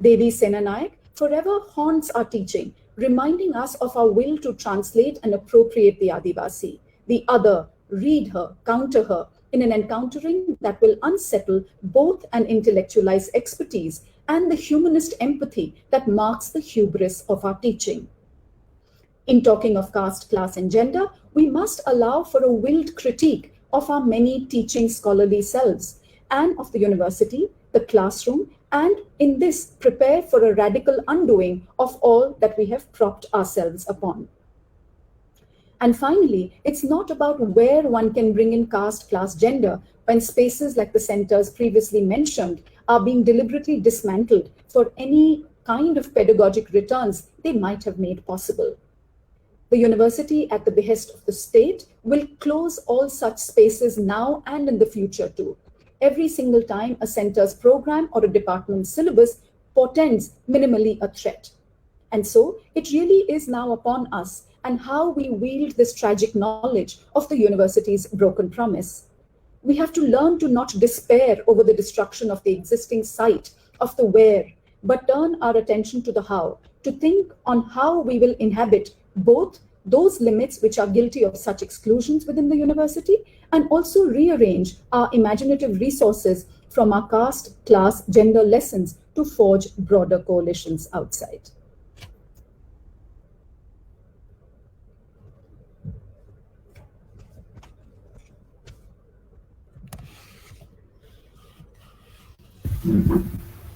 Devi Senanayak forever haunts our teaching, reminding us of our will to translate and appropriate the Adivasi, the other, read her, counter her, in an encountering that will unsettle both an intellectualized expertise and the humanist empathy that marks the hubris of our teaching. In talking of caste, class, and gender, we must allow for a willed critique of our many teaching scholarly selves and of the university, the classroom, and in this, prepare for a radical undoing of all that we have propped ourselves upon. And finally, it's not about where one can bring in caste, class, gender when spaces like the centers previously mentioned are being deliberately dismantled for any kind of pedagogic returns they might have made possible. The university, at the behest of the state, will close all such spaces now and in the future too, every single time a center's program or a department's syllabus portends minimally a threat. And so it really is now upon us and how we wield this tragic knowledge of the university's broken promise. We have to learn to not despair over the destruction of the existing site of the where, but turn our attention to the how, to think on how we will inhabit both those limits which are guilty of such exclusions within the university, and also rearrange our imaginative resources from our caste, class, gender lessons to forge broader coalitions outside.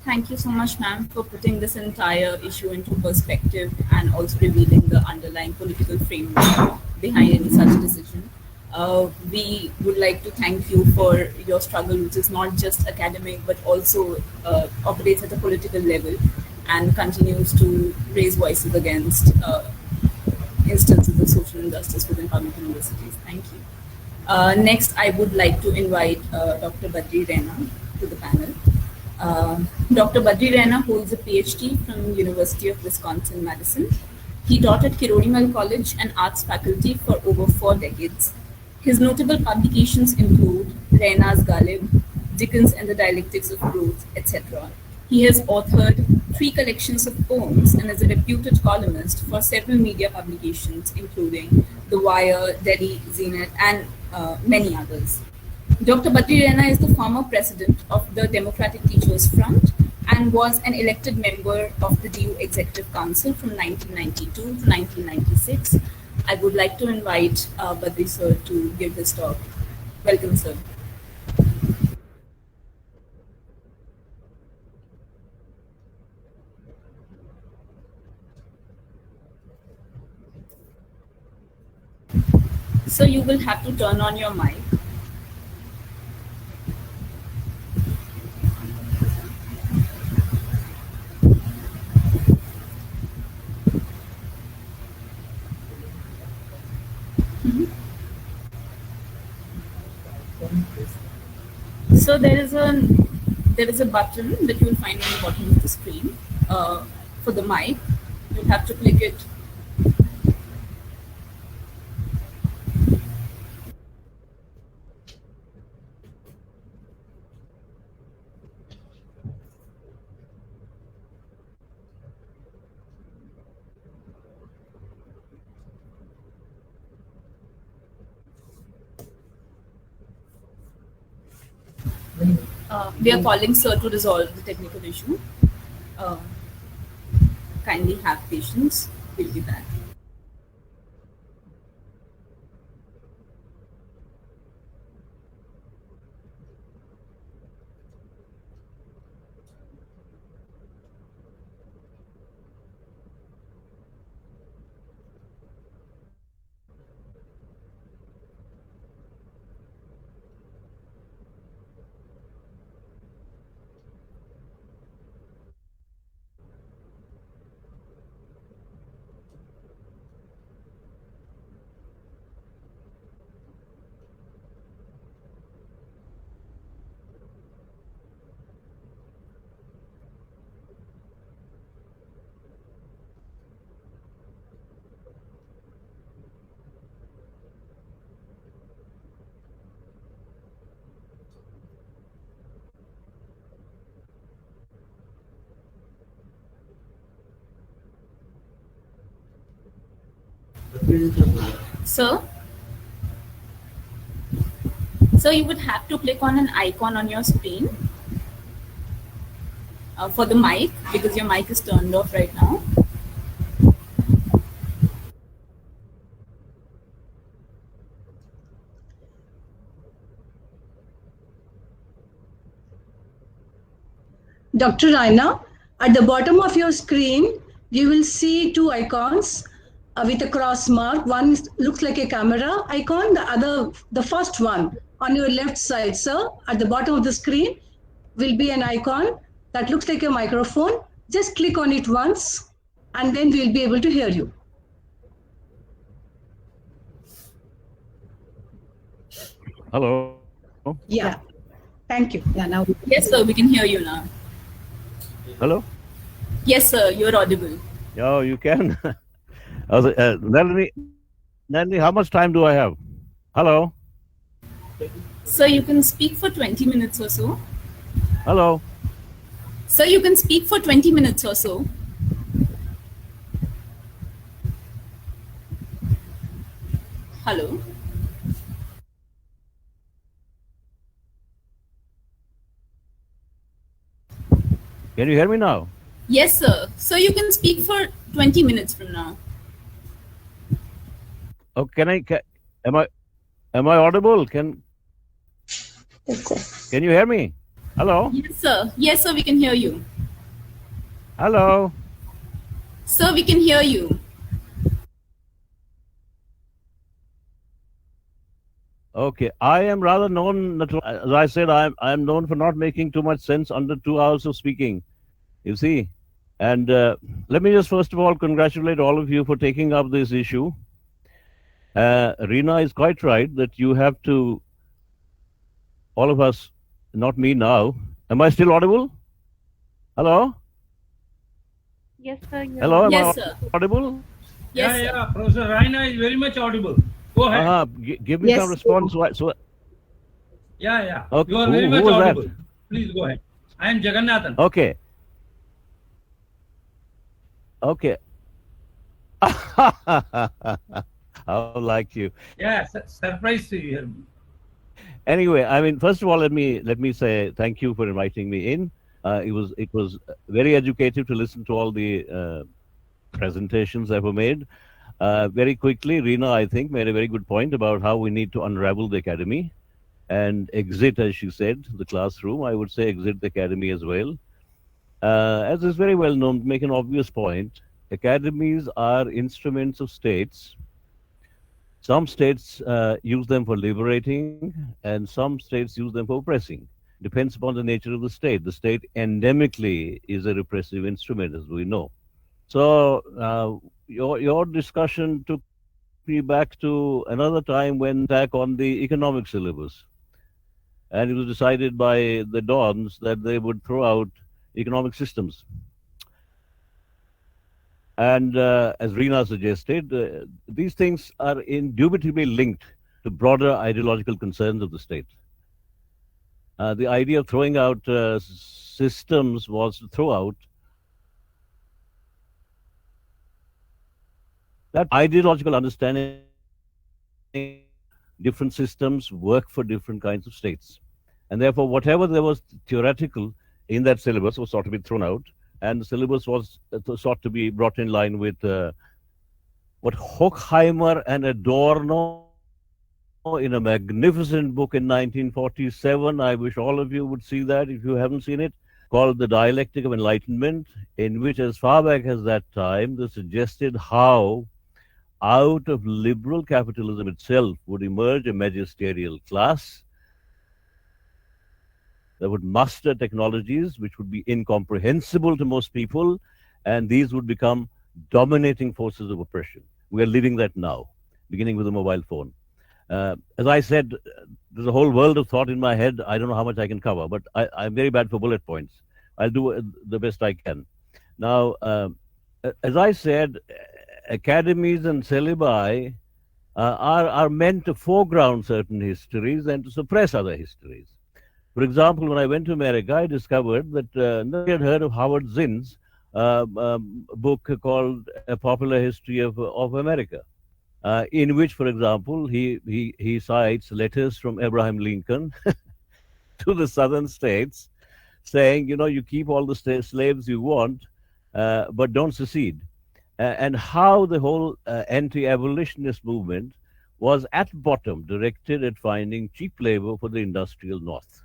Thank you so much, ma'am, for putting this entire issue into perspective and also revealing the underlying political framework behind any such decision. We would like to thank you for your struggle, which is not just academic, but also operates at a political level and continues to raise voices against instances of social injustice within public universities. Thank you. Next, I would like to invite Dr. Badri Raina to the panel. Dr. Badri Raina holds a PhD from University of Wisconsin-Madison. He taught at Kirodimal College and Arts faculty for over 4 decades. His notable publications include Raina's Ghalib, Dickens and the Dialectics of Growth, etc. He has authored 3 collections of poems and is a reputed columnist for several media publications, including The Wire, Delhi Zenith, and many others. Dr. Badri Raina is the former president of the Democratic Teachers Front and was an elected member of the DU Executive Council from 1992 to 1996. I would like to invite Badri sir to give his talk. Welcome, sir. So you will have to turn on your mic. So there is a button that you will find on the bottom of the screen for the mic. You'll have to click it. We are calling sir to resolve the technical issue. Kindly have patience. We'll be back. Sir? So you would have to click on an icon on your screen for the mic, because your mic is turned off right now. Dr. Raina, at the bottom of your screen, you will see two icons with a cross mark. One looks like a camera icon, the first one on your left side, sir, at the bottom of the screen will be an icon that looks like a microphone. Just click on it once and then we'll be able to hear you. Hello. Yeah, thank you. Yeah, now. Yes, sir, we can hear you now. Hello. Yes, sir, you're audible. Oh, you can. Nalini, how much time do I have? Hello. Sir, you can speak for 20 minutes or so. Hello. Sir, you can speak for 20 minutes or so. Hello. Can you hear me now? Yes, sir. So you can speak for 20 minutes from now. Oh, am I audible? Can you hear me? Hello? Yes, sir. Yes, sir, we can hear you. Hello? Sir, we can hear you. Okay. I am rather known, as I said, I am known for not making too much sense under 2 hours of speaking, you see. And let me just first of all congratulate all of you for taking up this issue. Rina is quite right that you have to, all of us, not me now. Am I still audible? Hello? Yes, sir. Hello, am Yes, I sir. audible? Yes, sir. Yeah, Professor Raina is very much audible. Go ahead. Give me Yes. some response. So, Yeah. Okay. You are Who very much was that? audible. Please go ahead. I am Jagannathan. okay. Okay. How like you. Yeah, surprised to hear me. Anyway, I mean, first of all, let me say thank you for inviting me in. It was very educative to listen to all the presentations that were made. Very quickly, Reena, I think, made a very good point about how we need to unravel the academy and exit, as she said, the classroom. I would say exit the academy as well. As is very well known, to make an obvious point, academies are instruments of states. Some states use them for liberating, and some states use them for oppressing. Depends upon the nature of the state. The state endemically is a repressive instrument, as we know. So your discussion took me back to another time when attack on the economic syllabus, and it was decided by the dons that they would throw out economic systems. And as Reena suggested, these things are indubitably linked to broader ideological concerns of the state. The idea of throwing out systems was to throw out that ideological understanding. Different systems work for different kinds of states. And therefore, whatever there was theoretical in that syllabus was sought to be thrown out, and the syllabus was sought to be brought in line with what Horkheimer and Adorno, in a magnificent book in 1947, I wish all of you would see that if you haven't seen it, called The Dialectic of Enlightenment, in which, as far back as that time, they suggested how out of liberal capitalism itself would emerge a magisterial class that would master technologies which would be incomprehensible to most people, and these would become dominating forces of oppression. We are living that now, beginning with the mobile phone. As I said, there's a whole world of thought in my head. I don't know how much I can cover, but I'm very bad for bullet points. I'll do the best I can. Now, as I said, academies and syllabi are meant to foreground certain histories and to suppress other histories. For example, when I went to America, I discovered that nobody had heard of Howard Zinn's book called A Popular History of America, in which, for example, he cites letters from Abraham Lincoln to the southern states saying, you know, you keep all the slaves you want, but don't secede. And how the whole anti-abolitionist movement was at bottom directed at finding cheap labor for the industrial North.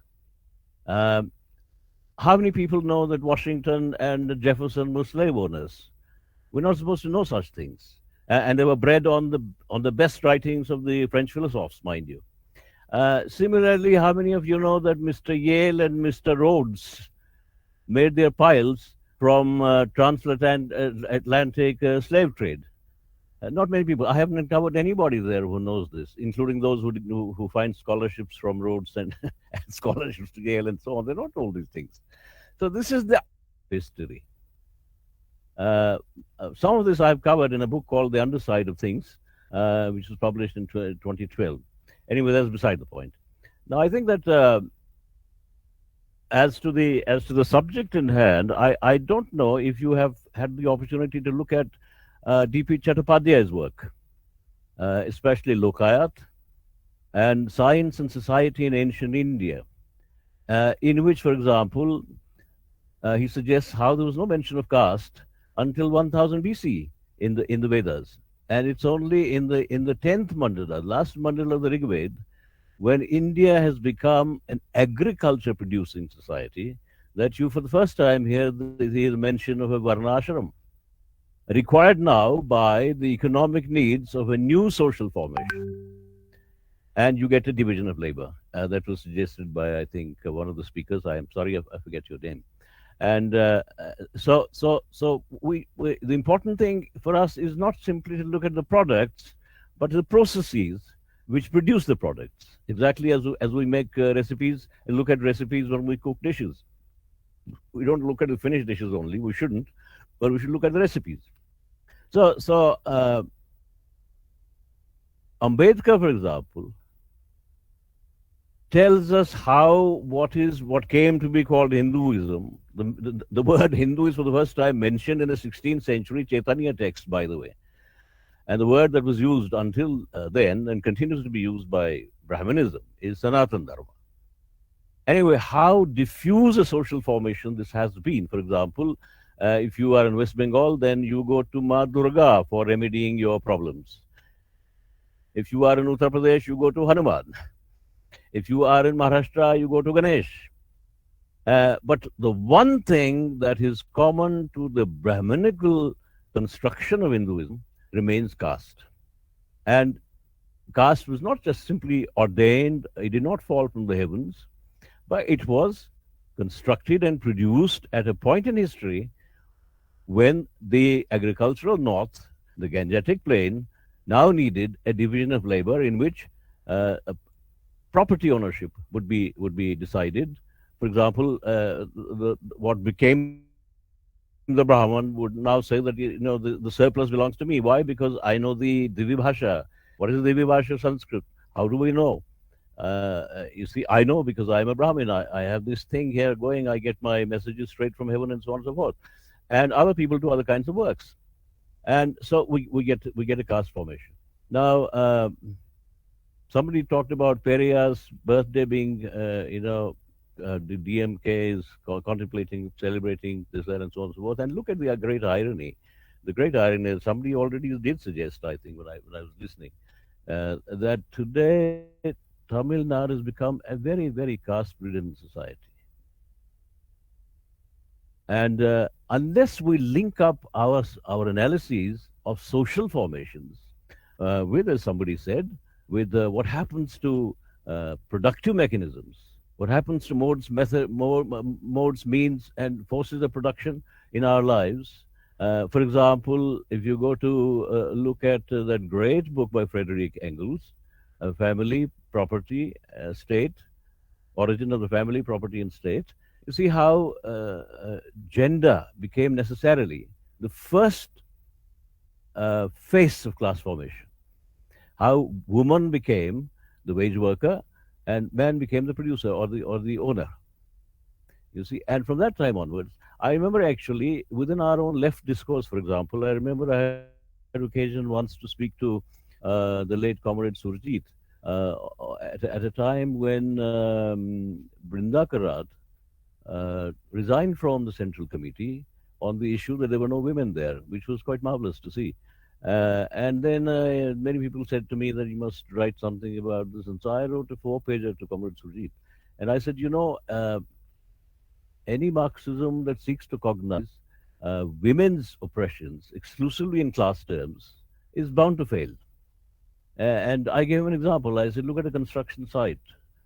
How many people know that Washington and Jefferson were slave owners? We're not supposed to know such things. And they were bred on the best writings of the French philosophers, mind you. Similarly, how many of you know that Mr. Yale and Mr. Rhodes made their piles from transatlantic slave trade? Not many people. I haven't uncovered anybody there who knows this, including those who find scholarships from Rhodes and, and scholarships to Yale and so on. They're not told these things. So this is the history. Some of this I've covered in a book called The Underside of Things, which was published in 2012. Anyway, that's beside the point. Now, I think that as to the subject in hand, I don't know if you have had the opportunity to look at D.P. Chattopadhyay's work, especially Lokayat and Science and Society in Ancient India, in which, for example, he suggests how there was no mention of caste until 1000 BC in the Vedas, and it's only in the 10th mandala, last mandala of the Rig Veda, when India has become an agriculture-producing society, that you, for the first time, hear the mention of a varnashram, required now by the economic needs of a new social formation. And you get a division of labor. That was suggested by, I think, one of the speakers. I am sorry, I forget your name. And so the important thing for us is not simply to look at the products, but the processes which produce the products. Exactly as we make recipes and look at recipes when we cook dishes. We don't look at the finished dishes only. We shouldn't, but we should look at the recipes. So Ambedkar, for example, tells us how what came to be called Hinduism. The word Hindu is for the first time mentioned in a 16th century Chaitanya text, by the way. And the word that was used until then and continues to be used by Brahmanism is Sanatana Dharma. Anyway, how diffuse a social formation this has been. For example, If you are in West Bengal, then you go to Ma Durga for remedying your problems. If you are in Uttar Pradesh, you go to Hanuman. If you are in Maharashtra, you go to Ganesh. But the one thing that is common to the Brahminical construction of Hinduism remains caste. And caste was not just simply ordained, it did not fall from the heavens, but it was constructed and produced at a point in history when the agricultural north, the Gangetic plain, now needed a division of labor in which property ownership would be decided. For example, what became the Brahman would now say that the surplus belongs to me. Why? Because I know the Divi Bhasha. What is the Divi Bhasha? Sanskrit. How do we know? You see, I know because I'm a Brahmin. I have this thing here going. I get my messages straight from heaven and so on and so forth. And other people do other kinds of works. And so we get a caste formation. Now, somebody talked about Periya's birthday being, the DMK is contemplating, celebrating this, that, and so on and so forth. And look at the great irony. The great irony is somebody already did suggest, I think, when I was listening, that today Tamil Nadu has become a very, very caste-ridden society. And unless we link up our analyses of social formations with, as somebody said, with what happens to productive mechanisms, what happens to modes, means, and forces of production in our lives. For example, if you go to look at that great book by Frederick Engels, Family, Property, State, Origin of the Family, Property, and State, you see how gender became necessarily the first face of class formation. How woman became the wage worker and man became the producer or the owner. You see, and from that time onwards, I remember actually within our own left discourse, for example, I remember I had occasion once to speak to the late comrade Surjit at a time when Brinda Karat resigned from the Central Committee on the issue that there were no women there, which was quite marvelous to see. And then many people said to me that you must write something about this. And so I wrote a 4-pager to Comrade Surjit. And I said, any Marxism that seeks to cognize women's oppressions exclusively in class terms is bound to fail. And I gave an example. I said, look at a construction site.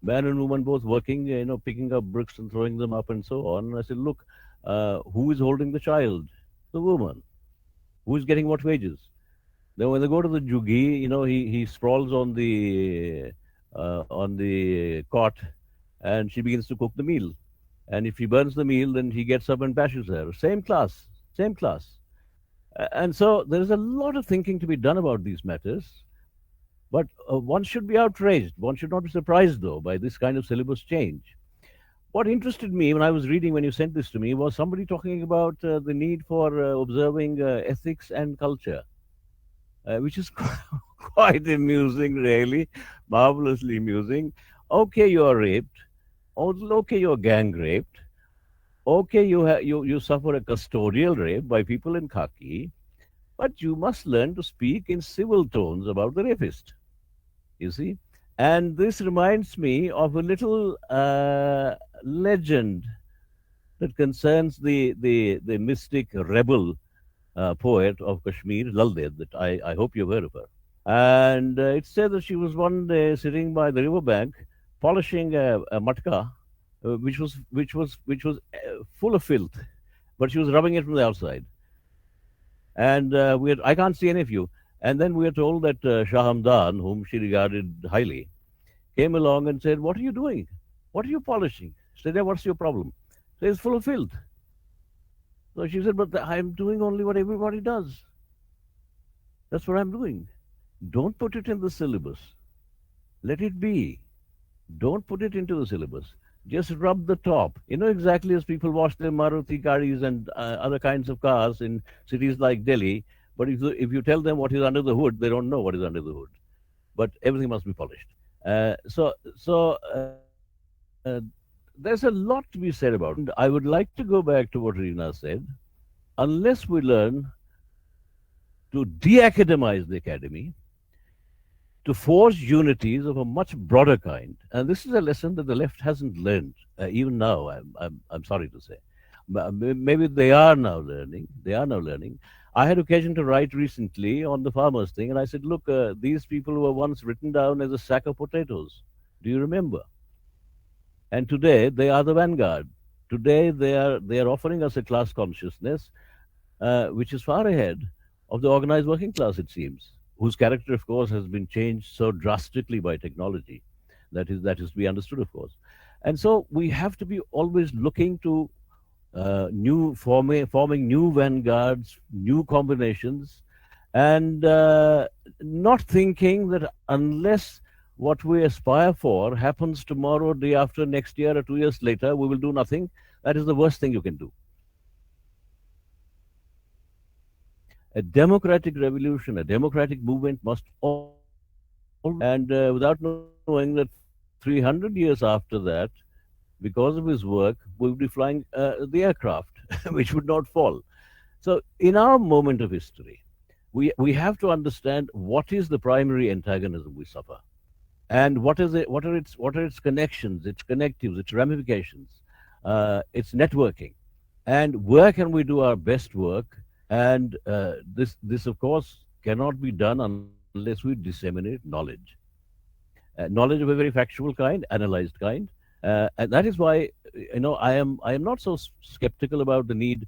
Man and woman both working, picking up bricks and throwing them up and so on. And I said, look, who is holding the child? The woman. Who is getting what wages? Then when they go to the jugi, he sprawls on the cot, and she begins to cook the meal. And if he burns the meal, then he gets up and bashes her. Same class. And so there is a lot of thinking to be done about these matters. But one should be outraged. One should not be surprised, though, by this kind of syllabus change. What interested me when I was reading, when you sent this to me, was somebody talking about the need for observing ethics and culture, which is quite amusing, really, marvelously amusing. Okay, you are raped. Okay, you're gang raped. Okay, you suffer a custodial rape by people in khaki, but you must learn to speak in civil tones about the rapist. You see? And this reminds me of a little legend that concerns the mystic rebel poet of Kashmir, Lal Ded, that I hope you've heard of her. And it said that she was one day sitting by the riverbank polishing a matka, which was full of filth, but she was rubbing it from the outside. And I can't see any of you. And then we are told that Shah Hamdan, whom she regarded highly, came along and said, what are you doing? What are you polishing? She said, yeah, what's your problem? She said, it's full of filth. So she said, but I'm doing only what everybody does. That's what I'm doing. Don't put it in the syllabus. Let it be. Don't put it into the syllabus. Just rub the top. Exactly as people wash their Maruti garis and other kinds of cars in cities like Delhi. But if you tell them what is under the hood, they don't know what is under the hood. But everything must be polished. So there's a lot to be said about it. I would like to go back to what Reena said, unless we learn to de-academize the academy, to forge unities of a much broader kind, and this is a lesson that the left hasn't learned even now. I'm sorry to say, maybe they are now learning. I had occasion to write recently on the farmers thing, and I said, look, these people were once written down as a sack of potatoes. Do you remember? And today they are the vanguard. Today they are offering us a class consciousness which is far ahead of the organized working class, it seems, whose character, of course, has been changed so drastically by technology. That is to be understood, of course. And so we have to be always looking to forming new vanguards, new combinations, and not thinking that unless what we aspire for happens tomorrow, day after, next year, or 2 years later, we will do nothing. That is the worst thing you can do. A democratic revolution, a democratic movement must all, and without knowing that 300 years after that, because of his work, we would be flying the aircraft, which would not fall. So in our moment of history, we have to understand what is the primary antagonism we suffer, and what are its connections, its connectives, its ramifications, its networking, and where can we do our best work. And this of course cannot be done unless we disseminate knowledge, knowledge of a very factual kind, analyzed kind, and that is why I am not so skeptical about the need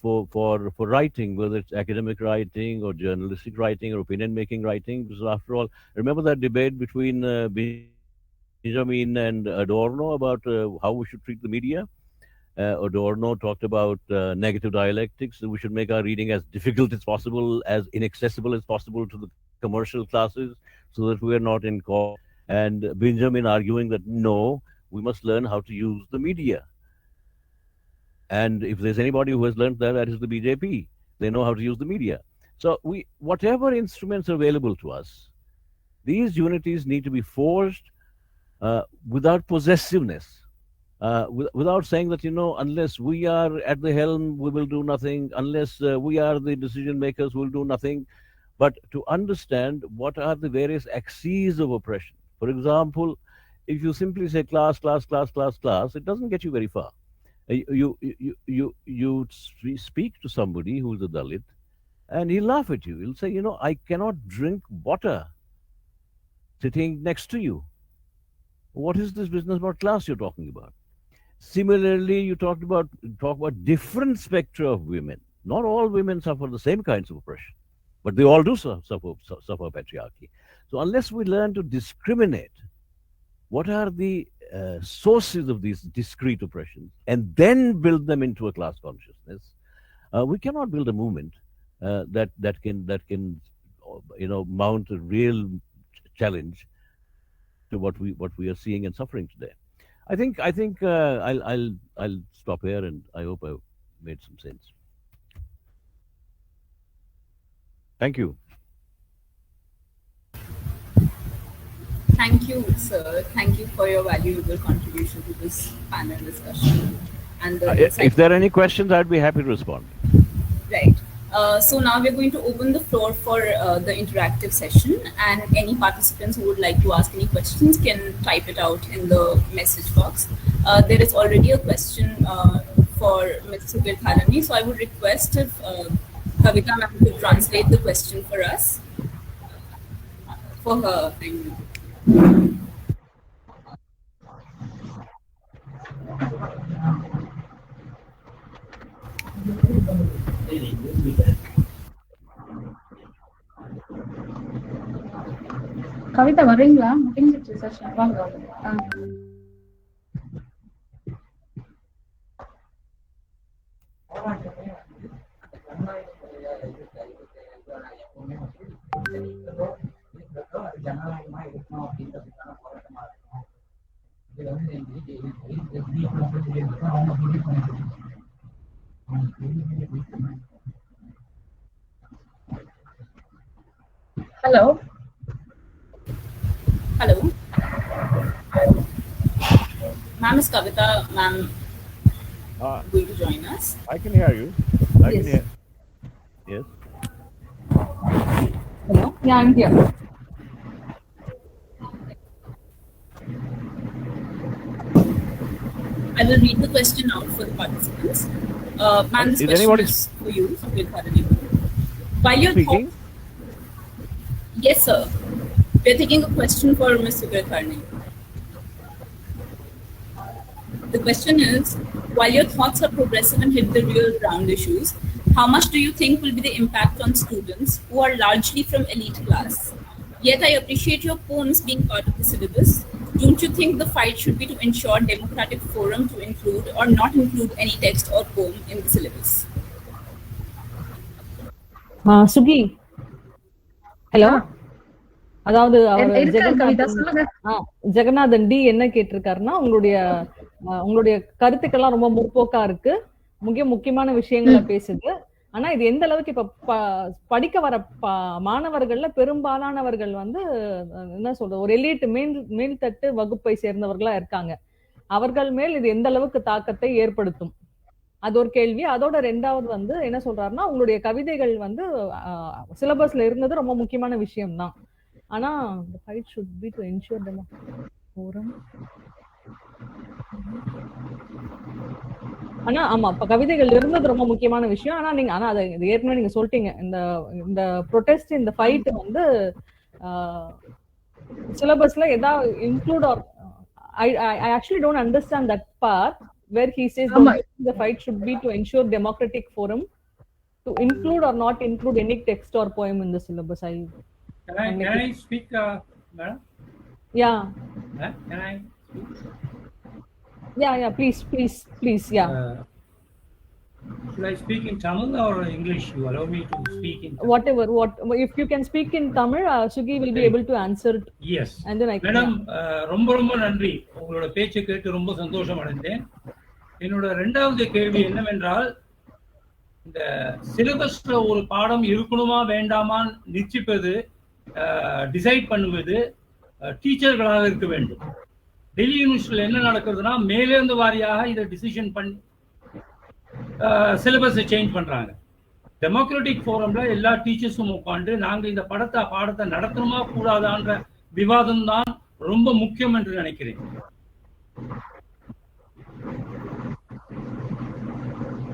for writing, whether it's academic writing or journalistic writing or opinion making writing. Because after all, remember that debate between Benjamin and Adorno about how we should treat the media. Adorno talked about negative dialectics, that we should make our reading as difficult as possible, as inaccessible as possible to the commercial classes, so that we are not in call. And Benjamin arguing that no, we must learn how to use the media. And if there's anybody who has learned that is the BJP. They know how to use the media. So whatever instruments are available to us, these unities need to be forged without possessiveness. Without saying that, unless we are at the helm, we will do nothing. Unless we are the decision makers, we'll do nothing. But to understand what are the various axes of oppression. For example, if you simply say class, it doesn't get you very far. You speak to somebody who's a Dalit, and he'll laugh at you. He'll say, I cannot drink water sitting next to you. What is this business about class you're talking about? Similarly, you talk about different spectra of women. Not all women suffer the same kinds of oppression, but they all do suffer patriarchy. So unless we learn to discriminate what are the sources of these discrete oppressions and then build them into a class consciousness, we cannot build a movement that can mount a real challenge to what we are seeing and suffering today. I think I'll stop here, and I hope I've made some sense. Thank you. Thank you, sir. Thank you for your valuable contribution to this panel discussion. And if there are any questions, I'd be happy to respond. Right. So now we're going to open the floor for the interactive session, and any participants who would like to ask any questions can type it out in the message box. There is already a question for Ms. Sukir Tharani, so I would request if Kavita ma'am could translate the question for us. For her. Kavitha வர்றீங்களா? முடிஞ்சிச்சு session, வாங்க. Hello. Hello. Ma'am, is Kavita ma'am going to join us? I can hear you. I can hear. Yes. Hello? Yeah, I'm here. I will read the question out for the participants. Ma'am, this Is question anybody is for you, Sukhir Tharani. While you're speaking? Yes, sir. We're taking a question for Ms. Sukhir Tharani. The question is, while your thoughts are progressive and hit the real ground issues, how much do you think will be the impact on students who are largely from elite class? Yet I appreciate your poems being part of the syllabus. Don't you think the fight should be to ensure democratic forum to include or not include any text or poem in the syllabus? Sugi, hello. அதாவது அவர் கவிதா சொல்லுங்க. Jeganathan D என்ன கேட்டிருக்காருன்னா, உங்களுடைய கருத்துக்கெல்லாம் ரொம்ப முற்போக்கா இருக்கு, முக்கியமான விஷயங்களை பேசுது. ஆனா இது எந்த அளவுக்கு இப்ப படிக்க வர மாணவர்கள்ல பெரும்பாலானவர்கள் வந்து என்ன சொல்றது, ஒரு எலிட் மேல்தட்டு வகுப்பை சேர்ந்தவர்களா இருக்காங்க. அவர்கள் மேல் இது எந்த அளவுக்கு தாக்கத்தை ஏற்படுத்தும், அது ஒரு கேள்வி. அதோட ரெண்டாவது வந்து என்ன சொல்றாருன்னா, உங்களுடைய கவிதைகள் வந்து சிலபஸ்ல இருந்தது ரொம்ப முக்கியமான விஷயம் தான். ஆனா the fight should be to ensure democratic forum. ஆனா ஆமா, இப்ப கவிதைகள் இருந்தது ரொம்ப முக்கியமான விஷயம். ஆனா அதை ஏற்கனவே நீங்க சொல்லிட்டீங்க, இந்த ப்ரொடெஸ்ட், இந்த ஃபைட் வந்து சிலபஸ்ல ஏதாவது include or I actually don't understand that part where he says the fight should be to ensure democratic forum to include or not include any text or poem in the syllabus. Can I speak, madam? Yeah. Can I speak? Yeah, please, yeah. Should I speak in Tamil or English? You allow me to speak in Tamil. Whatever, if you can speak in Tamil, Sugi will be able to answer. Yes. And then I can. Madam, ரொம்ப நன்றி. உங்களோட பேச்சை கேட்டு ரொம்ப சந்தோஷம் அடைந்தேன். என்னோட இரண்டாவது கேள்வி என்னவென்றால், இந்த சிலபஸ்ல ஒரு பாடம் இருக்கணுமா வேண்டாமான்னு நிச்சயிப்பது, டிசைட் பண்ணுவது டீச்சர்களாக இருக்க வேண்டும். டெல்லி யூனிவர்சிட்டியில் என்ன நடக்கிறதுனா, மேலேருந்து வாரியாக இதை டிசிஷன் பண்ணி சிலபஸை சேஞ்ச் பண்றாங்க. டெமோக்ராட்டிக் ஃபோரம்ல எல்லா டீச்சர்ஸும் உட்காந்து நாங்க இந்த பாடத்தை நடத்தணுமா கூடாதான்ற விவாதம் தான் ரொம்ப முக்கியம் என்று நினைக்கிறேன்.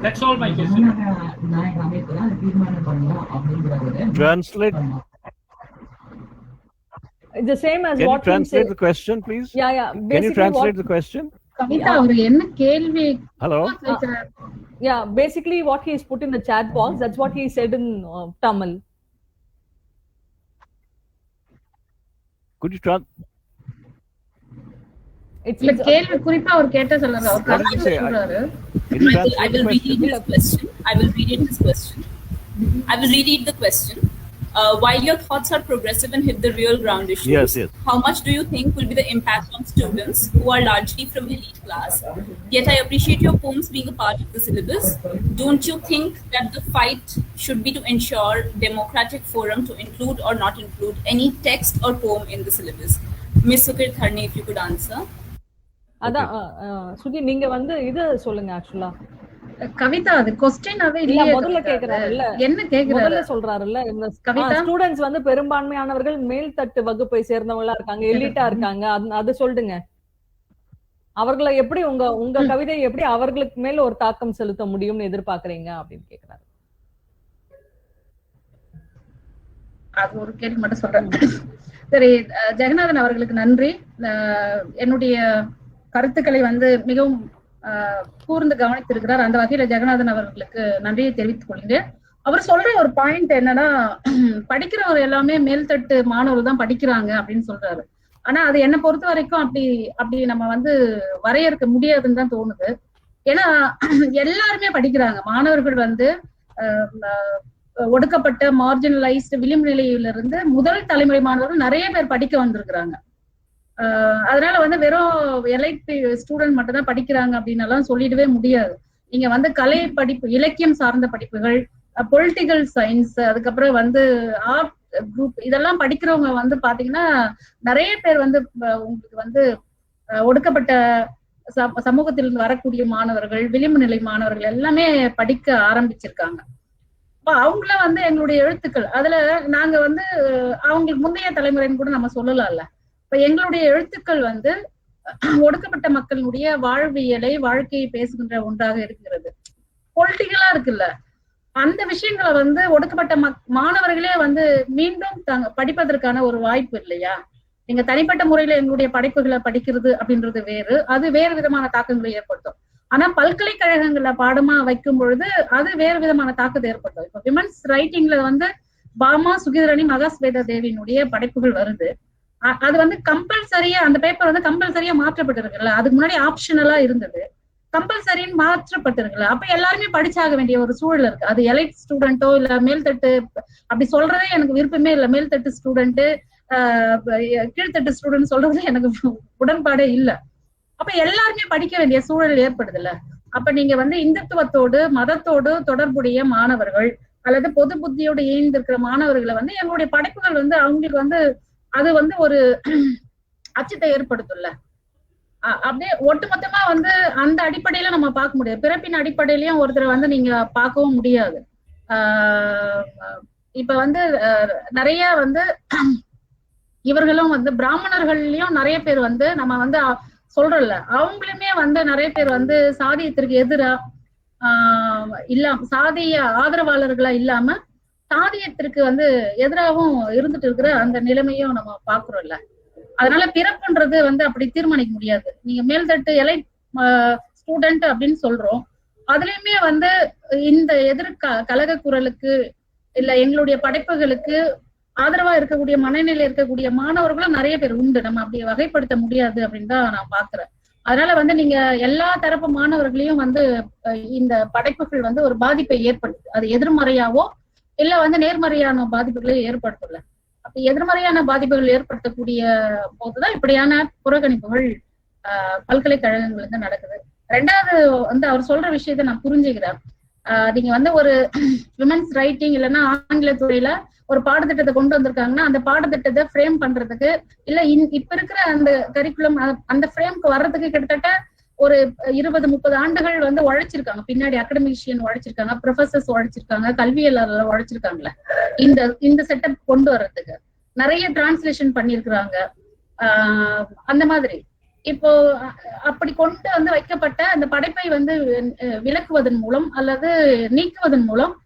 That's all my question. Translate. It's the same as Can what you translate the question, please? Yeah. Can you translate the question? Kavitha, அவர் என்ன கேள்வி? Hello. Yeah, basically what he's put in the chat box, that's what he said in Tamil. Could you try? இல்ல, கேள்வி குறிப்பா அவர் கேட்ட சொல்லுங்க. அவர் கரெக்ட்டா சொல்றாரு. I will read his question. I will read the question. While your thoughts are progressive and hit the real ground issues, yes. How much do you think will be the impact on students who are largely from elite class? Yet I appreciate your poems being a part of the syllabus. Don't you think that the fight should be to ensure democratic forum to include or not include any text or poem in the syllabus? Ms. Sukhir Tharani, if you could answer. அதான் சுகி, நீங்க வந்து இது சொல்லுங்க. ஆக்சுவலா கவிதா, அது क्वेश्चनவே இல்ல. முதல்ல கேக்குறாருல்ல, என்ன கேக்குறாரு? முதல்ல சொல்றாருல்ல, இந்த ஸ்டூடண்ட்ஸ் வந்து பெரும்பான்மையானவர்கள் மேல்தட்டு வகுப்பை சேர்ந்தவங்களா இருக்காங்க, எலிட்டா இருக்காங்க, அது சொல்லுங்க. அவர்களை எப்படி உங்க கவிதை எப்படி அவர்களுக்கு மேல ஒரு தாக்கம் செலுத்த முடியும்னு எதிர்பார்க்கறீங்க அப்படின்னு கேக்குறாரு. அது ஒரு கேள்வி மட்டும் சொல்றேன். சரி, ஜெகநாதன் அவர்களுக்கு நன்றி. என்னுடைய கருத்துக்களை வந்து மிகவும் கூர்ந்து கவனித்திருக்கிறார். அந்த வகையில ஜெகநாதன் அவர்களுக்கு நன்றியை தெரிவித்துக் கொள்கிறேன். அவர் சொல்ற ஒரு பாயிண்ட் என்னன்னா, படிக்கிறவங்க எல்லாமே மேல்தட்டு மாணவர்கள் தான் படிக்கிறாங்க அப்படின்னு சொல்றாரு. ஆனா அது என்னை பொறுத்த வரைக்கும் அப்படி நம்ம வந்து வரையறுக்க முடியாதுன்னு தான் தோணுது. ஏன்னா எல்லாருமே படிக்கிறாங்க. மாணவர்கள் வந்து ஒடுக்கப்பட்ட மார்ஜினலைஸ்டு விளிம்பு நிலையிலிருந்து முதல் தலைமுறை மாணவர்கள் நிறைய பேர் படிக்க வந்திருக்கிறாங்க. அதனால வந்து வெறும் எலைட் ஸ்டூடெண்ட் மட்டும் தான் படிக்கிறாங்க அப்படின்னு எல்லாம் சொல்லிடவே முடியாது. நீங்க வந்து கலை படிப்பு, இலக்கியம் சார்ந்த படிப்புகள், பொலிட்டிக்கல் சயின்ஸ், அதுக்கப்புறம் வந்து ஆர்ட் குரூப், இதெல்லாம் படிக்கிறவங்க வந்து பாத்தீங்கன்னா நிறைய பேர் வந்து உங்களுக்கு வந்து ஒடுக்கப்பட்ட சமூகத்திலிருந்து வரக்கூடிய மாணவர்கள், விளிம்பு நிலை மாணவர்கள் எல்லாமே படிக்க ஆரம்பிச்சிருக்காங்க. அப்ப அவங்கள வந்து எங்களுடைய எழுத்துக்கள் அதுல நாங்க வந்து அவங்களுக்கு முந்தைய தலைமுறைன்னு கூட நம்ம சொல்லலாம்ல. இப்ப எங்களுடைய எழுத்துக்கள் வந்து ஒடுக்கப்பட்ட மக்களுடைய வாழ்வியலை, வாழ்க்கையை பேசுகின்ற ஒன்றாக இருக்கிறது. பொலிட்டிக்கலா இருக்குல்ல, அந்த விஷயங்களை வந்து ஒடுக்கப்பட்ட மாணவர்களே வந்து மீண்டும் படிப்பதற்கான ஒரு வாய்ப்பு இல்லையா? நீங்க தனிப்பட்ட முறையில எங்களுடைய படைப்புகளை படிக்கிறது அப்படின்றது வேறு, அது வேறு விதமான தாக்கங்களை ஏற்படுத்தும். ஆனா பல்கலைக்கழகங்கள்ல பாடமா வைக்கும் பொழுது அது வேறு விதமான தாக்கத்தை ஏற்படுத்தும். இப்ப விமன்ஸ் ரைட்டிங்ல வந்து பாமா, சுகிதரணி, மகாஸ்வேதா தேவியினுடைய படைப்புகள் வருது. அது வந்து கம்பல்சரியா, அந்த பேப்பர் வந்து கம்பல்சரியா மாற்றப்பட்டிருக்குல்ல. அதுக்கு முன்னாடி ஆப்ஷனலா இருந்தது, கம்பல்சரின்னு மாற்றப்பட்டிருக்குல்ல. அப்ப எல்லாருமே படிச்சாக வேண்டிய ஒரு சூழல் இருக்கு. அது எலைட் ஸ்டூடெண்டோ இல்ல மேல்தட்டு, அப்படி சொல்றதே எனக்கு விருப்பமே இல்லை. மேல்தட்டு ஸ்டூடெண்ட், கீழ்த்தட்டு ஸ்டூடெண்ட் சொல்றது எனக்கு உடன்பாடே இல்லை. அப்ப எல்லாருமே படிக்க வேண்டிய சூழல் ஏற்படுதுல்ல. அப்ப நீங்க வந்து இந்துத்துவத்தோடு, மதத்தோடு தொடர்புடைய மாணவர்கள் அல்லது பொது புத்தியோடு இணைந்திருக்கிற மாணவர்களை வந்து எங்களுடைய படைப்புகள் வந்து அவங்களுக்கு வந்து அது வந்து ஒரு அச்சத்தை ஏற்படுத்தும்ல. அப்படியே ஒட்டுமொத்தமா வந்து அந்த அடிப்படையில நம்ம பார்க்க முடியாது. பிறப்பின் அடிப்படையிலயும் ஒருத்தரை வந்து நீங்க பார்க்கவும் முடியாது. இப்ப வந்து நிறைய வந்து இவர்களும் வந்து பிராமணர்கள்லயும் நிறைய பேர் வந்து நம்ம வந்து சொல்றோம்ல, அவங்களுமே வந்து நிறைய பேர் வந்து சாதியத்திற்கு எதிரா இல்லாம, சாதிய ஆதரவாளர்களா இல்லாம சாதியத்திற்கு வந்து எதிராகவும் இருந்துட்டு இருக்கிற அந்த நிலைமையும் நம்ம பாக்குறோம்ல. அதனால பிறப்புன்றது வந்து அப்படி தீர்மானிக்க முடியாது. நீங்க மேல்தட்டு எலைட் ஸ்டூடெண்ட் அப்படின்னு சொல்றோம், அதுலயுமே வந்து இந்த கழக குரலுக்கு இல்ல எங்களுடைய படைப்புகளுக்கு ஆதரவா இருக்கக்கூடிய மனநிலை இருக்கக்கூடிய மாணவர்களும் நிறைய பேர் உண்டு. நம்ம அப்படி வகைப்படுத்த முடியாது அப்படின்னு தான் நான் பாக்குறேன். அதனால வந்து நீங்க எல்லா தரப்பு மாணவர்களையும் வந்து இந்த படைப்புகள் வந்து ஒரு பாதிப்பை ஏற்படுத்து, அது எதிர்மறையாவோ இல்ல வந்து நேர்மறையான பாதிப்புகளை ஏற்படுத்தல. அப்ப எதிர்மறையான பாதிப்புகள் ஏற்படுத்தக்கூடிய போதுதான் இப்படியான புறக்கணிப்புகள் பல்கலைக்கழகங்களுக்கு நடக்குது. ரெண்டாவது வந்து அவர் சொல்ற விஷயத்த நான் புரிஞ்சுக்கிறேன். நீங்க வந்து ஒரு விமன்ஸ் ரைட்டிங் இல்லைன்னா ஆங்கில துறையில ஒரு பாடத்திட்டத்தை கொண்டு வந்திருக்காங்கன்னா அந்த பாடத்திட்டத்தை ஃப்ரேம் பண்றதுக்கு இல்ல இப்ப இருக்கிற அந்த கரிக்குலம் அந்த ஃப்ரேம்க்கு வர்றதுக்கு கிட்டத்தட்ட ஒரு 20-30 ஆண்டுகள் வந்து உழைச்சிருக்காங்க. பின்னாடி அகடமிஷியன் உழைச்சிருக்காங்க, ப்ரொஃபசர்ஸ் உழைச்சிருக்காங்க, கல்வியாளர்கள் உழைச்சிருக்காங்கல்ல இந்த செட்டப் கொண்டு வர்றதுக்கு. நிறைய டிரான்ஸ்லேஷன் பண்ணிருக்கிறாங்க. அந்த மாதிரி இப்போ அப்படி கொண்டு வந்து வைக்கப்பட்ட அந்த படைப்பை வந்து விளக்குவதன் மூலம் அல்லது நீக்குவதன் மூலம்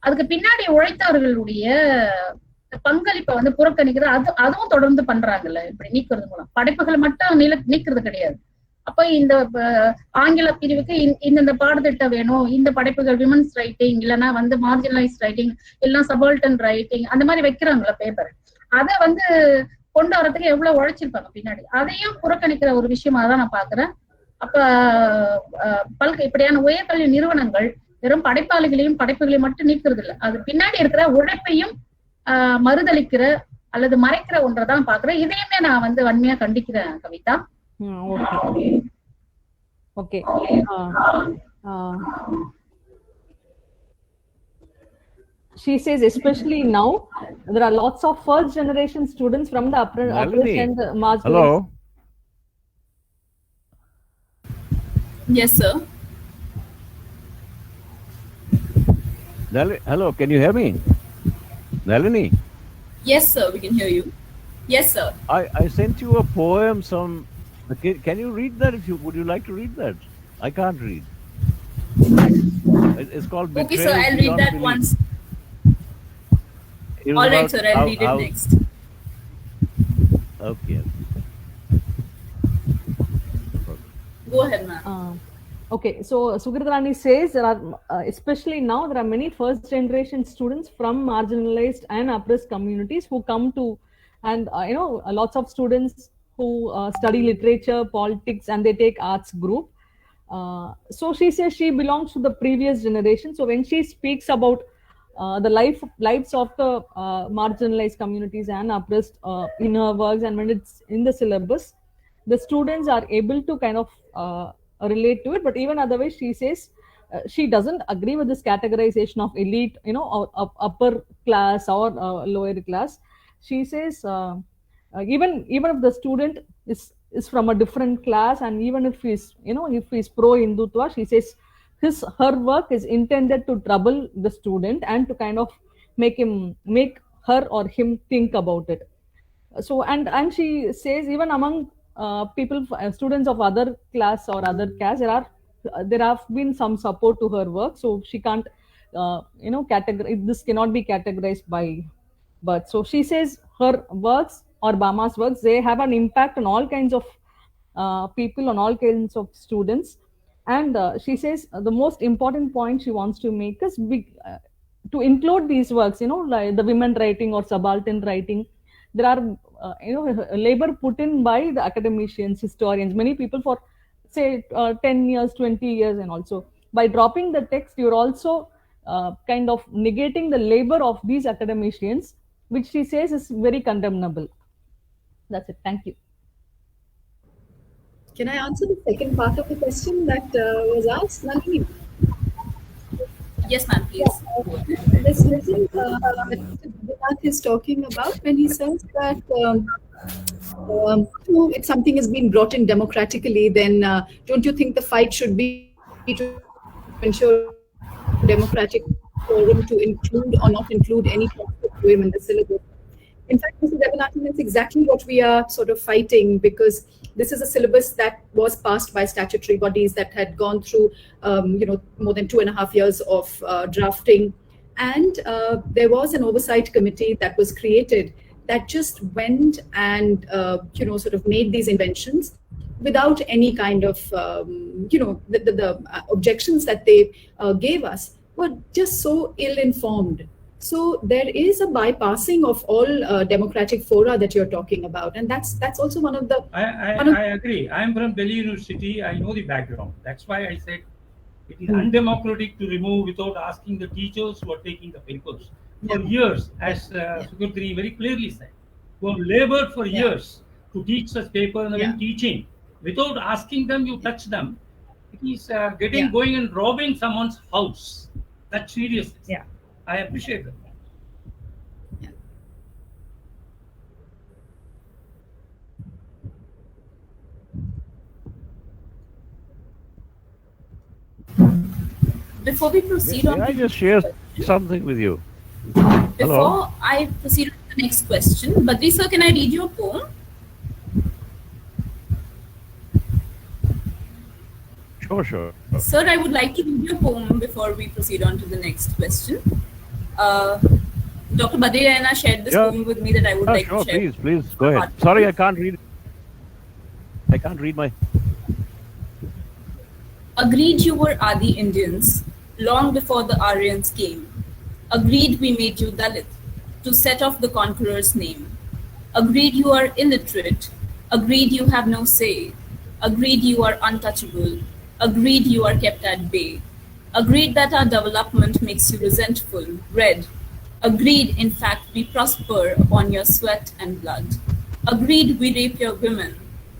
அதுக்கு பின்னாடி உழைத்தவர்களுடைய பங்களிப்பை வந்து புறக்கணிக்கிறது, அதுவும் தொடர்ந்து பண்றாங்கல்ல. இப்படி நீக்குறது மூலம் படைப்புகளை மட்டும் நீக்கிறது கிடையாது. அப்ப இந்த ஆங்கில பிரிவுக்கு இந்த பாடத்திட்டம் வேணும், இந்த படைப்புகள் விமன்ஸ் ரைட்டிங் இல்லைன்னா வந்து மார்ஜினலைஸ் ரைட்டிங் இல்லைன்னா சபால்டன் ரைட்டிங் அந்த மாதிரி வைக்கிறாங்களா பேப்பர், அதை வந்து கொண்டு வரதுக்கு எவ்வளவு உழைச்சிருப்பாங்க பின்னாடி, அதையும் புறக்கணிக்கிற ஒரு விஷயமா தான் நான் பாக்குறேன். அப்ப இப்படியான உயர்கல்வி நிறுவனங்கள் வெறும் படைப்பாளிகளையும் படைப்புகளையும் மட்டும் நீக்கிறது இல்லை, அது பின்னாடி இருக்கிற உழைப்பையும் மறுதளிக்கிற அல்லது மறைக்கிற ஒன்றைதான் பாக்குறேன். இதையுமே நான் வந்து வன்மையா கண்டிக்கிறேன் Kavitha. Okay. She says, especially now, there are lots of first generation students from the upper and marginalized. Hello. Yes, sir. Hello, can you hear me? Nalini? Yes, sir, we can hear you. Yes, sir. I sent you a poem. Can you read that? Would you like to read that? I can't read. It's called Betrayal. Okay, sir, I'll read that once. All right, sir, I'll read it next. Okay. Go ahead, ma'am. Okay, so Sugirtharani says there are, especially now, there are many first generation students from marginalized and oppressed communities who come to, and lots of students who study literature, politics, and they take arts group. So she says she belongs to the previous generation. So when she speaks about the lives of the marginalized communities and oppressed in her works, and when it's in the syllabus, the students are able to kind of relate to it. But even otherwise, she says she doesn't agree with this categorization of elite, or upper class or lower class. She says even if the student is is from a different class, and even if he's, if he's pro Hindutva, she says her work is intended to trouble the student and to kind of make her or him think about it. So and she says even among people, students of other class or other caste, there have been some support to her work. So she can't categorize, this cannot be categorized by birth. So she says her works or Bama's works, they have an impact on all kinds of people, on all kinds of students. And she says the most important point she wants to make is to include these works, like the women writing or subaltern writing. There are labor put in by the academicians, historians, many people for say 10 years, 20 years, and also by dropping the text, you're also kind of negating the labor of these academicians, which she says is very condemnable. That's it. Thank you. Can I answer the second part of the question that was asked, Nalini? Yes, ma'am, please. This little Vinayak is talking about when he says that if something has been brought in democratically, then don't you think the fight should be to ensure democratic forum to include or not include any poem in the syllabus? In fact, Mr. Devanathan, that's exactly what we are sort of fighting, because this is a syllabus that was passed by statutory bodies that had gone through, more than 2.5 years of drafting. And there was an oversight committee that was created that just went and, sort of made these inventions without any kind of, the objections that they gave us were just so ill-informed. So there is a bypassing of all democratic fora that you're talking about, and that's also one of the. I agree. I'm from Delhi University. I know the background. That's why I said it is undemocratic to remove without asking the teachers who are taking the papers. For years, as Sukurdri very clearly said, who have labored for years to teach such paper and then teaching without asking them, you touch them. It is going and robbing someone's house. That's serious. Yeah. I appreciate that. Before we proceed May I just share something with you? Before I proceed to the next question, Badri sir, can I read your poem? Sure. Sir, I would like to read your poem before we proceed on to the next question. Dr. Badri Raina shared this poem with me that I would like to share. Please, go ahead. Sorry, I can't read. I can't read my... Agreed you were Adi Indians, long before the Aryans came. Agreed we made you Dalit, to set off the conqueror's name. Agreed you are illiterate. Agreed you have no say. Agreed you are untouchable. Agreed you are kept at bay. Agreed that our development makes you resentful, red. Agreed, in fact, we prosper upon your sweat and blood. Agreed we rape your women.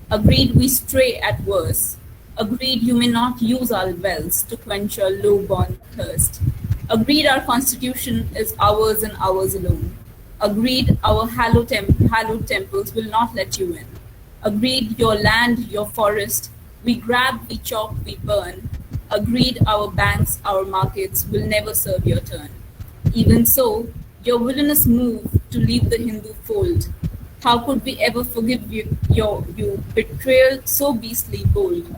Agreed we stray at worst. Agreed you may not use our wells to quench your low-born thirst. Agreed our constitution is ours and ours alone. Agreed our hallowed temples will not let you in. Agreed your land, your forest, we grab, we chop, we burn. Agreed our banks, our markets will never serve your turn. Even so, your villainous move to leave the Hindu fold. How could we ever forgive your betrayal so beastly bold?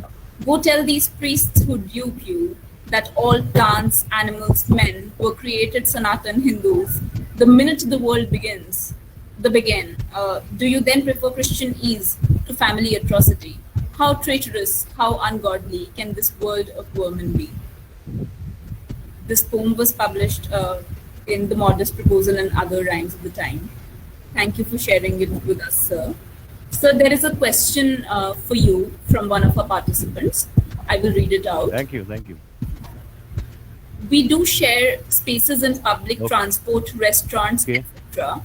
Go tell these priests who dupe you that all plants, animals, men were created Sanatan Hindus the minute the world begins. Do you then prefer Christian ease to family atrocity? How traitorous, how ungodly can this world of vermin be? This poem was published in The Modest Proposal and Other Rhymes of the Time. Thank you for sharing it with us, sir. Sir, there is a question for you from one of our participants. I will read it out. Thank you. We do share spaces in public transport, restaurants, etc.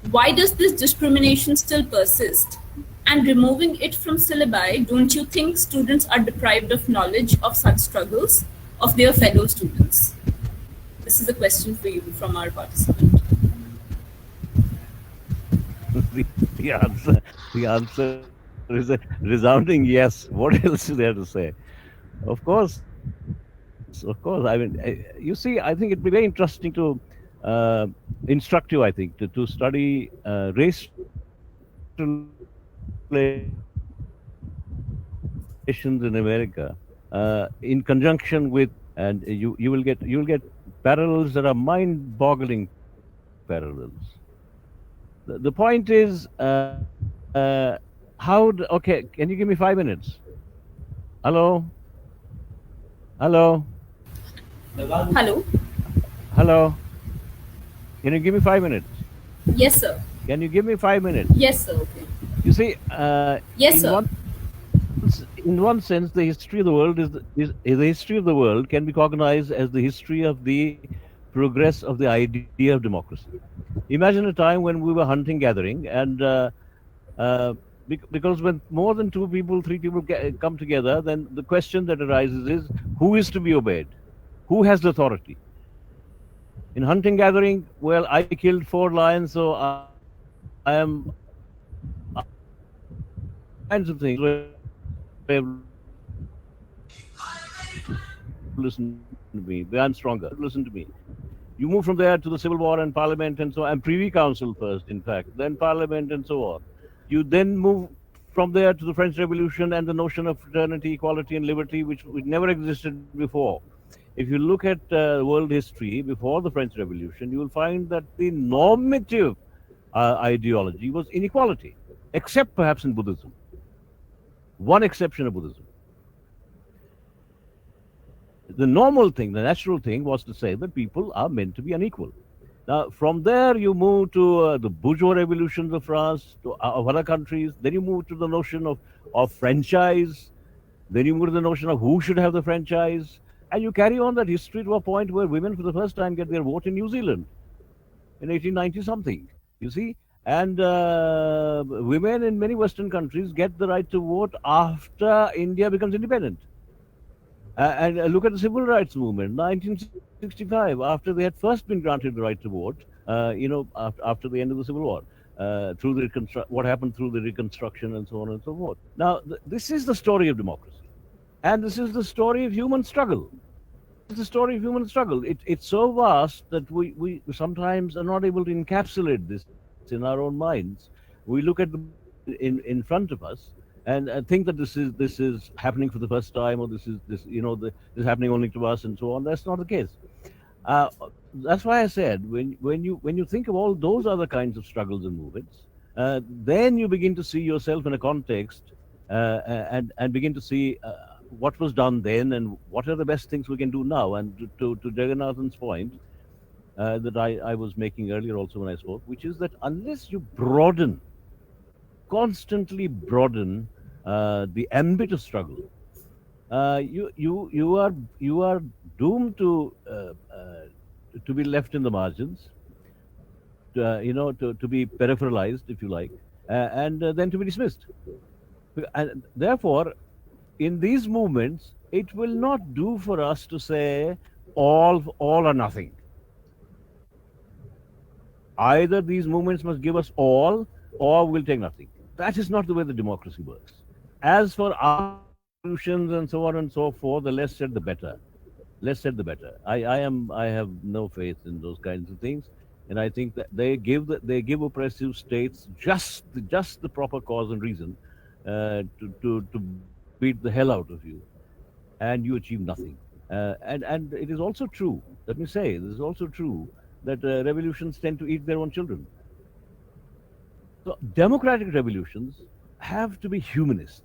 Why does this discrimination still persist? And removing it from syllabi, don't you think students are deprived of knowledge of such struggles of their fellow students? This is a question for you from our participant. The answer Resounding yes. What else is there to say? Of course. I mean, you see, I think it'd be very interesting to instructive, I think, to study race relations in America in conjunction with, and you will get parallels that are mind-boggling parallels. The point is, okay, can you give me 5 minutes? Hello? Hello. Hello? Can you give me 5 minutes? Yes, sir. Can you give me 5 minutes? Yes, sir. Okay. You see, Yes, sir. In one sense, the history of the world the history of the world can be cognized as the history of the progress of the idea of democracy. Imagine a time when we were hunting gathering, and because when more than 2 people, 3 people come together, then the question that arises is, who is to be obeyed? Who has the authority? In hunting gathering, well, I killed 4 lions, so I am kinds of things. Listen to me. I'm stronger. Listen to me. You move from there to the Civil War and Parliament and so on, and Privy Council first, in fact, then Parliament and so on. You then move from there to the French Revolution and the notion of fraternity, equality, and liberty, which never existed before. If you look at world history before the French Revolution, you will find that the normative ideology was inequality, except perhaps in Buddhism. One exception of Buddhism. The normal thing, the natural thing, was to say that people are meant to be unequal. Now, from there, you move to the bourgeois revolutions of France, of other countries. Then you move to the notion of franchise. Then you move to the notion of who should have the franchise. And you carry on that history to a point where women, for the first time, get their vote in New Zealand in 1890-something, you see. And women in many Western countries get the right to vote after India becomes independent. And look at the civil rights movement, 1965, after they had first been granted the right to vote, after the end of the Civil War, through what happened through the Reconstruction and so on and so forth. Now, this is the story of democracy. And this is the story of human struggle. It's the story of human struggle. It's so vast that we sometimes are not able to encapsulate this in our own minds. We look at in front of us and think that this is happening for the first time, or this is happening only to us and so on. That's not the case. That's why I said when you think of all those other kinds of struggles and movements, then you begin to see yourself in a context and begin to see what was done then and what are the best things we can do now. And to Jagannathan's point that I was making earlier also when I spoke, which is that unless you constantly broaden the ambit of struggle, you are doomed to be left in the margins, to be peripheralized, if you like, and then to be dismissed. And therefore, in these movements, it will not do for us to say all or nothing. Either these movements must give us all, or we'll take nothing. That is not the way the democracy works. As for our solutions and so on and so forth, the less said, the better. Less said, the better. I have no faith in those kinds of things, and I think that they give oppressive states just the proper cause and reason to beat the hell out of you, and you achieve nothing. And it is also true. Let me say, it is also true that revolutions tend to eat their own children. So democratic revolutions have to be humanist.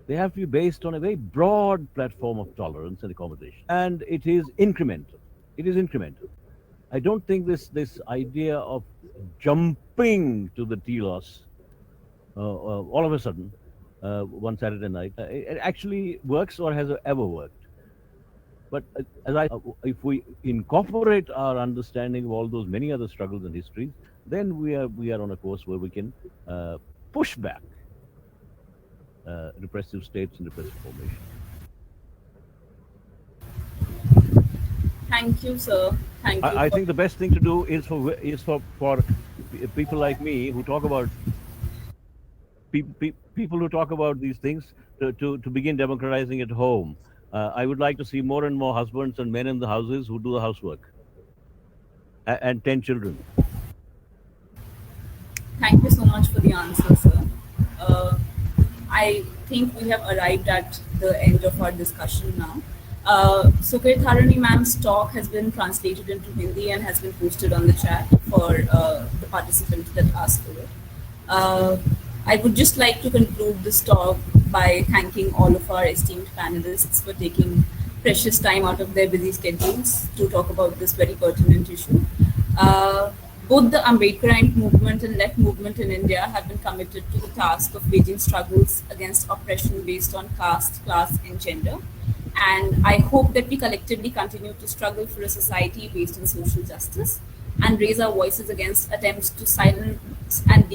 They have to be based on a very broad platform of tolerance and accommodation. And it is incremental. It is incremental. I don't think this idea of jumping to the telos all of a sudden, one Saturday night, it actually works or has ever worked. But if we incorporate our understanding of all those many other struggles and histories, then we are on a course where we can push back repressive states and repressive formation. Thank you, sir. Thank you. I think the best thing to do is for people like me who talk about people who talk about these things to begin democratizing at home. I would like to see more and more husbands and men in the houses who do the housework. And 10 children. Thank you so much for the answer, sir. I think we have arrived at the end of our discussion now. Sukrit Tharani ma'am's talk has been translated into Hindi and has been posted on the chat for the participants that asked for it. I would just like to conclude this talk by thanking all of our esteemed panelists for taking precious time out of their busy schedules to talk about this very pertinent issue. Both the Ambedkarite movement and left movement in India have been committed to the task of waging struggles against oppression based on caste, class, and gender. And I hope that we collectively continue to struggle for a society based on social justice and raise our voices against attempts to silence and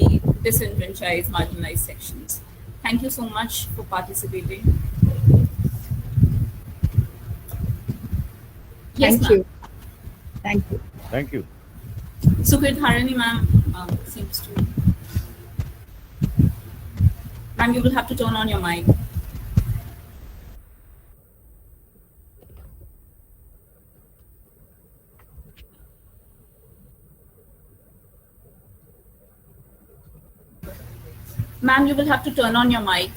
disenfranchise marginalized sections. Thank you so much for participating. Yes, Thank you. Thank you. Thank you. Sukrit Tharani ma'am seems to. Ma'am, you will have to turn on your mic. Ma'am, you will have to turn on your mic.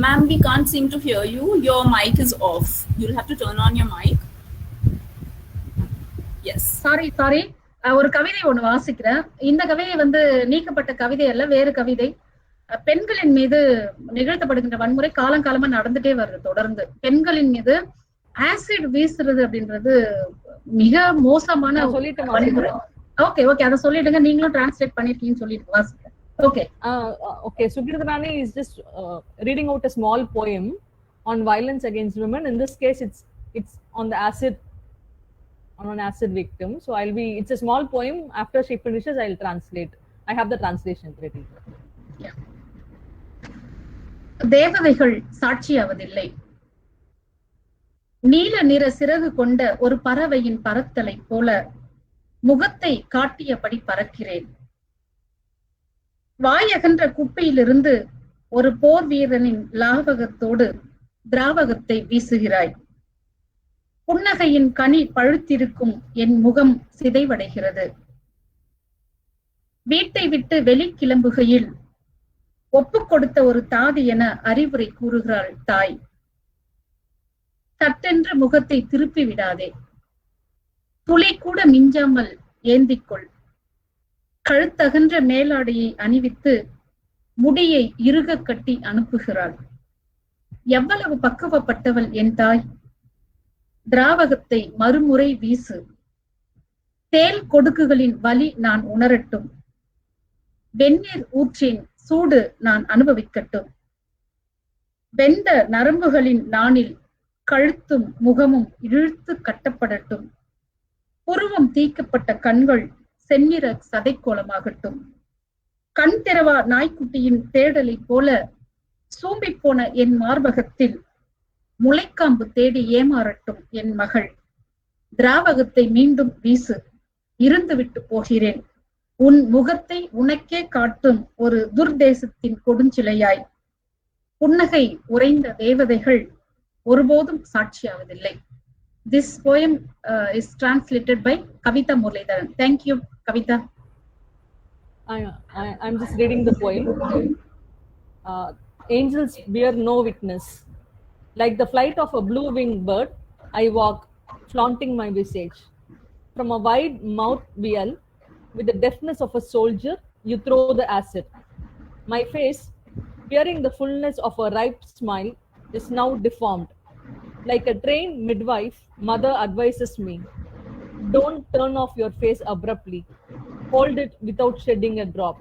Ma'am, we can't seem to hear you. Your mic is off. You'll have to turn on your mic. Yes. Sorry ஒரு கவிதை ஒண்ணு வாசிக்கிறேன். இந்த கவிதை வந்து நீக்கப்பட்ட கவிதை அல்ல, வேறு கவிதை. பெண்களின் மீது நிகழ்த்தப்படுகின்ற வன்முறை காலங்காலமா நடந்துட்டே வருது. தொடர்ந்து பெண்களின் மீது ஆசிட் வீசுறது அப்படின்றது மிக மோசமான வன்முறை. ஓகே அதை சொல்லிடுங்க. நீங்களும் டிரான்ஸ்லேட் பண்ணிருக்கீங்கன்னு சொல்லிட்டு வாசிக்கிறேன். Okay. Okay. Sukrit Tharani is just reading out a small poem on violence against women. In this case, it's on the acid, on an acid victim. So it's a small poem. After she finishes, I'll translate. I have the translation ready. Yeah. தேவதைகள் சாட்சியாவதில்லை. நீல நிற சிறகு கொண்ட ஒரு பறவையின் பறத்தலை போல முகத்தை காட்டியபடி பறக்கிறேன். வாயகன்ற குப்பையிலிருந்து ஒரு போர் வீரனின் லாவகத்தோடு திராவகத்தை வீசுகிறாய். புன்னகையின் கனி பழுத்திருக்கும் என் முகம் சிதைவடைகிறது. வீட்டை விட்டு வெளிக்கிளம்புகையில் ஒப்புக் கொடுத்த ஒரு தாதி என அறிவுரை கூறுகிறாள் தாய். சட்டென்று முகத்தை திருப்பி விடாதே. துளி கூட மிஞ்சாமல் ஏந்திக்கொள். கழுத்தகன்ற மேலாடையை அணிவித்து முடியை இறுக கட்டி அனுப்புகிறாள். எவ்வளவு பக்குவப்பட்டவள் என் தாய். திராவகத்தை மறுமுறை வீசு. தேல் கொடுக்குகளின் வலி நான் உணரட்டும். வெந்நீர் ஊற்றின் சூடு நான் அனுபவிக்கட்டும். வெந்த நரம்புகளின் நாணில் கழுத்தும் முகமும் இழுத்து கட்டப்படட்டும். புருவம் தீக்கப்பட்ட கண்கள் செந்நிற சதைக்கோலமாகட்டும். கண் திறவா நாய்க்குட்டியின் தேடலை போல சூம்பி போன என் மார்பகத்தில் முளைக்காம்பு தேடி ஏமாறட்டும் என் மகள். திராவகத்தை மீண்டும் வீசு. இருந்துவிட்டு போகிறேன். உன் முகத்தை உனக்கே காட்டும் ஒரு துர்தேசத்தின் கொடுஞ்சிலையாய். புன்னகை உறைந்த தேவதைகள் ஒருபோதும் சாட்சியாவதில்லை. This poem is translated by Kavita Muralidharan. Thank you, Kavita. I'm just reading the poem. Angels bear no witness. Like the flight of a blue-winged bird, I walk, flaunting my visage. From a wide mouth vial, with the deftness of a soldier, you throw the acid. My face, bearing the fullness of a ripe smile, is now deformed. Like a trained midwife, mother advises me, don't turn off your face abruptly. Hold it without shedding a drop.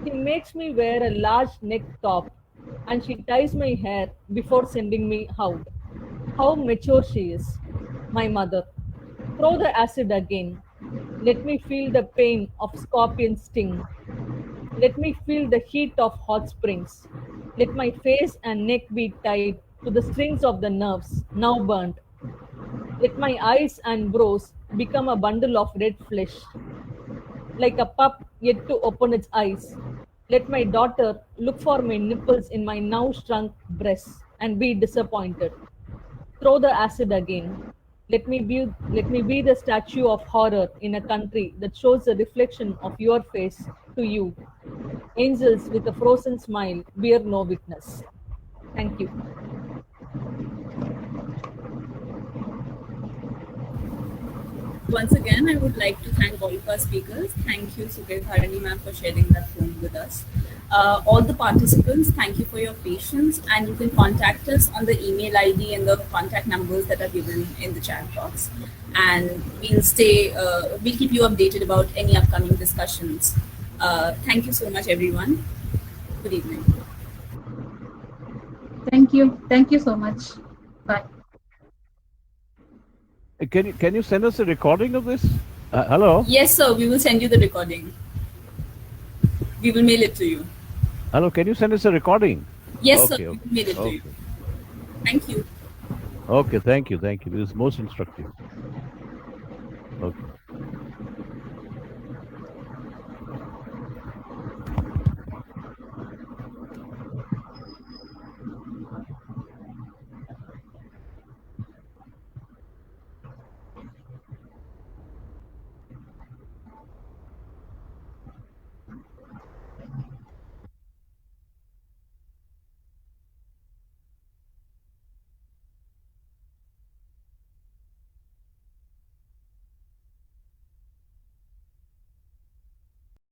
She makes me wear a large neck top, and she ties my hair before sending me out. How mature she is, my mother. Throw the acid again. Let me feel the pain of scorpion sting. Let me feel the heat of hot springs. Let my face and neck be tied to the strings of the nerves, now burnt. Let my eyes and brows become a bundle of red flesh, like a pup yet to open its eyes. Let my daughter look for my nipples in my now shrunk breasts and be disappointed. Throw the acid again. Let me be the statue of horror in a country that shows the reflection of your face to you. Angels with a frozen smile bear no witness. Thank you. Once again, I would like to thank all of our speakers. Thank you, Sukir Tharani ma'am, for sharing that poem with us. All the participants, thank you for your patience, and you can contact us on the email ID and the contact numbers that are given in the chat box. And we'll keep you updated about any upcoming discussions. Thank you so much, everyone. Good evening. Thank you. Thank you so much. Bye. Can you send us a recording of this? Hello? Yes, sir. We will send you the recording. We will mail it to you. Hello, can you send us a recording? Yes, Okay, sir. We okay. will mail it to you. Thank you. Okay, thank you. This is most instructive. Okay.